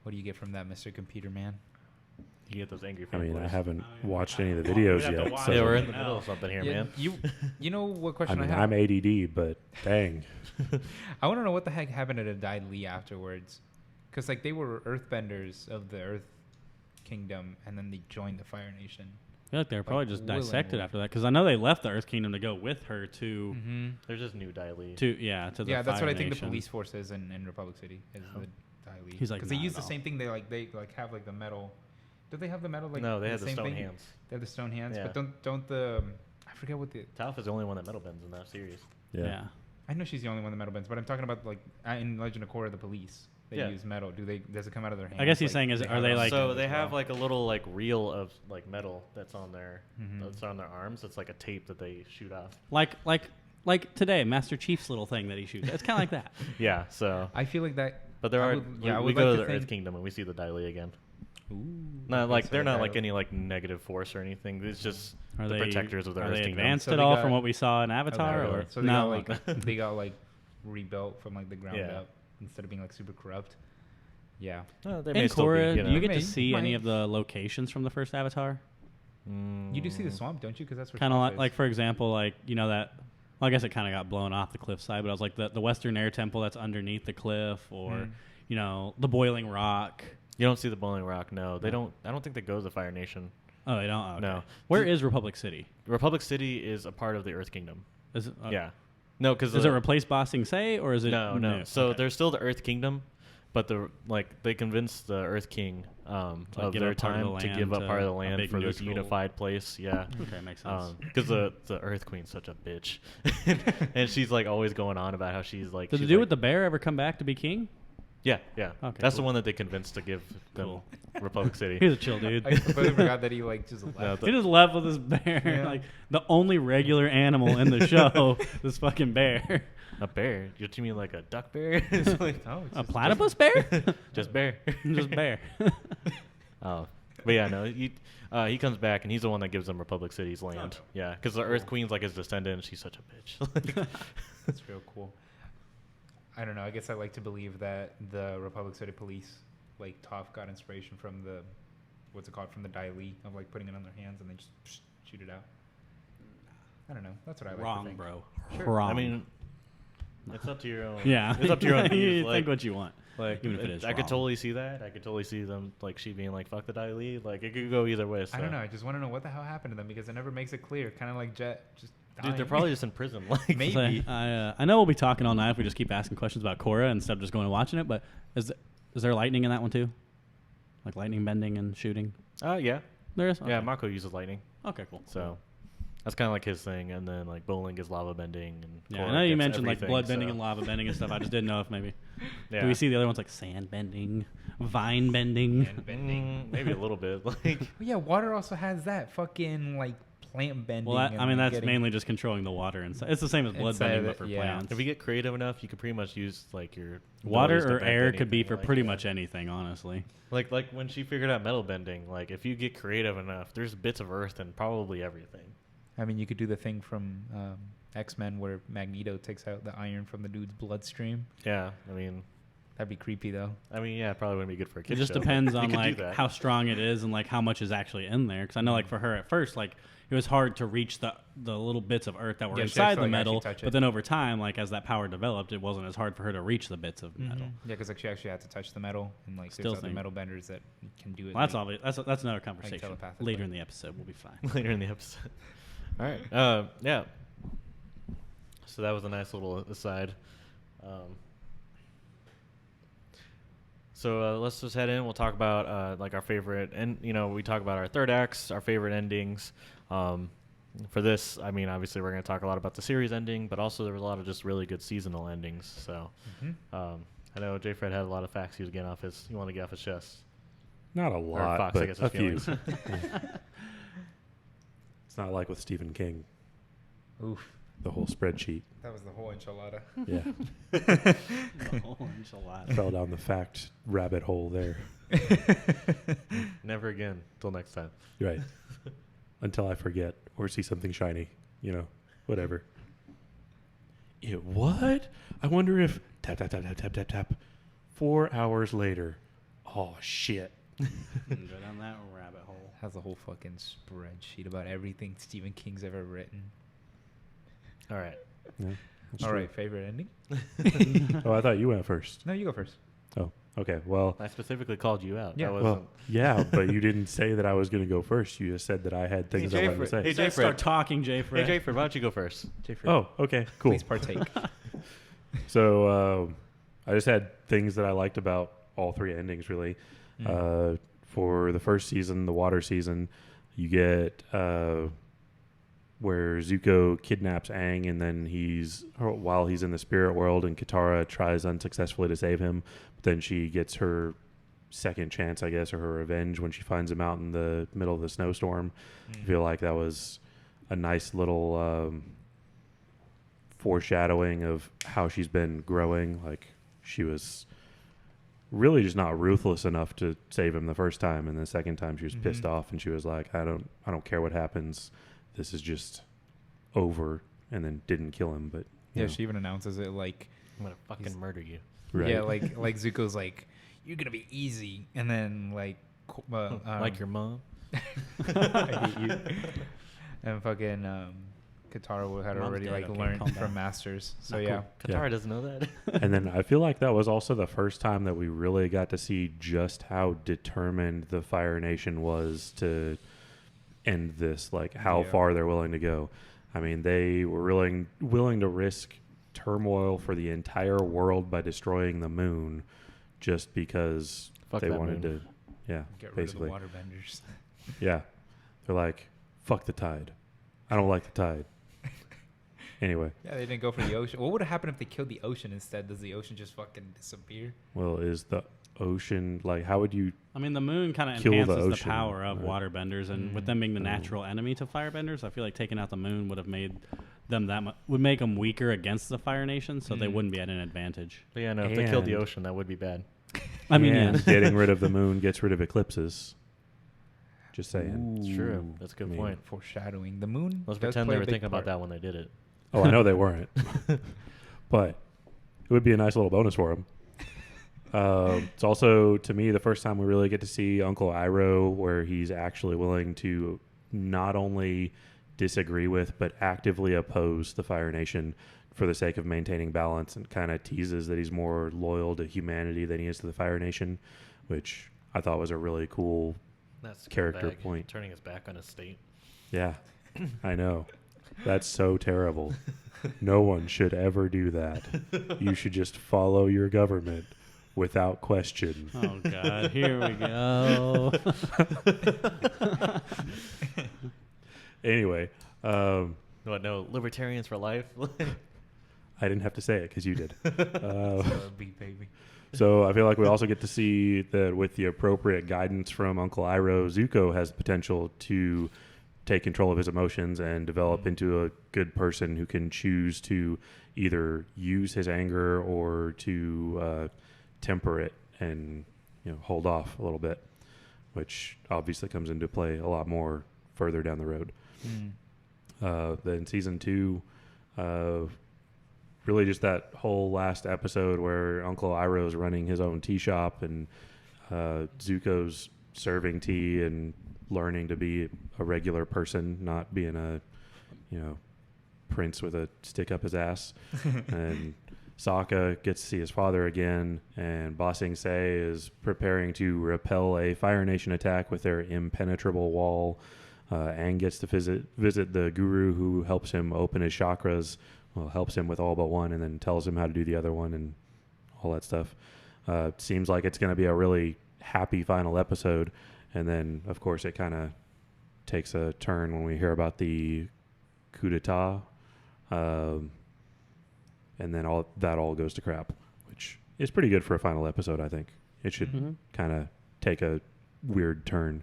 What do you get from that, Mr. Computer Man? You get those angry I mean, I fanboys. haven't watched any of the We'd videos have to yet. watch So Yeah, we're in Oh. the middle of something here, man. You know what I question I, mean, have? I'm ADD, but dang. I want to know what the heck happened to the Dai Li afterwards, because like they were Earthbenders of the Earth Kingdom, and then they joined the Fire Nation. I feel like they were probably just dissected willingly. after that. Because I know they left the Earth Kingdom to go with her to There's just new Dai Li. to the Yeah, that's Fire what I think the Nation. police force is in Republic City is the Dai Li. He's like, because they "Nah, use the no." same thing. They have like the metal. Do they have the metal? Like No, they had the same stone thing? hands. They have the stone hands, Yeah. but don't the I forget what the Toph is the only one that metal bends in that series. Yeah. I know she's the only one that metal bends, but I'm talking about like in Legend of Korra, the police. They Yeah. use metal. Does it come out of their hands? I guess he's Like, saying do are have they it on like- them So as they have well? like a little like reel of like metal that's on their Mhm. that's on their arms. It's like a tape that they shoot off. like today, Master Chief's little thing that he shoots. It's kind of like that. Yeah. So, I feel like that. but there I are would- yeah, I we would go like to to the Earth think- Kingdom and we see the Dai Li again. Ooh, Not okay, like so they're not Dai like Li- any like negative force or anything. It's just Are the they protectors of the Are Earth they Kingdom. advanced So at they all got- from what we saw in Avatar? Okay, Or so they no? got like they got like rebuilt from like the ground Yeah. up instead of being like super corrupt. Yeah. They in may still be, Korra, you do you know. get to May- see any might. of the locations from the first Avatar? You do see the swamp, don't you? Because that's where Kind of Toph like is. for example, that. Well, I guess it kind of got blown off the cliffside, but I was like the Western Air Temple that's underneath the cliff, or the Boiling Rock. You don't see the Boiling Rock. No, they don't. I don't think they go to the Fire Nation. Oh, they don't. Okay. No. Where is Republic City? Republic City is a part of the Earth Kingdom. Is it? Yeah. No, because Does it replace Ba Sing Se, or is it? No. new? So Okay. there's still the Earth Kingdom, but they convinced the Earth King of give their up part of time the to land give up to part of the a land big for this neutral- unified place. Yeah. Okay, makes sense. Because the Earth Queen's such a bitch, and she's like always going on about how she's like. Did the she's dude like, with the bear ever come back to be king? Yeah. Okay, That's the cool. one that they convinced to give them Cool. Republic City. He's a chill dude. I completely forgot that he like just left. No, He just left with his bear. Yeah. Like the only regular animal in the show, this fucking bear. A bear? You mean like a duck bear? It's like, No, it's A just- platypus bear? just bear. Just bear. Oh, but yeah, no, he comes back and he's the one that gives them Republic City's land. Yeah, because the Earth Queen's like his descendant, and she's such a bitch. That's real cool. I don't know. I guess I like to believe that the Republic City Police, like Toph, got inspiration from the, from the Dai Li of like putting it on their hands and they just shoot it out. I don't know. That's what I like to Wrong, think. bro. Sure. Wrong. I mean, it's up to your own. yeah. it's up to your own You views. think what you want. Like, Even if it is I could wrong. totally see that. I could totally see them like she being like, "Fuck the Dai Li." Like, it could go either way. So. I don't know. I just want to know what the hell happened to them because it never makes it clear. Kind of like Jet just Dude, they're dying. probably just in prison. Like, Maybe. So, I know we'll be talking all night if we just keep asking questions about Korra instead of just going and watching it. But is there lightning in that one too? Like lightning bending and shooting? Yeah, There is. yeah. Okay. Mako uses lightning, Okay, cool. so That's kind of like his thing, and then like bowling is lava bending, and Yeah, Korra I know you gets mentioned like everything, blood bending so- and lava bending and stuff. I just didn't know if maybe. Yeah. Do we see the other ones like sand bending, vine bending? And bending. Maybe a little bit. Like Well, yeah, water also has that fucking like plant bending. Well, and, I mean like, that's mainly just controlling the water inside. It's the same as blood Inside bending, of but it, for yeah. plants. if you get creative enough, you could pretty much use like your Water abilities to or bend air could be anything, for like, pretty yeah. much anything, honestly. Like when she figured out metal bending. Like if you get creative enough, there's bits of earth in probably everything. I mean, you could do the thing from X-Men where Magneto takes out the iron from the dude's bloodstream. Yeah, I mean, That'd be creepy, though. yeah, it probably wouldn't be good for a kid. It just show, but depends you on could do like that. how strong it is and like how much is actually in there. Because I know like for her at first, like it was hard to reach the little bits of earth that were Yeah, she had inside to, the like, metal. actually touch it. But then over time, like as that power developed, it wasn't as hard for her to reach the bits of metal. Yeah, because like she actually had to touch the metal, and like Still there's other think- metal benders that can do it. Well, that's like- obvious. That's another conversation. telepathically. Later in the episode, we'll be fine. later in the episode. All right. Yeah. So that was a nice little aside. So let's just head in. We'll talk about like our favorite, and we talk about our third acts, our favorite endings. For this, I mean, obviously we're going to talk a lot about the series ending, but also there was a lot of just really good seasonal endings. So I know J. Fred had a lot of facts he was getting off his. You want to get off his chest? Not a Or lot, Fox, I but guess, a his few. feelings. It's not like with Stephen King, Oof, the whole spreadsheet. that was the whole enchilada. Yeah, The whole enchilada. fell down the fact rabbit hole there. Never again. Till next time. Right. Until I forget or see something shiny, whatever. What? I wonder if tap, tap, tap, tap, tap, tap, tap. 4 hours later. Oh, shit. Go down that rabbit hole. Has a whole fucking spreadsheet about everything Stephen King's ever written. All right. Yeah, that's All true. right, favorite ending? Oh, I thought you went first. No, you go first. Oh, okay. Well, I specifically called you out. Yeah. That wasn't. well, yeah, but you didn't say that I was going to go first. You just said that I had things I Jay wanted to say. Hey, Jay Let's start Fred. talking, Jay Hey, Fred. Jay Fred, why don't you go first? Jeffrey, Oh, okay, cool. please partake. So I just had things that I liked about all three endings, really. For the first season, the water season, you get where Zuko kidnaps Aang, and then while he's in the spirit world, and Katara tries unsuccessfully to save him, but then she gets her second chance, I guess, or her revenge when she finds him out in the middle of the snowstorm. I feel like that was a nice little foreshadowing of how she's been growing. Like, she was really just not ruthless enough to save him the first time, and the second time she was pissed off, and she was like, I don't care what happens, this is just over, and then didn't kill him. But you Yeah, know, she even announces it like, I'm going to fucking murder you. right. yeah, like Zuko's like, you're gonna be easy, and then like, Like your mom? I hate you. And fucking Katara had Mom's already dead, like okay, learned calm from down. Masters, so Not yeah. cool. Katara Yeah. doesn't know that. And then I feel like that was also the first time that we really got to see just how determined the Fire Nation was to end this, like how Yeah. far they're willing to go. I mean, they were willing to risk turmoil for the entire world by destroying the moon just because Fuck they that wanted moon. to, yeah, Get rid basically. of the waterbenders. Yeah. They're like, fuck the tide. I don't like the tide. Anyway, Yeah, they didn't go for the ocean. What would have happened if they killed the ocean instead? Does the ocean just fucking disappear? well, is the ocean, like, how would you, I mean, the moon kind of Kill the enhances the ocean, power of right. waterbenders, and with them being the natural enemy to firebenders, I feel like taking out the moon would have made them would make them weaker against the Fire Nation, so they wouldn't be at an advantage. But yeah, no, if they killed the And- ocean, that would be bad. I mean, and yeah. getting rid of the moon gets rid of eclipses. Just saying. It's true. That's a good I mean, point. Foreshadowing. The moon. Let's does pretend play they a were big thinking about part. that when they did it. Oh, I know they weren't. But it would be a nice little bonus for them. It's also, to me, the first time we really get to see Uncle Iroh, where he's actually willing to not only disagree with, but actively oppose the Fire Nation for the sake of maintaining balance, and kind of teases that he's more loyal to humanity than he is to the Fire Nation, which I thought was a really cool, That's Character scumbag, point. Turning his back on his state. yeah, I know. That's so terrible. No one should ever do that. You should just follow your government without question. Oh God, here we go. Anyway, What? No, libertarians for life. I didn't have to say it because you did. Beat baby. So I feel like we also get to see that with the appropriate guidance from Uncle Iroh, Zuko has the potential to take control of his emotions and develop into a good person who can choose to either use his anger or to temper it and hold off a little bit, which obviously comes into play a lot more further down the road. Then season 2, really just that whole last episode where Uncle Iroh's running his own tea shop and Zuko's serving tea and learning to be a regular person, not being a prince with a stick up his ass. And Sokka gets to see his father again, and Ba Sing Se is preparing to repel a Fire Nation attack with their impenetrable wall. Aang gets to visit the guru who helps him open his chakras, helps him with all but one, and then tells him how to do the other one and all that stuff. Seems like it's going to be a really happy final episode. And then, of course, it kind of takes a turn when we hear about the coup d'etat. And then all goes to crap, which is pretty good for a final episode, I think. It should kind of take a weird turn.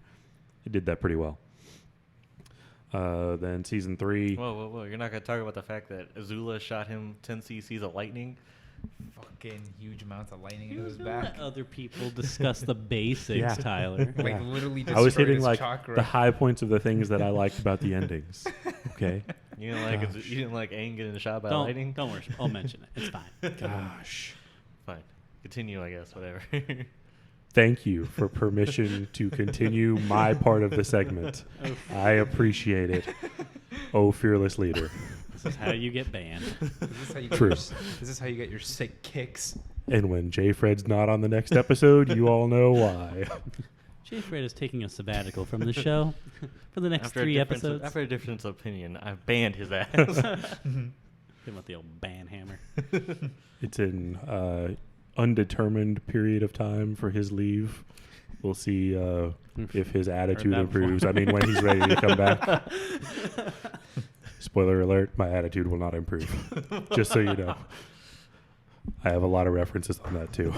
It did that pretty well. Then season 3. Whoa. You're not going to talk about the fact that Azula shot him 10 cc's of lightning? Fucking huge amounts of lightning You in his don't back. let other people discuss the basics, Yeah. Tyler. Like literally I was destroyed hitting his like chakra. the high points of the things that I liked about the endings. Okay. You didn't like Gosh. you didn't like Aang getting shot by Don't lightning? worry. I'll mention it. It's fine. Gosh. Fine. Continue, I guess. Whatever. Thank you for permission to continue my part of the segment. I appreciate it. Oh, fearless leader. This is how you get banned. True. This is how you get your sick kicks. And when J. Fred's not on the next episode, you all know why. Jay Fred is taking a sabbatical from the show for the next After 3 a difference episodes. after a difference of opinion, I've banned his ass. Hit him with the old ban hammer. It's an undetermined period of time for his leave. We'll see if his attitude that improves. I mean, when he's ready to come back. Spoiler alert, my attitude will not improve. Just so you know. I have a lot of references on that too.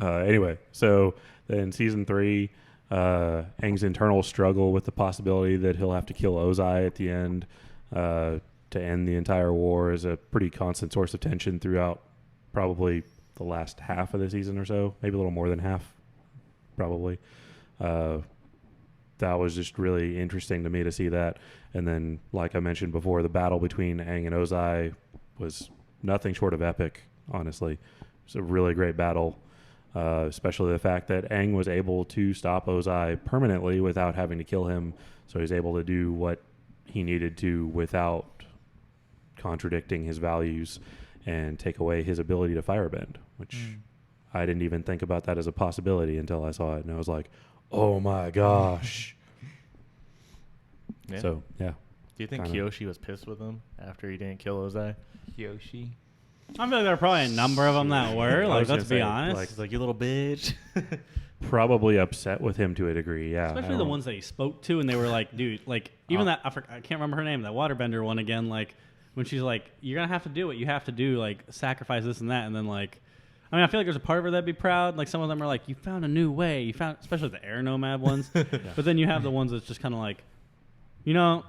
Anyway, so then season 3, Aang's internal struggle with the possibility that he'll have to kill Ozai at the end to end the entire war is a pretty constant source of tension throughout probably the last half of the season or so, maybe a little more than half, probably. That was just really interesting to me to see that. And then, like I mentioned before, the battle between Aang and Ozai was nothing short of epic, honestly. It's a really great battle, especially the fact that Aang was able to stop Ozai permanently without having to kill him. So he's able to do what he needed to without contradicting his values and take away his ability to firebend, which I didn't even think about that as a possibility until I saw it. And I was like, oh my gosh. Yeah. So, yeah. Do you think kinda. Kyoshi was pissed with him after he didn't kill Ozai? Yoshi. I feel like there are probably a number of them that were. I Like, was let's gonna be say, honest. He's like, you little bitch. Probably upset with him to a degree, yeah. Especially the ones that he spoke to, and they were like, dude, like, even that, I can't remember her name, that waterbender one again, like, when she's like, you're going to have to do what you have to do, like, sacrifice this and that, and then, like, I mean, I feel like there's a part of her that'd be proud. Like, some of them are like, you found a new way. You found, especially the air nomad ones. Yeah. But then you have the ones that's just kind of like, you know,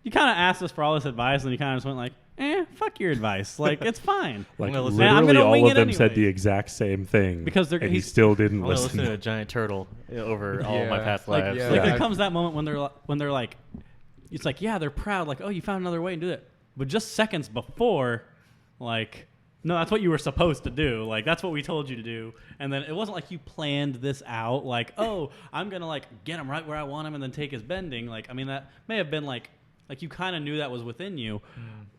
you kind of asked us for all this advice, and you kind of just went like, fuck your advice. Like, it's fine. Like, I'm gonna listen- literally I'm gonna all wing of it them said anyway. the exact same thing. Because and he he's- still didn't I'm gonna listen. listen to a giant turtle over all of my Yeah. past Like, lives. yeah. Like, Yeah. there comes that moment when they're like, it's like, yeah, they're proud. Like, oh, you found another way and do that. But just seconds before, like, no, that's what you were supposed to do. Like, that's what we told you to do. And then it wasn't like you planned this out. Like, oh, I'm going to, like, get him right where I want him and then take his bending. Like, I mean, that may have been, like you kind of knew that was within you.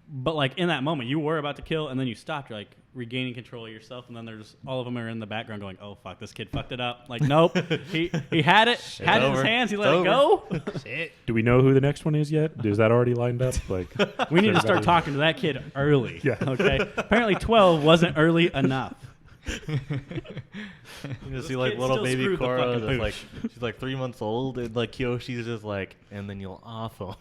But, like, in that moment, you were about to kill, and then you stopped. You're, like, regaining control of yourself. And then there's all of them are in the background going, oh, fuck, this kid fucked it up. Like, nope. he had it. Had it in his over. hands. He It's let it go. Shit. Do we know who the next one is yet? Is that already lined up? Like, We need to everybody- start talking to that kid early. Yeah. Okay. Apparently 12 wasn't early enough. You just see This like kid little still baby screwed the Korra fucking that's like pooch. she's like 3 months old, and like Kyoshi's just like, and then you'll off them.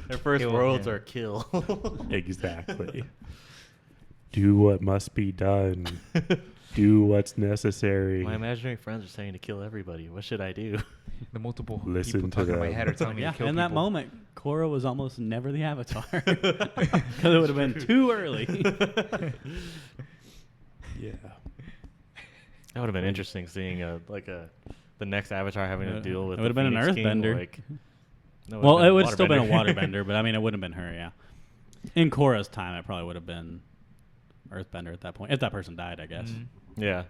Their first Kill worlds him. are kill. Exactly. Do what must be done. Do what's necessary. My imaginary friends are saying to kill everybody. What should I do? The multiple Listen people to talking in my them. head are telling me Yeah, to kill in that people. moment, Korra was almost never the Avatar because it would have been too early. Yeah. That would have been interesting seeing the next Avatar having to deal with. It would have been an Phoenix King, Earthbender. Like, no, Well, it would have still been a waterbender. waterbender, but I mean, it wouldn't have been her. Yeah, in Korra's time, it probably would have been Earthbender at that point. If that person died, I guess. Yeah,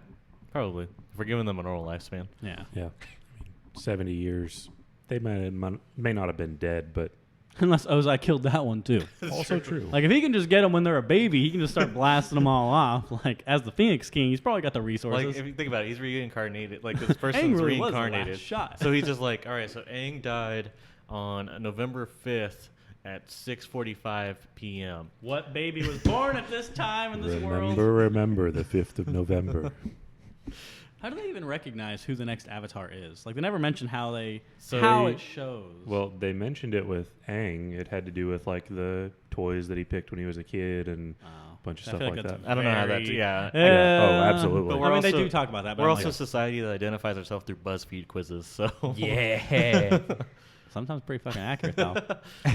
probably. If we're giving them a normal lifespan. Yeah. Yeah. I mean, 70 years. They may not have been dead, but Unless Ozai killed that one too. also true. Like if he can just get them when they're a baby, he can just start blasting them all off. Like as the Phoenix King, he's probably got the resources. Like if you think about it, he's reincarnated. Like this person's Aang really was the last reincarnated. shot. So he's just like, all right. So Aang died on November 5th at 6:45 p.m. What baby was born at this time in this world? Remember the 5th of November. How do they even recognize who the next Avatar is? Like they never mention how it shows. Well, they mentioned it with Aang. It had to do with like the toys that he picked when he was a kid and Oh. a bunch of I stuff feel like that's that. I don't know how very- that's yeah. Yeah. Oh, absolutely. But I we're mean, they also- do talk about that. But We're I'm also a like, society that identifies ourselves through BuzzFeed quizzes. So Yeah. sometimes pretty fucking accurate though.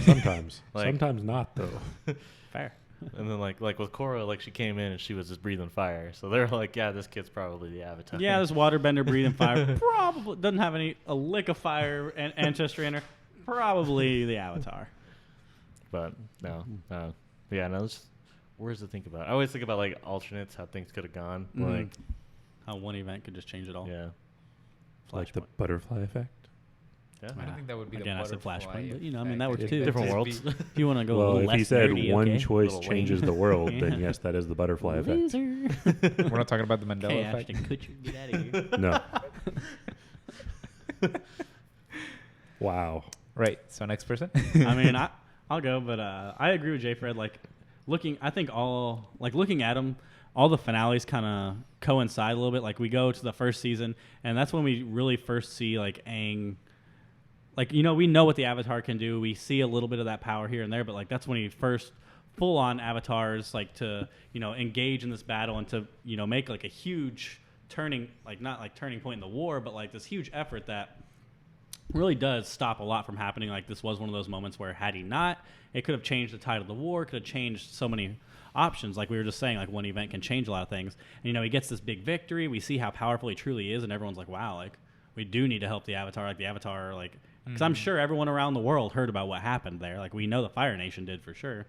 Sometimes. Like- Sometimes not, though. Fair. And then like with Korra, like she came in and she was just breathing fire. So they're like, yeah, this kid's probably the Avatar. Yeah, this waterbender breathing fire probably doesn't have a lick of fire ancestry in her. Probably the Avatar. But no, yeah, no. It's words to think about. I always think about like alternates, how things could have gone. Like, How one event could just change it all. yeah, Like the Flashpoint. butterfly effect. yeah. I don't think that would be Again, the I said butterfly Flashpoint, but, you know, I effect. mean, that works It too. could Different just worlds. be- If you want to go a Well, little if less he said nerdy, one okay? choice Little changes wing. the world, Yeah. then yes, that is the butterfly effect. We're not talking about the Mandela Okay, effect. Ashton Kutcher, get out of here. No. Wow. Right. So next person. I mean, I'll go, but I agree with Jay Fred. Like looking at them, all the finales kind of coincide a little bit. Like we go to the first season, and that's when we really first see like Aang. Like we know what the Avatar can do. We see a little bit of that power here and there, but like that's when he first full on avatars like to engage in this battle and to make like a huge turning, like not like turning point in the war, but like this huge effort that really does stop a lot from happening. Like this was one of those moments where had he not, it could have changed the tide of the war, could have changed so many options. Like we were just saying, like one event can change a lot of things. And he gets this big victory. We see how powerful he truly is, and everyone's like, wow, like we do need to help the Avatar. Like the Avatar, like because I'm sure everyone around the world heard about what happened there. Like we know the Fire Nation did for sure.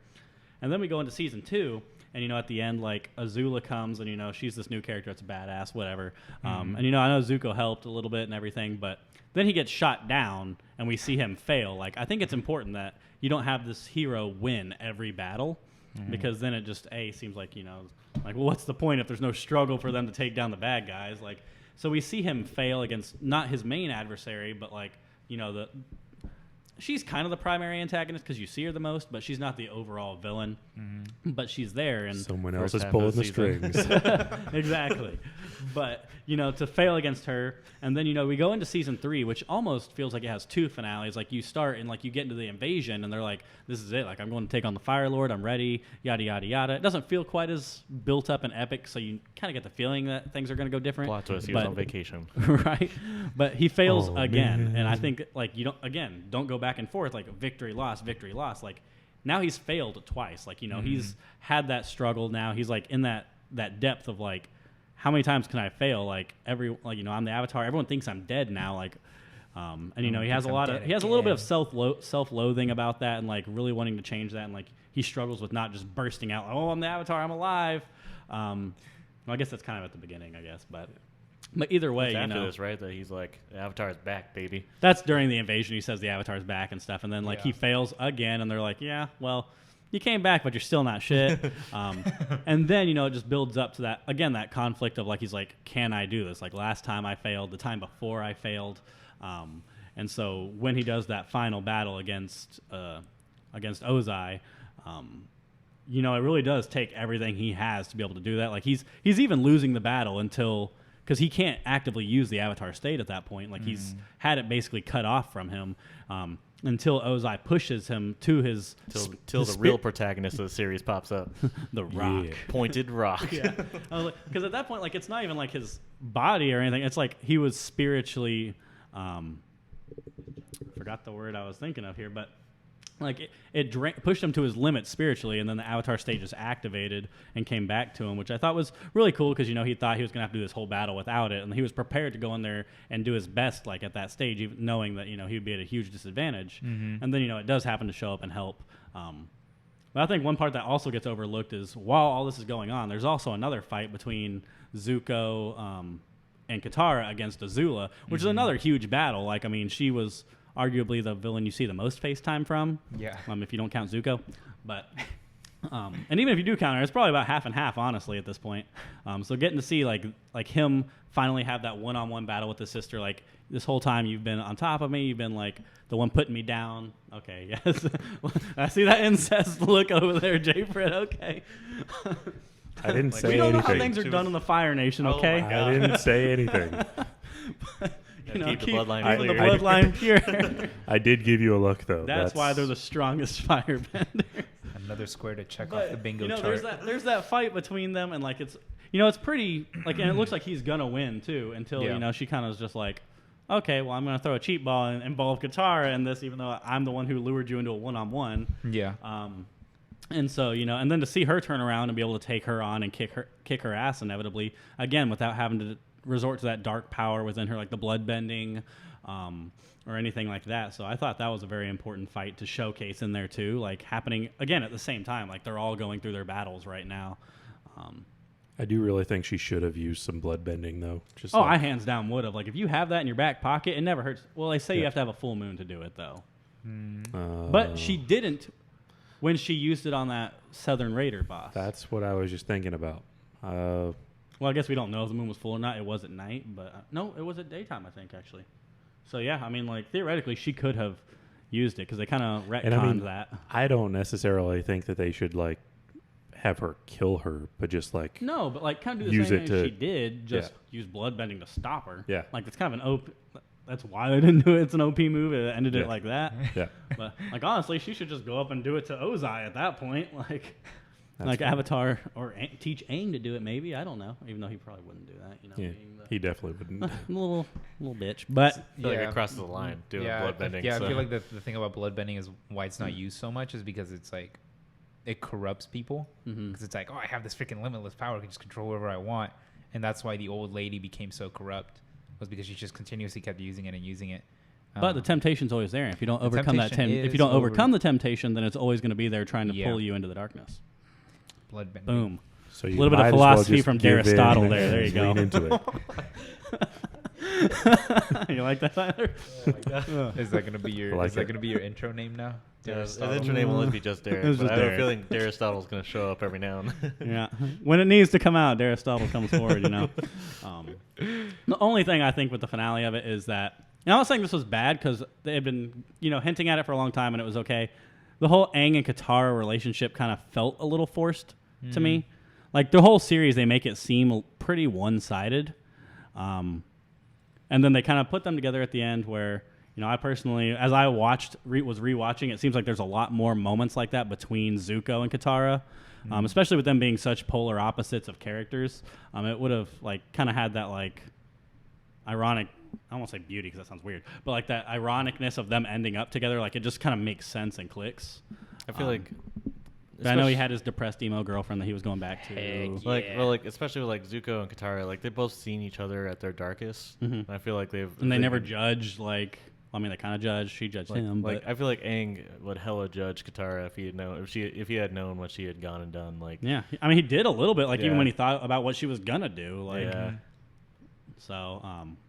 And then we go into season 2, and at the end, like Azula comes, and she's this new character that's a badass, whatever. And I know Zuko helped a little bit and everything, but then he gets shot down, and we see him fail. Like I think it's important that you don't have this hero win every battle, because then it just seems like like well, what's the point if there's no struggle for them to take down the bad guys? Like so we see him fail against not his main adversary, but like she's kind of the primary antagonist because you see her the most, but she's not the overall villain. But she's there, and Someone First else is half pulling of the the season. strings. exactly. But to fail against her, and then we go into season 3, which almost feels like it has 2 finales. Like you start and like you get into the invasion, and they're like, "This is it. Like I'm going to take on the Fire Lord. I'm ready." Yada yada yada. It doesn't feel quite as built up and epic, so you kind of get the feeling that things are going to go different. Plot twist: he was But- on vacation. right? But he fails Oh, again, man. and I think like don't go back and forth like victory loss. Like now he's failed twice. Like he's had that struggle. Now he's like in that depth of like how many times can I fail? Like I'm the Avatar. Everyone thinks I'm dead now. Like and he has a little bit of self-loathing about that, and like really wanting to change that, and like he struggles with not just bursting out, "Oh, I'm the Avatar, I'm alive." Well, I guess that's kind of at the beginning, I guess, but either way, It's after this, right? That he's like, the Avatar's back, baby. that's during the invasion. He says the Avatar's back and stuff, and then like he Yeah. fails again, and they're like, "Yeah, well, you came back, but you're still not shit." And then it just builds up to that conflict of like he's like, "Can I do this?" Like last time I failed, the time before I failed, and so when he does that final battle against Ozai, you know, it really does take everything he has to be able to do that. Like he's even losing the battle because he can't actively use the Avatar state at that point. Like he's had it basically cut off from him until Ozai pushes him to his till the real protagonist of the series pops up. The rock. Yeah. Pointed rock. Yeah. Because at that point, like, it's not even like his body or anything. It's like he was spiritually, forgot the word I was thinking of here, but like it pushed him to his limit spiritually, and then the Avatar state just activated and came back to him, which I thought was really cool because, you know, he thought he was going to have to do this whole battle without it, and he was prepared to go in there and do his best, like, at that stage, even knowing that, you know, he would be at a huge disadvantage. And then, you know, it does happen to show up and help. But I think one part that also gets overlooked is while all this is going on, there's also another fight between Zuko and Katara against Azula, which is another huge battle. Like, I mean, she was arguably the villain you see the most FaceTime from. Yeah. If you don't count Zuko. But, and even if you do count her, it's probably about half and half, honestly, at this point. So getting to see, like him finally have that one-on-one battle with his sister, like, this whole time you've been on top of me, you've been, like, the one putting me down. Okay, yes. I see that incest look over there, Jay Fred, okay. I didn't Like, say We don't know anything. how things are done in the Fire Nation, Oh okay? my I didn't say anything. You know, keep the bloodline keeping the clear. bloodline pure. I did give you a look, though. That's why they're the strongest firebenders. Another square to check off the bingo you know, chart. there's that fight between them, and like it's, you know, it's pretty like, and it looks like he's gonna win too until Yeah. you know she kind of is just like, okay, well I'm gonna throw a cheat ball and involve Katara in this, even though I'm the one who lured you into a one-on-one. Yeah. And so, you know, and then to see her turn around and be able to take her on and kick her ass inevitably again without having to resort to that dark power within her, like the blood bending. Or anything like that. So I thought that was a very important fight to showcase in there too, like happening again at the same time. Like they're all going through their battles right now. I do really think she should have used some blood bending, though. Just I hands down would have. Like if you have that in your back pocket, it never hurts. Well, they say you Yeah. have to have a full moon to do it though. but But she didn't when she used it on that Southern Raider boss. That's what I was just thinking about. Well, I guess we don't know if the moon was full or not. It was at night, but no, it was at daytime, I think, actually. So, yeah, I mean, like, theoretically, she could have used it because they kind of retconned And I mean, that. I don't necessarily think that they should, like, have her kill her, but just, like... No, but, like, kind of do the Use same it thing to- she did, just use bloodbending to stop her. Yeah. Like, it's kind of an OP... That's why they didn't do it. It's an OP move. It ended Yeah. it like that. Yeah. But, like, honestly, she should just go up and do it to Ozai at that point. Like... That's like fine. Avatar, or teach Aang to do it, maybe. I don't know. Even though he probably wouldn't do that, you know. Yeah, being the he definitely wouldn't. little bitch. But I feel like it crosses the line doing blood bending. Yeah, so. I feel like the thing about blood bending is why it's not used so much is because it's like it corrupts people because it's like, oh, I have this freaking limitless power, I can just control whatever I want, and that's why the old lady became so corrupt, was because she just continuously kept using it and using it. but the temptation's always there. If you don't overcome that, temptation if you is don't overcome the temptation, then it's always going to be there trying to Yeah. pull you into the darkness. blood bending. Boom. So you A little bit of might as well philosophy just from give in Aristotle and there. There you go. lean into it. You like that, Tyler? Is that gonna be your? I like is that it. gonna be your intro name now? The Aristotle? intro name will always be just Derek, It's but just I have a Derek. feeling Aristotle's going to show up every now and then. Yeah. When it needs to come out, Aristotle comes forward, you know. The only thing I think with the finale of it is that, and I'm not saying this was bad because they had been, you know, hinting at it for a long time and it was okay. The whole Aang and Katara relationship kind of felt a little forced to me. Like the whole series, they make it seem pretty one-sided. And then they kind of put them together at the end where, you know, I personally, as I was rewatching, it seems like there's a lot more moments like that between Zuko and Katara, especially with them being such polar opposites of characters. It would have, like, kind of had that, like, ironic, I don't want to say beauty because that sounds weird, but, like, that ironicness of them ending up together. Like, it just kind of makes sense and clicks. I feel like... But I know he had his depressed emo girlfriend that he was going back to. Heck Like, yeah. well, like especially with like Zuko and Katara, like they've both seen each other at their darkest. And I feel like they've And they never judged, like, I mean, they kind of judged. She judged him, Like but I feel like Aang would hella judge Katara if he had known if he had known what she had gone and done. Like yeah, I mean, he did a little bit. Like even Yeah. when he thought about what she was gonna do, like. yeah, So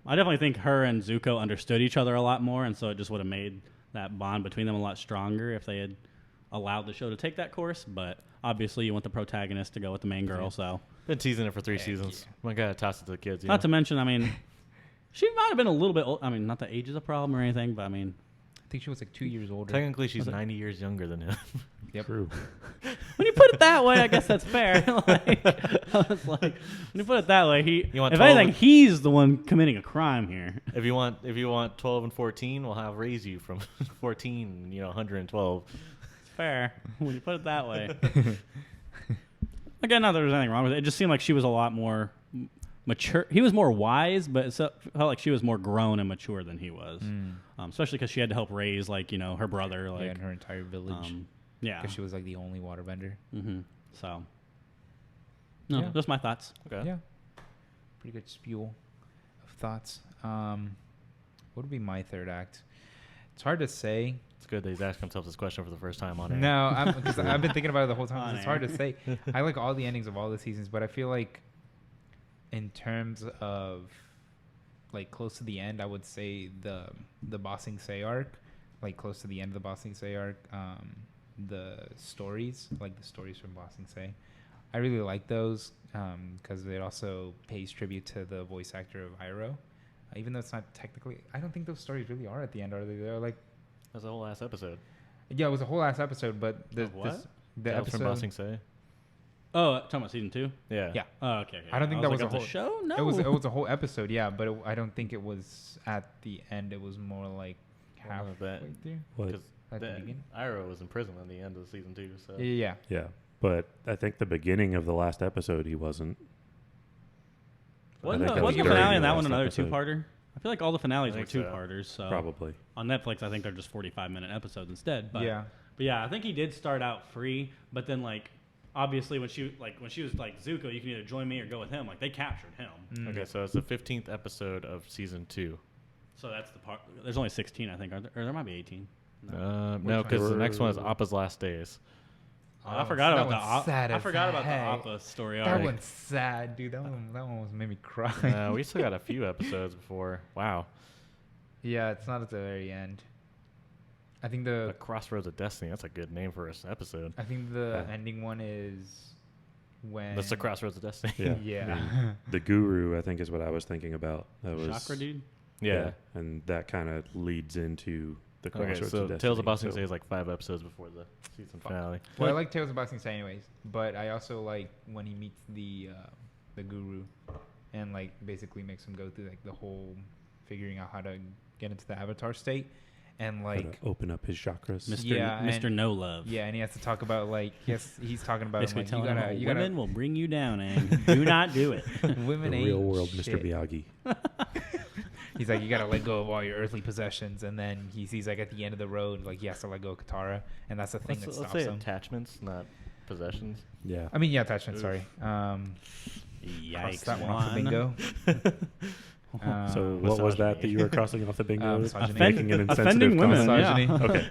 I definitely think her and Zuko understood each other a lot more, and so it just would have made that bond between them a lot stronger if they had allowed the show to take that course. But obviously, you want the protagonist to go with the main girl. So been teasing it for 3 seasons. My God, toss it to the kids. You not know? to mention, I mean, she might have been a little bit old. I mean, not that age is a problem or anything, but I mean, I think she was like 2 years older. Technically, she's 90 years younger than him. Yep. True. when you put it that way, I guess that's fair. Like, I was like, when you put it that way, You want if 12 anything, he's the one committing a crime here. If you want 12 and 14, we'll have raise you from 14, 112. It's fair when you put it that way. Again, not that there was anything wrong with it. It just seemed like she was a lot more mature. He was more wise, but it felt like she was more grown and mature than he was. Especially because she had to help raise, her brother. Like, and her entire village. Yeah. Because she was, like, the only waterbender. Mm-hmm. So, no, Yeah. just my thoughts. Okay. Yeah. Pretty good spew of thoughts. What would be my third act? It's hard to say. It's good that he's asking himself this question for the first time on air. No, because I've been thinking about it the whole time. 'Cause On it's hard air. to say. I like all the endings of all the seasons, but I feel like in terms of like close to the end, I would say the Bossing Say arc, like close to the end of the Bossing Say arc. The stories, like the stories from Bossing Say, I really like those because it also pays tribute to the voice actor of Iroh. Even though it's not technically, I don't think those stories really are at the end, are they? They're like, That's the whole last episode. yeah, it was a whole ass episode, but the Of what? the Tales from episode. Bossing Say. Oh, talking about season 2? Yeah. Yeah. Oh, okay. I don't think that was a like, whole the show. No, It was a whole episode, yeah, but I don't think it was at the end. It was more like Well, halfway that- through. What? Because At the beginning. Iroh was in prison at the end of season 2. So Yeah. Yeah, but I think the beginning of the last episode he wasn't. Wasn't I think the that was finale during in the that one last another episode. two-parter? I feel like all the finales I were think so. two-parters. So Probably. on Netflix, I think they're just 45-minute episodes instead. But Yeah. But yeah, I think he did start out free, but then obviously when she was like, Zuko, you can either join me or go with him. Like, they captured him. Okay, so it's the 15th episode of season 2. So that's the part. There's only 16, I think, or there might be 18. No, one? because the next one is Appa's Last Days. I forgot that about one's sad I as forgot about the heck. Appa story That arc. one's sad, dude. That one was made me cry. We still got a few episodes before. Wow. Yeah, it's not at the very end. I think The the Crossroads of Destiny. That's a good name for an episode. the ending one is when That's the Crossroads of Destiny. Yeah. Yeah. The Guru, I think, is what I was thinking about. That was Chakra dude. Yeah. and that kind of leads into the Okay, Crossroads so of Destiny. Tales of Bossing so- Say is like 5 episodes before the season finale. Well, I like Tales of Bossing Say anyways, but I also like when he meets the guru and like basically makes him go through like the whole figuring out how to get into the avatar state and how like to open up his chakras. Mr. Yeah, Mr. and- No Love. yeah, and he has to talk about like he's talking about Basically like, telling him, you women gotta will bring you down and do not do it. women The ain't real world Mr. shit. Miyagi. He's like, you gotta let go of all your earthly possessions, and then he sees like at the end of the road, like he has to let go of Katara, and that's the thing Let's that stops say him. attachments, not possessions. Yeah. I mean, yeah, attachment. Oof. Sorry. Cross Yikes! that one off the Juan. bingo. So what was that misogyny. you were crossing off the bingo? Misogyny. Making an insensitive Offending women. comment? Yeah. Okay.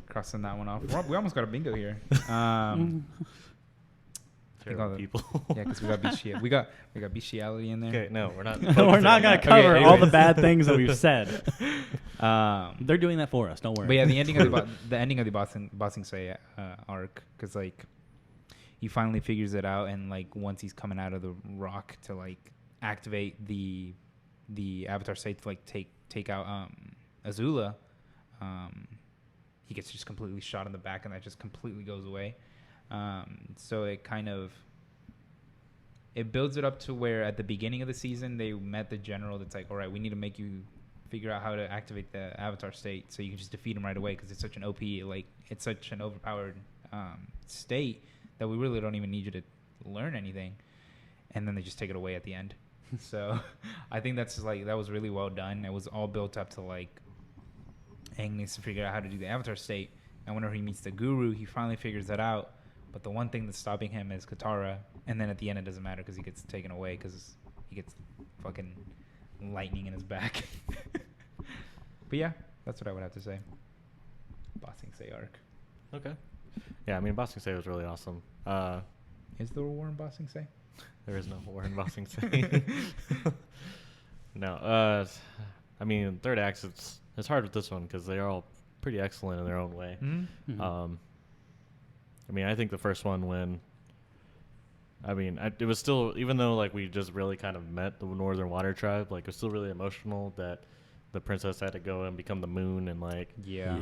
Crossing that one off. We almost got a bingo here. Terrible people. Yeah, because we got bestiality. We got bestiality in there. Okay, no, we're not. We're not gonna Okay, cover all the anyways. bad things that we've said. Um, They're doing that for us. Don't worry. but yeah, the ending of the ending of the Bossing Say arc, because like he finally figures it out, and like once he's coming out of the rock to like activate the Avatar state to like take out Azula, he gets just completely shot in the back, and that just completely goes away. So it kind of builds it up to where at the beginning of the season they met the general that's like, all right, we need to make you figure out how to activate the Avatar state so you can just defeat him right away because it's such an OP, like it's such an overpowered state that we really don't even need you to learn anything. And then they just take it away at the end. So I think that's like that was really well done. It was all built up to like Aang needs to figure out how to do the Avatar state, and whenever he meets the Guru, he finally figures that out. But the one thing that's stopping him is Katara, and then at the end it doesn't matter because he gets taken away because he gets fucking lightning in his back. But yeah, that's what I would have to say. Bossing Say arc. Okay. Yeah, I mean, Bossing Say was really awesome. Is there a war in Bossing Say? There is no war in Bossing Say. No, I mean, third acts, it's hard with this one because they're all pretty excellent in their own way. Mm-hmm. Mhm. I mean, I think the first one it was still, even though like we just really kind of met the Northern Water Tribe, like it was still really emotional that the princess had to go and become the moon, and like Yeah.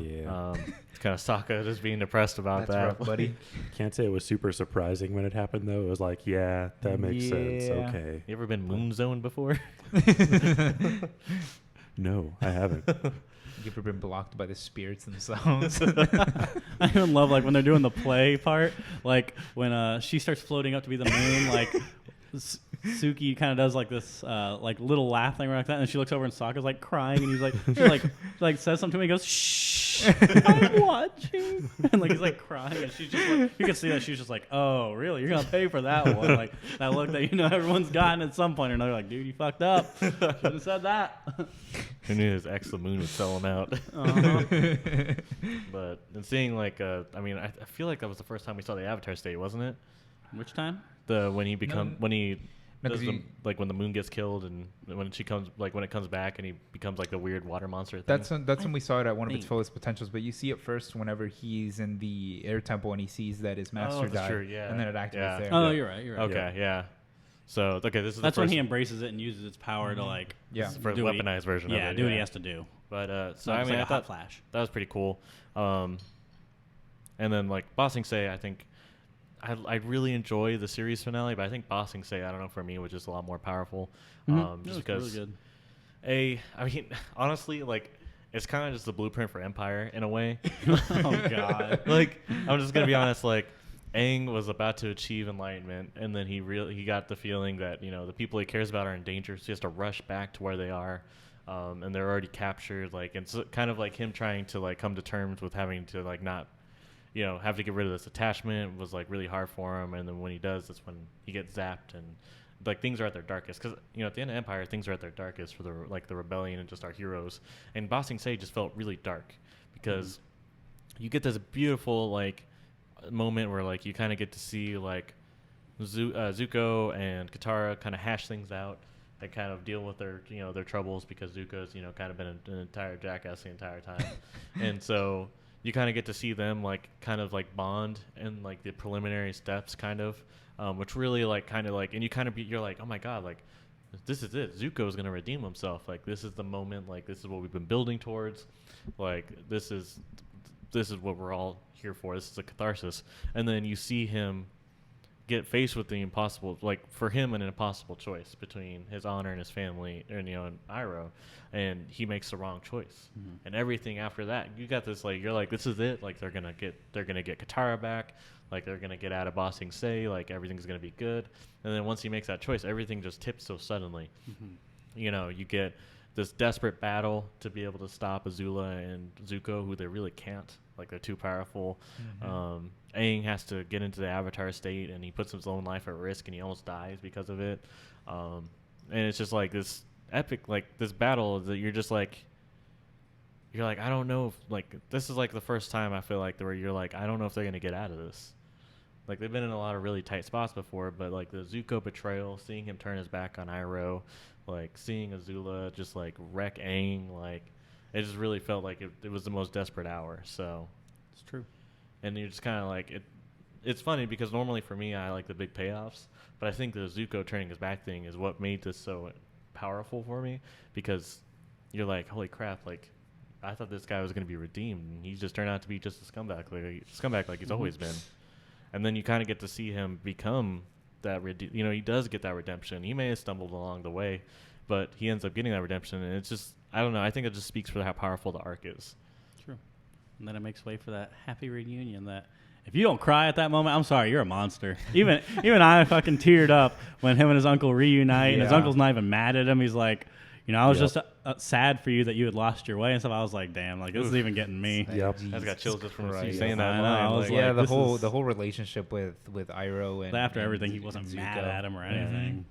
kind of Sokka just being depressed about That's that. rough, buddy. Can't say it was super surprising when it happened though. It was like, yeah, that makes sense. Yeah. Okay. You ever been moon zoned before? No, I haven't. You've ever been blocked by the spirits themselves? I even love like when they're doing the play part, like when she starts floating up to be the moon, like Suki kind of does like this like little laugh thing like that, and she looks over and Sokka's like crying, and he's like like says something to me, he goes shh, I'm watching, and like he's like crying, and she's just like, you can see that she's just like, oh really, you're gonna pay for that one, like that look that everyone's gotten at some point or another, like dude, you fucked up, shouldn't have said that. Who knew his ex the moon would sell him out? But and seeing like I mean I feel like that was the first time we saw the Avatar state, wasn't it? Which time? When he No, does 'cause the, like when the moon gets killed and when she comes like when it comes back and he becomes like the weird water monster thing. That's when we saw it at one of its think- fullest potentials. But you see it first whenever he's in the air temple and he sees that his master that's died, true, yeah. and then it activates Yeah. there. Oh, you're right. Okay, yeah. So okay, this is That's the when first, he embraces it and uses its power to like Yeah. this is the first do what he- weaponized version of it. do what he has to do. But so Not I just mean like I a hot thought flash. that was pretty cool. And then like Bossing Say, I think I really enjoy the series finale, but I think Bossing Say, I don't know, for me was just a lot more powerful. That Just was because really good. I mean honestly like it's kind of just the blueprint for Empire in a way. Oh god. Like I'm just gonna be honest, like Aang was about to achieve enlightenment, and then he got the feeling that the people he cares about are in danger, so he has to rush back to where they are, and they're already captured. Like it's kind of like him trying to like come to terms with having to like not have to get rid of this attachment was like really hard for him, and then when he does, that's when he gets zapped and like things are at their darkest, because at the end of Empire things are at their darkest for the rebellion and just our heroes, and Bossing Say just felt really dark because you get this beautiful like moment where like you kind of get to see like Zuko and Katara kind of hash things out and kind of deal with their their troubles, because Zuko's kind of been an entire jackass the entire time. And so you kind of get to see them like kind of like bond in like the preliminary steps kind of, which really like kind of like, and you're like, oh my god, like this is it, Zuko's gonna redeem himself, like this is the moment, like this is what we've been building towards, like this is what we're all here for, this is a catharsis. And then you see him get faced with the impossible, like for him an impossible choice between his honor and his family, and and Iroh, and he makes the wrong choice. And everything after that, you got this like, you're like, this is it, like they're gonna get Katara back, like they're gonna get out of Bossing Say, like everything's gonna be good. And then once he makes that choice, everything just tips so suddenly. You get this desperate battle to be able to stop Azula and Zuko, who they really can't, like they're too powerful. Aang has to get into the Avatar state, and he puts his own life at risk, and he almost dies because of it. And it's just like this epic, like this battle that you're like, I don't know if like this is like the first time I feel like where you're like, I don't know if they're gonna get out of this. Like they've been in a lot of really tight spots before, but like the Zuko betrayal, seeing him turn his back on Iroh, like seeing Azula just like wreck Aang, like it just really felt like it was the most desperate hour. So It's true. and you're just kind of like it. It's funny because normally for me I like the big payoffs, but I think the Zuko turning his back thing is what made this so powerful for me, because you're like, holy crap, like I thought this guy was going to be redeemed, and he just turned out to be just a scumbag like he's always been. And then you kind of get to see him become that he does get that redemption. He may have stumbled along the way, but he ends up getting that redemption, and it's just, I don't know, I think it just speaks for how powerful the arc is. True. And then it makes way for that happy reunion that if you don't cry at that moment, I'm sorry, you're a monster. Even I fucking teared up when him and his uncle reunite, and his Yeah. uncle's not even mad at him. He's like, I was just sad for you that you had lost your way and stuff. I was like, damn, like this is even getting me. Yep. I just got chills just from you Christ. saying that I know, line. I was like, Yeah, this is- the whole relationship with Iroh and But after and everything, he Z- wasn't Zuko. mad at him or anything.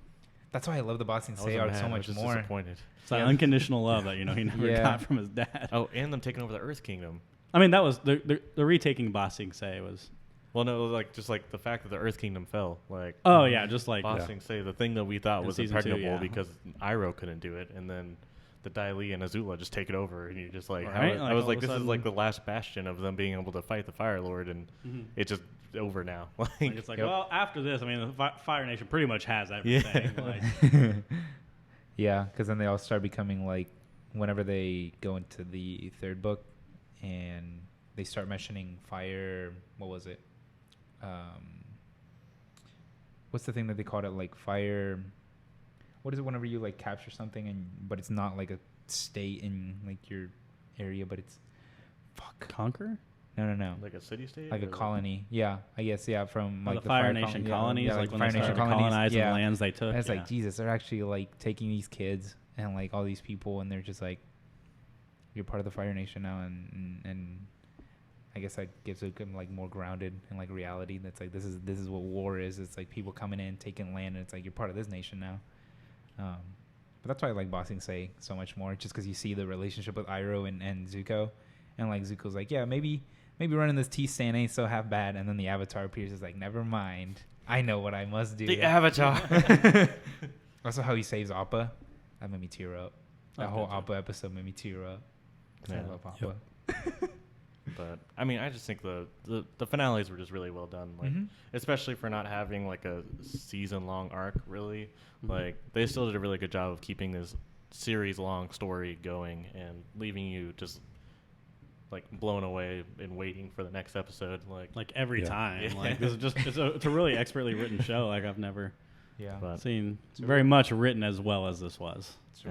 That's why I love the Bossing I Say wasn't arc mad, so I much was just more. disappointed. It's that unconditional love that he never Yeah. got from his dad. Oh, and them taking over the Earth Kingdom. I mean, that was the retaking Bossing Say was. Well, no, like just like the fact that the Earth Kingdom fell, like Oh yeah, just like Bossing Say, the thing that we thought In was season 2, impregnable yeah. because Iroh couldn't do it, and then the Dai Li and Azula just take it over, and you're just like, Right? I Like, was all like, of a this is sudden- like the last bastion of them being able to fight the Fire Lord, and it's just over now. Like, it's like, Yep. well, after this, I mean, the Fire Nation pretty much has everything. Yeah. Like, Yeah, because then they all start becoming like whenever they go into the third book and they start mentioning fire, what was it? What's the thing that they called it? Like fire. What is it whenever you like capture something but it's not like a state in like your area, but it's Conquer? No. Like a city state? Like a colony. Yeah, I guess. Yeah, from like the Fire Nation colonies, Yeah, like when Fire they Nation started colonizing the lands they took. And it's like, Jesus, they're actually like taking these kids and like all these people, and they're just like, you're part of the Fire Nation now, and I guess that gives it like more grounded and like reality. That's like this is what war is. It's like people coming in, taking land, and it's like you're part of this nation now. But that's why I like Bossing Say so much more, just because you see the relationship with Iroh and Zuko, and like Zuko's like, yeah, maybe running this tea stand ain't so half bad, and then the Avatar appears is like, never mind, I know what I must do. The Avatar. Also, how he saves Appa, that made me tear up. That whole good Appa episode made me tear up. 'Cause I love Appa. Yep. But I mean, I just think the finales were just really well done, like especially for not having like a season-long arc. Really, like they still did a really good job of keeping this series-long story going and leaving you just like blown away and waiting for the next episode. Like every Yeah. time. Yeah. Like this is just it's a really expertly written show. Like I've never Yeah, But seen very much written as well as this was. it's a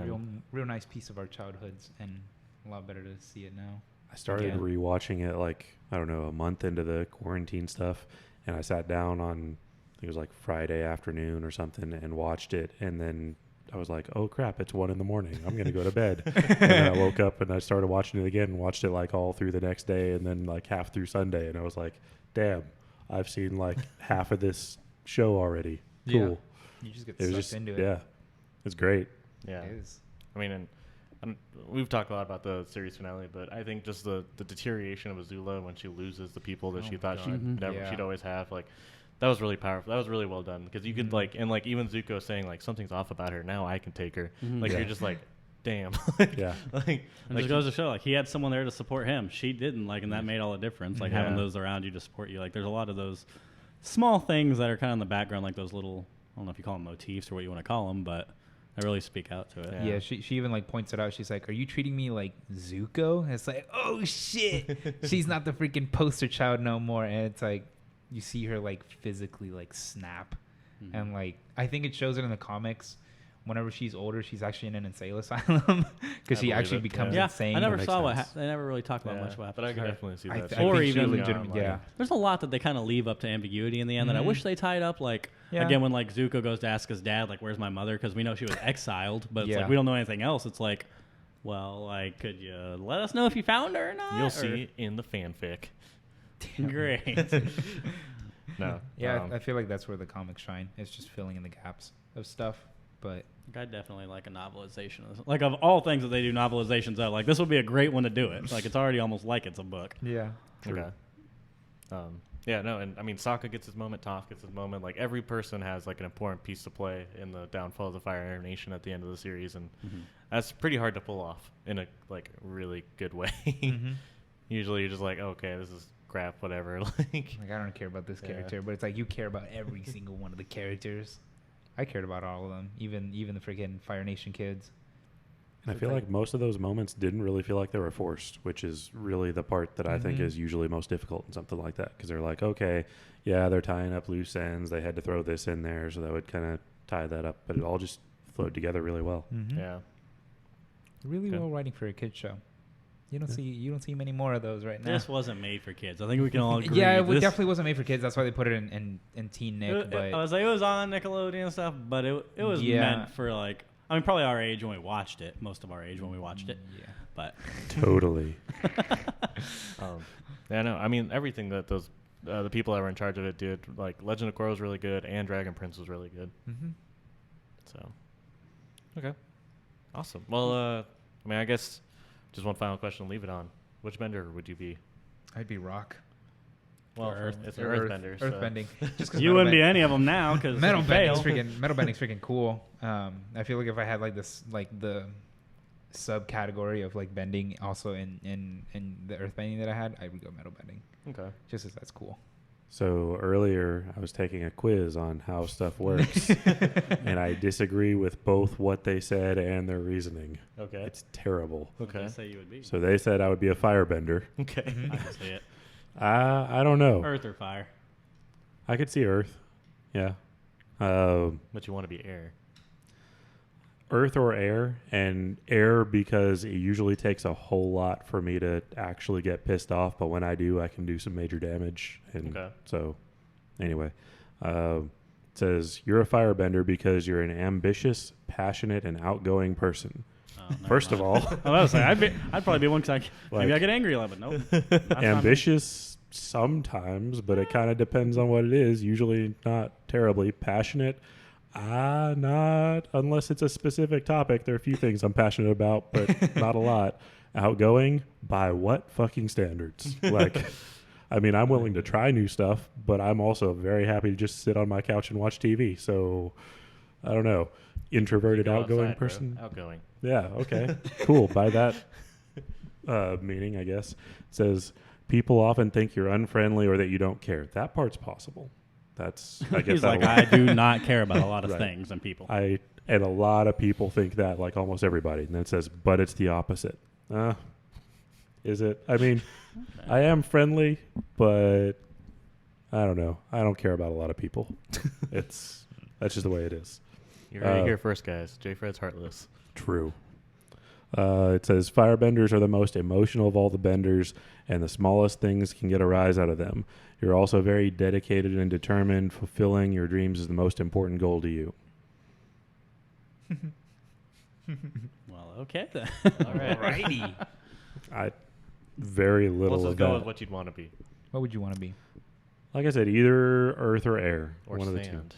real nice piece of our childhoods, and a lot better to see it now. I started Again. rewatching it like, I don't know, a month into the quarantine stuff. And I sat down on, I think it was like Friday afternoon or something, and watched it. And then I was like, oh crap, it's 1 a.m. I'm going to go to bed. And then I woke up and I started watching it again and watched it like all through the next day and then like half through Sunday. And I was like, damn, I've seen like half of this show already. Cool. You just get It was sucked just, into it. yeah, it's great. yeah, It is. I mean, and we've talked a lot about the series finale, but I think just the deterioration of Azula when she loses the people that Oh she my thought God. she'd never, Yeah. she'd always have, like that was really powerful. That was really well done because you could like, and like even Zuko saying like something's off about her. Now I can take her. Like Yeah. you're just like, damn. Yeah. Like And just goes to show, like he had someone there to support him. She didn't, like, and that made all the difference. Like having Yeah. those around you to support you. Like there's a lot of those small things that are kind of in the background, like those little, I don't know if you call them motifs or what you want to call them, but they really speak out to it. Yeah. Yeah, she even like points it out. She's like, "Are you treating me like Zuko?" And it's like, "Oh shit, she's not the freaking poster child no more." And it's like, you see her like physically like snap, and like I think it shows it in the comics. Whenever she's older, she's actually in an insane asylum because I she believe actually it, becomes Yeah, insane. I never makes saw what sense. they never really talked about Yeah, much what happened but I to could her. definitely see I that. th- Or I think even she Yeah, legitimate, like- yeah. There's a lot that they kind of leave up to ambiguity in the end that I wish they tied up. Like Yeah. again, when like Zuko goes to ask his dad, like, "Where's my mother?" Because we know she was exiled, but it's Yeah. like we don't know anything else. It's like, well, like, could you let us know if you found her or not? You'll Or- see in the fanfic. Great. No. Yeah, I feel like that's where the comics shine. It's just filling in the gaps of stuff. But I definitely like a novelization of this. Like of all things that they do novelizations of, like this would be a great one to do it. Like it's already almost like it's a book. yeah, Okay. Yeah, no, and I mean, Sokka gets his moment, Toph gets his moment. Like every person has like an important piece to play in the downfall of the Fire Nation at the end of the series, and that's pretty hard to pull off in a like really good way. Usually, you're just like, okay, this is crap, whatever. Like, like I don't care about this Yeah. character, but it's like you care about every single one of the characters. I cared about all of them, even the freaking Fire Nation kids. And I feel like most of those moments didn't really feel like they were forced, which is really the part that I think is usually most difficult in something like that. Because they're like, okay, yeah, they're tying up loose ends. They had to throw this in there, so that would kind of tie that up. But it all just flowed together really well. yeah, Really Okay. well writing for a kids show. You don't see many more of those right now. This wasn't made for kids. I think we can all agree. Yeah, it This- definitely wasn't made for kids. That's why they put it in Teen Nick. But I was like, it was on Nickelodeon and stuff, but it was Yeah. meant for like, I mean, probably our age when we watched it. Most of our age when we watched it. yeah. But Totally. yeah. No, I mean everything that those the people that were in charge of it did. Like Legend of Korra was really good, and Dragon Prince was really good. Mm-hmm. So, okay, awesome. Well, I mean, I guess just one final question to leave it on. Which bender would you be? I'd be Rock. Well, Earth. it's an Earthbender. so- Earthbending. Just 'cause you wouldn't be any of them now because metal fail. bending's freaking cool. I feel like if I had like this like the subcategory of like bending also in the earthbending that I had, I would go metal bending Okay. just as that's cool. So earlier, I was taking a quiz on how stuff works, and I disagree with both what they said and their reasoning. Okay. It's terrible. What did Okay. they say you would be? So they said I would be a firebender. Okay. I can see it. I don't know. Earth or fire? I could see Earth. Yeah. But you want to be air. Earth or air, and air because it usually takes a whole lot for me to actually get pissed off, but when I do, I can do some major damage. And Okay. so, anyway, it says you're a firebender because you're an ambitious, passionate, and outgoing person. Oh, never First of mind. all, I was like, I'd probably be one because maybe I Like- get angry a lot, but nope. That's not me. ambitious sometimes, but it kind of depends on what it is. Usually not terribly passionate. Not unless it's a specific topic. There are a few things I'm passionate about, but not a lot. Outgoing by what fucking standards? Like, I mean, I'm willing to try new stuff, but I'm also very happy to just sit on my couch and watch TV. So, I don't know. Introverted, Go outgoing outside, bro. person. Outgoing. Yeah. Okay. Cool. By that meaning, I guess, it says people often think you're unfriendly or that you don't care. That part's possible. That's I guess He's like, I do not care about a lot of Right. things and people. and a lot of people think that, like almost everybody. And then it says, but it's the opposite. Is it? I mean, I am friendly, but I don't know. I don't care about a lot of people. That's just the way it is. You heard it here first, guys. J. Fred's heartless. True. It says firebenders are the most emotional of all the benders, and the smallest things can get a rise out of them. You're also very dedicated and determined. Fulfilling your dreams is the most important goal to you. Well, okay then. All right. Alrighty. I very little Let's just of go that. with what you'd want to be. What would you want to be? Like I said, either earth or air. Or one of the two. sand.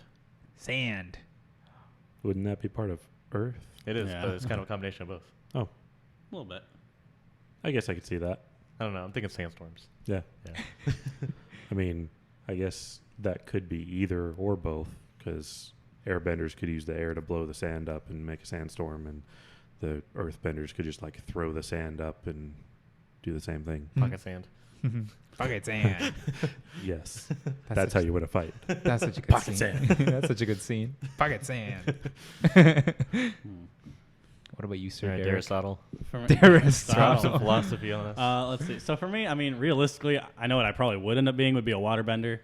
Sand. Wouldn't that be part of earth? It is, Yeah. but it's kind of a combination of both. A little bit. I guess I could see that. I don't know. I'm thinking sandstorms. Yeah. Yeah. I mean, I guess that could be either or both, because airbenders could use the air to blow the sand up and make a sandstorm, and the earthbenders could just like throw the sand up and do the same thing. Pocket sand. Pocket sand. Yes. That's That's how such- you win a fight. That's such a good Pocket scene. sand. That's such a good scene. Pocket sand. What about you, Sir All right, Derek? Aristotle. For me- Derek. Drop Aristotle. some philosophy on us. Let's see. So for me, I mean, realistically, I know what I probably would end up being would be a waterbender,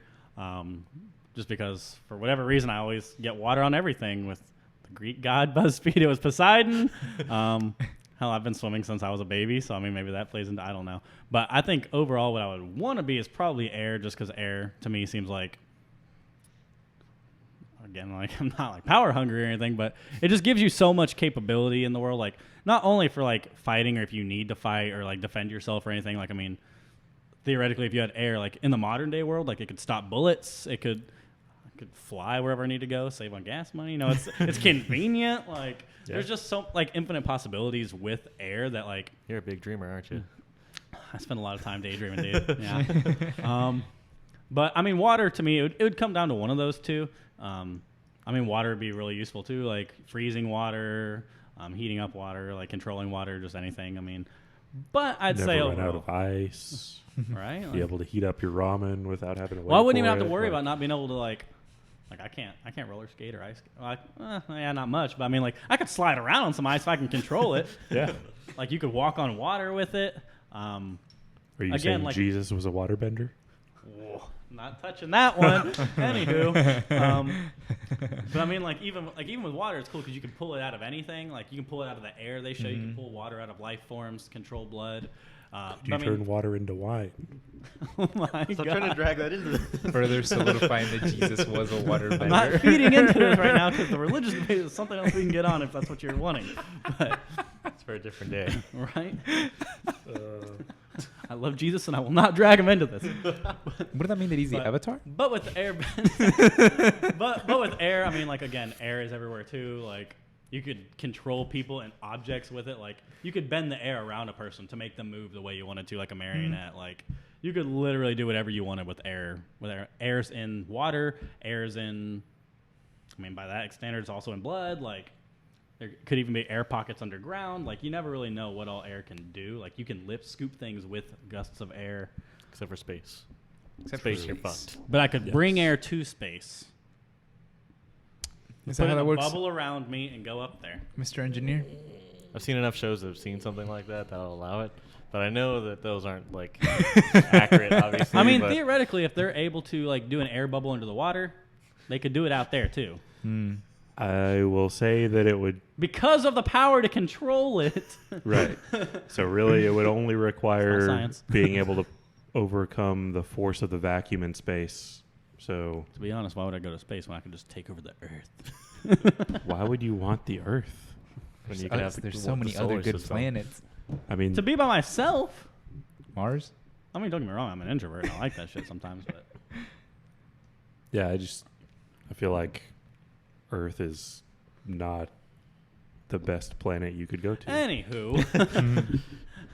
just because for whatever reason I always get water on everything. With the Greek god BuzzFeed, it was Poseidon. Hell, I've been swimming since I was a baby, so I mean maybe that plays into I don't know. But I think overall, what I would want to be is probably air, just because air to me seems like. Again, like I'm not like power hungry or anything, but it just gives you so much capability in the world. Like not only for like fighting or if you need to fight or like defend yourself or anything. Like I mean, theoretically, if you had air, like in the modern day world, like it could stop bullets. It could fly wherever I need to go, save on gas money. You know, it's convenient. Like there's just so like infinite possibilities with air that like You're a big dreamer, aren't you? I spend a lot of time daydreaming, dude. Yeah. But I mean, water to me, it would come down to one of those two. I mean, water would be really useful too, like freezing water, heating up water, like controlling water, just anything. I mean, but I'd Never say run out overall, of ice. right? Be able to heat up your ramen without having to wait. Well, I wouldn't even for have to it, worry like- about not being able to like I can't roller skate or ice. Like, yeah, not much, but I mean, like I could slide around on some ice if I can control it. Yeah. Like you could walk on water with it. Are you Again, saying like- Jesus was a waterbender? Not touching that one. Anywho, but I mean, like even with water, it's cool because you can pull it out of anything. Like you can pull it out of the air. They show you can pull water out of life forms, control blood. Do you but I turn mean, water into wine? oh my Stop god! trying to drag that into Further solidifying that Jesus was a waterbender. I'm not feeding into this right now because the religious debate is something else we can get on if that's what you're wanting. But It's for a different day. right, I love Jesus and I will not drag him into this. Wouldn't that mean that he's the But- Avatar? But with air, but with air, I mean, like again, air is everywhere too. Like you could control people and objects with it. Like you could bend the air around a person to make them move the way you wanted to, like a marionette. Like you could literally do whatever you wanted with air. With air, air's in water, air's in. I mean, by that standard, it's also in blood. Like there could even be air pockets underground. Like you never really know what all air can do. Like you can lift, scoop things with gusts of air. Except for space. space, you're fucked. But I could bring air to space. Is Put that how in that a works, bubble around me and go up there. Mr. Engineer? I've seen enough shows that have seen something like that that'll allow it, but I know that those aren't like accurate, obviously. I mean, but theoretically, if they're able to like do an air bubble into the water, they could do it out there too. I will say that it would. Because of the power to control it. Right. So really, it would only require science. being able to overcome the force of the vacuum in space. So To be honest, why would I go to space when I could just take over the Earth? why would you want the Earth? when you can have There's the so many solar other good system. planets. I mean, To be by myself? Mars? I mean, don't get me wrong, I'm an introvert and I like that shit sometimes, but yeah, I feel like Earth is not the best planet you could go to. anywho,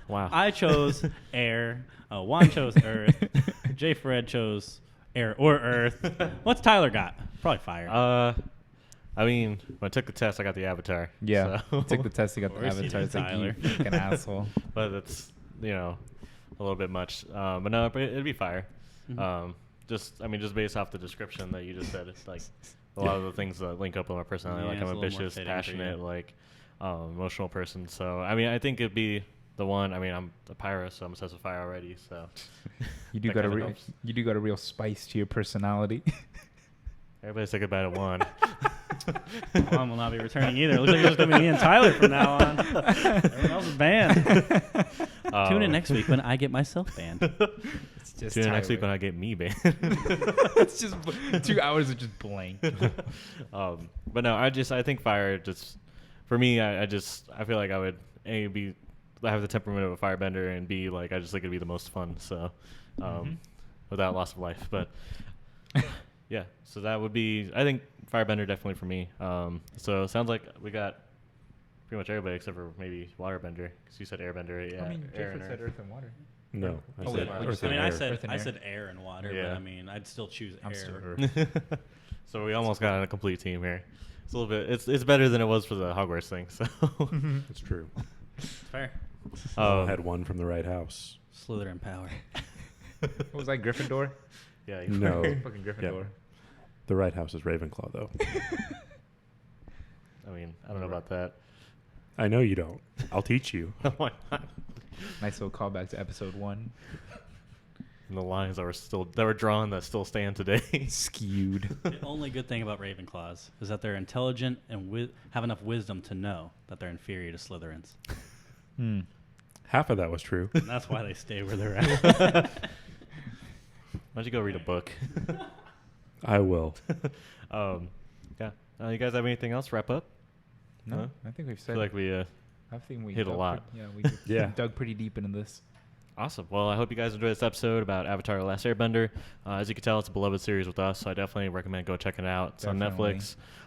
Wow. I chose air. Juan chose Earth. J. Fred chose air or Earth. What's Tyler got? Probably fire. I mean, when I took the test, I got the Avatar. Yeah. so- Took the test, you got Of the course you avatar. did, It's like, Tyler. you fucking asshole. but it's a little bit much. But no, but it'd be fire. Mhm. Just based off the description that you just said, it's like a lot of the things that link up with my personality. Yeah, Like it's I'm a little more ambitious, fitting for passionate, you. like emotional person. So I mean, I think it'd be the one. I mean, I'm a pyro, so I'm obsessed with fire already. So You do That got a kinda real, helps. you do got a real spice to your personality. everybody say goodbye to one. Juan will not be returning either. It looks like it's just going to be me and Tyler from now on. Everyone else is banned. Tune in next week when I get myself banned. It's just Tune in next week when Tyler. I get me banned. It's just 2 hours of just blank. But no, I think fire just for me. I feel like I would have the temperament of a firebender, and B, like I just think it'd be the most fun. So without loss of life, but yeah. So that would be, I think, firebender definitely for me. So it sounds like we got pretty much everybody except for maybe waterbender, because you said airbender. Right? Yeah, I mean, air and Jeffrey said earth. earth and water. No, I Oh, said wait, Earth I and mean, air. Earth and I air. said air and water, Yeah. but I mean, I'd still choose I'm air. still earth. So we almost got a complete team here. It's a little bit. It's better than it was for the Hogwarts thing. So It's true. Fair. I had one from the right house. Slytherin power. What was that, Gryffindor? yeah. No, Fucking Gryffindor. the right house is Ravenclaw, though. I mean, I don't know about that. I know you don't. I'll teach you. Oh my God. Nice little callback to episode 1. And the lines that were drawn that still stand today. Skewed. The only good thing about Ravenclaws is that they're intelligent and have enough wisdom to know that they're inferior to Slytherins. Half of that was true. And that's why they stay where they're at. Why don't you go read a book? I will. Yeah. You guys have anything else? Wrap up? No, Huh? I think we've I said. feel like we. I think we hit a dug lot. We dug pretty deep into this. Awesome. Well, I hope you guys enjoyed this episode about Avatar: The Last Airbender. As you can tell, it's a beloved series with us, so I definitely recommend go checking it out. It's Definitely.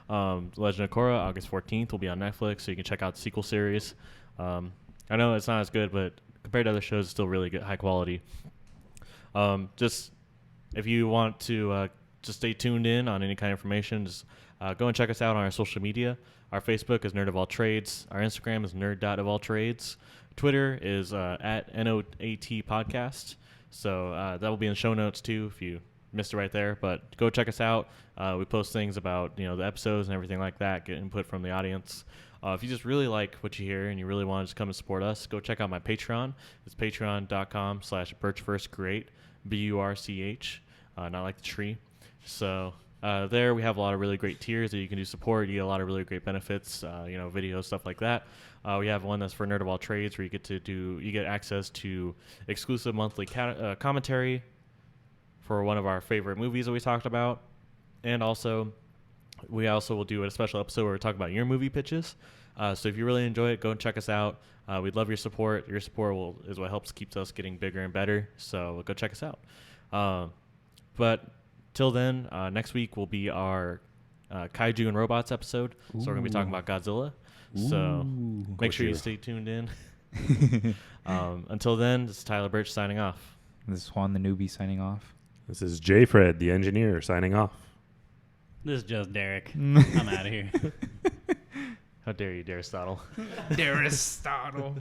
on Netflix. Legend of Korra, August 14th, will be on Netflix, so you can check out the sequel series. I know it's not as good, but compared to other shows, it's still really good, high quality. Just if you want to just stay tuned in on any kind of information, just go and check us out on our social media. Our Facebook is Nerd of All Trades. Our Instagram is nerd.ofalltrades. Twitter is at NOAT Podcast. So that will be in the show notes too if you missed it right there. But go check us out. We post things about the episodes and everything like that. Get input from the audience. If you just really like what you hear and you really want to just come and support us, go check out my Patreon. It's patreon.com/birchfirstcreate, BURCH, not like the tree. So there we have a lot of really great tiers that you can do support. You get a lot of really great benefits, videos, stuff like that. We have one that's for Nerd of All Trades where you get access to exclusive monthly commentary for one of our favorite movies that we talked about. And also, we also will do a special episode where we talk about your movie pitches. So if you really enjoy it, go and check us out. We'd love your support. Your support is what helps keeps us getting bigger and better. So go check us out. But till then, next week will be our Kaiju and Robots episode. So we're going to be talking about Godzilla. So make sure you stay tuned in. Until then, this is Tyler Birch signing off. This is Juan the newbie signing off. This is J. Fred, the engineer, signing off. This is just Derek. I'm out of here. How dare you, Aristotle? Aristotle.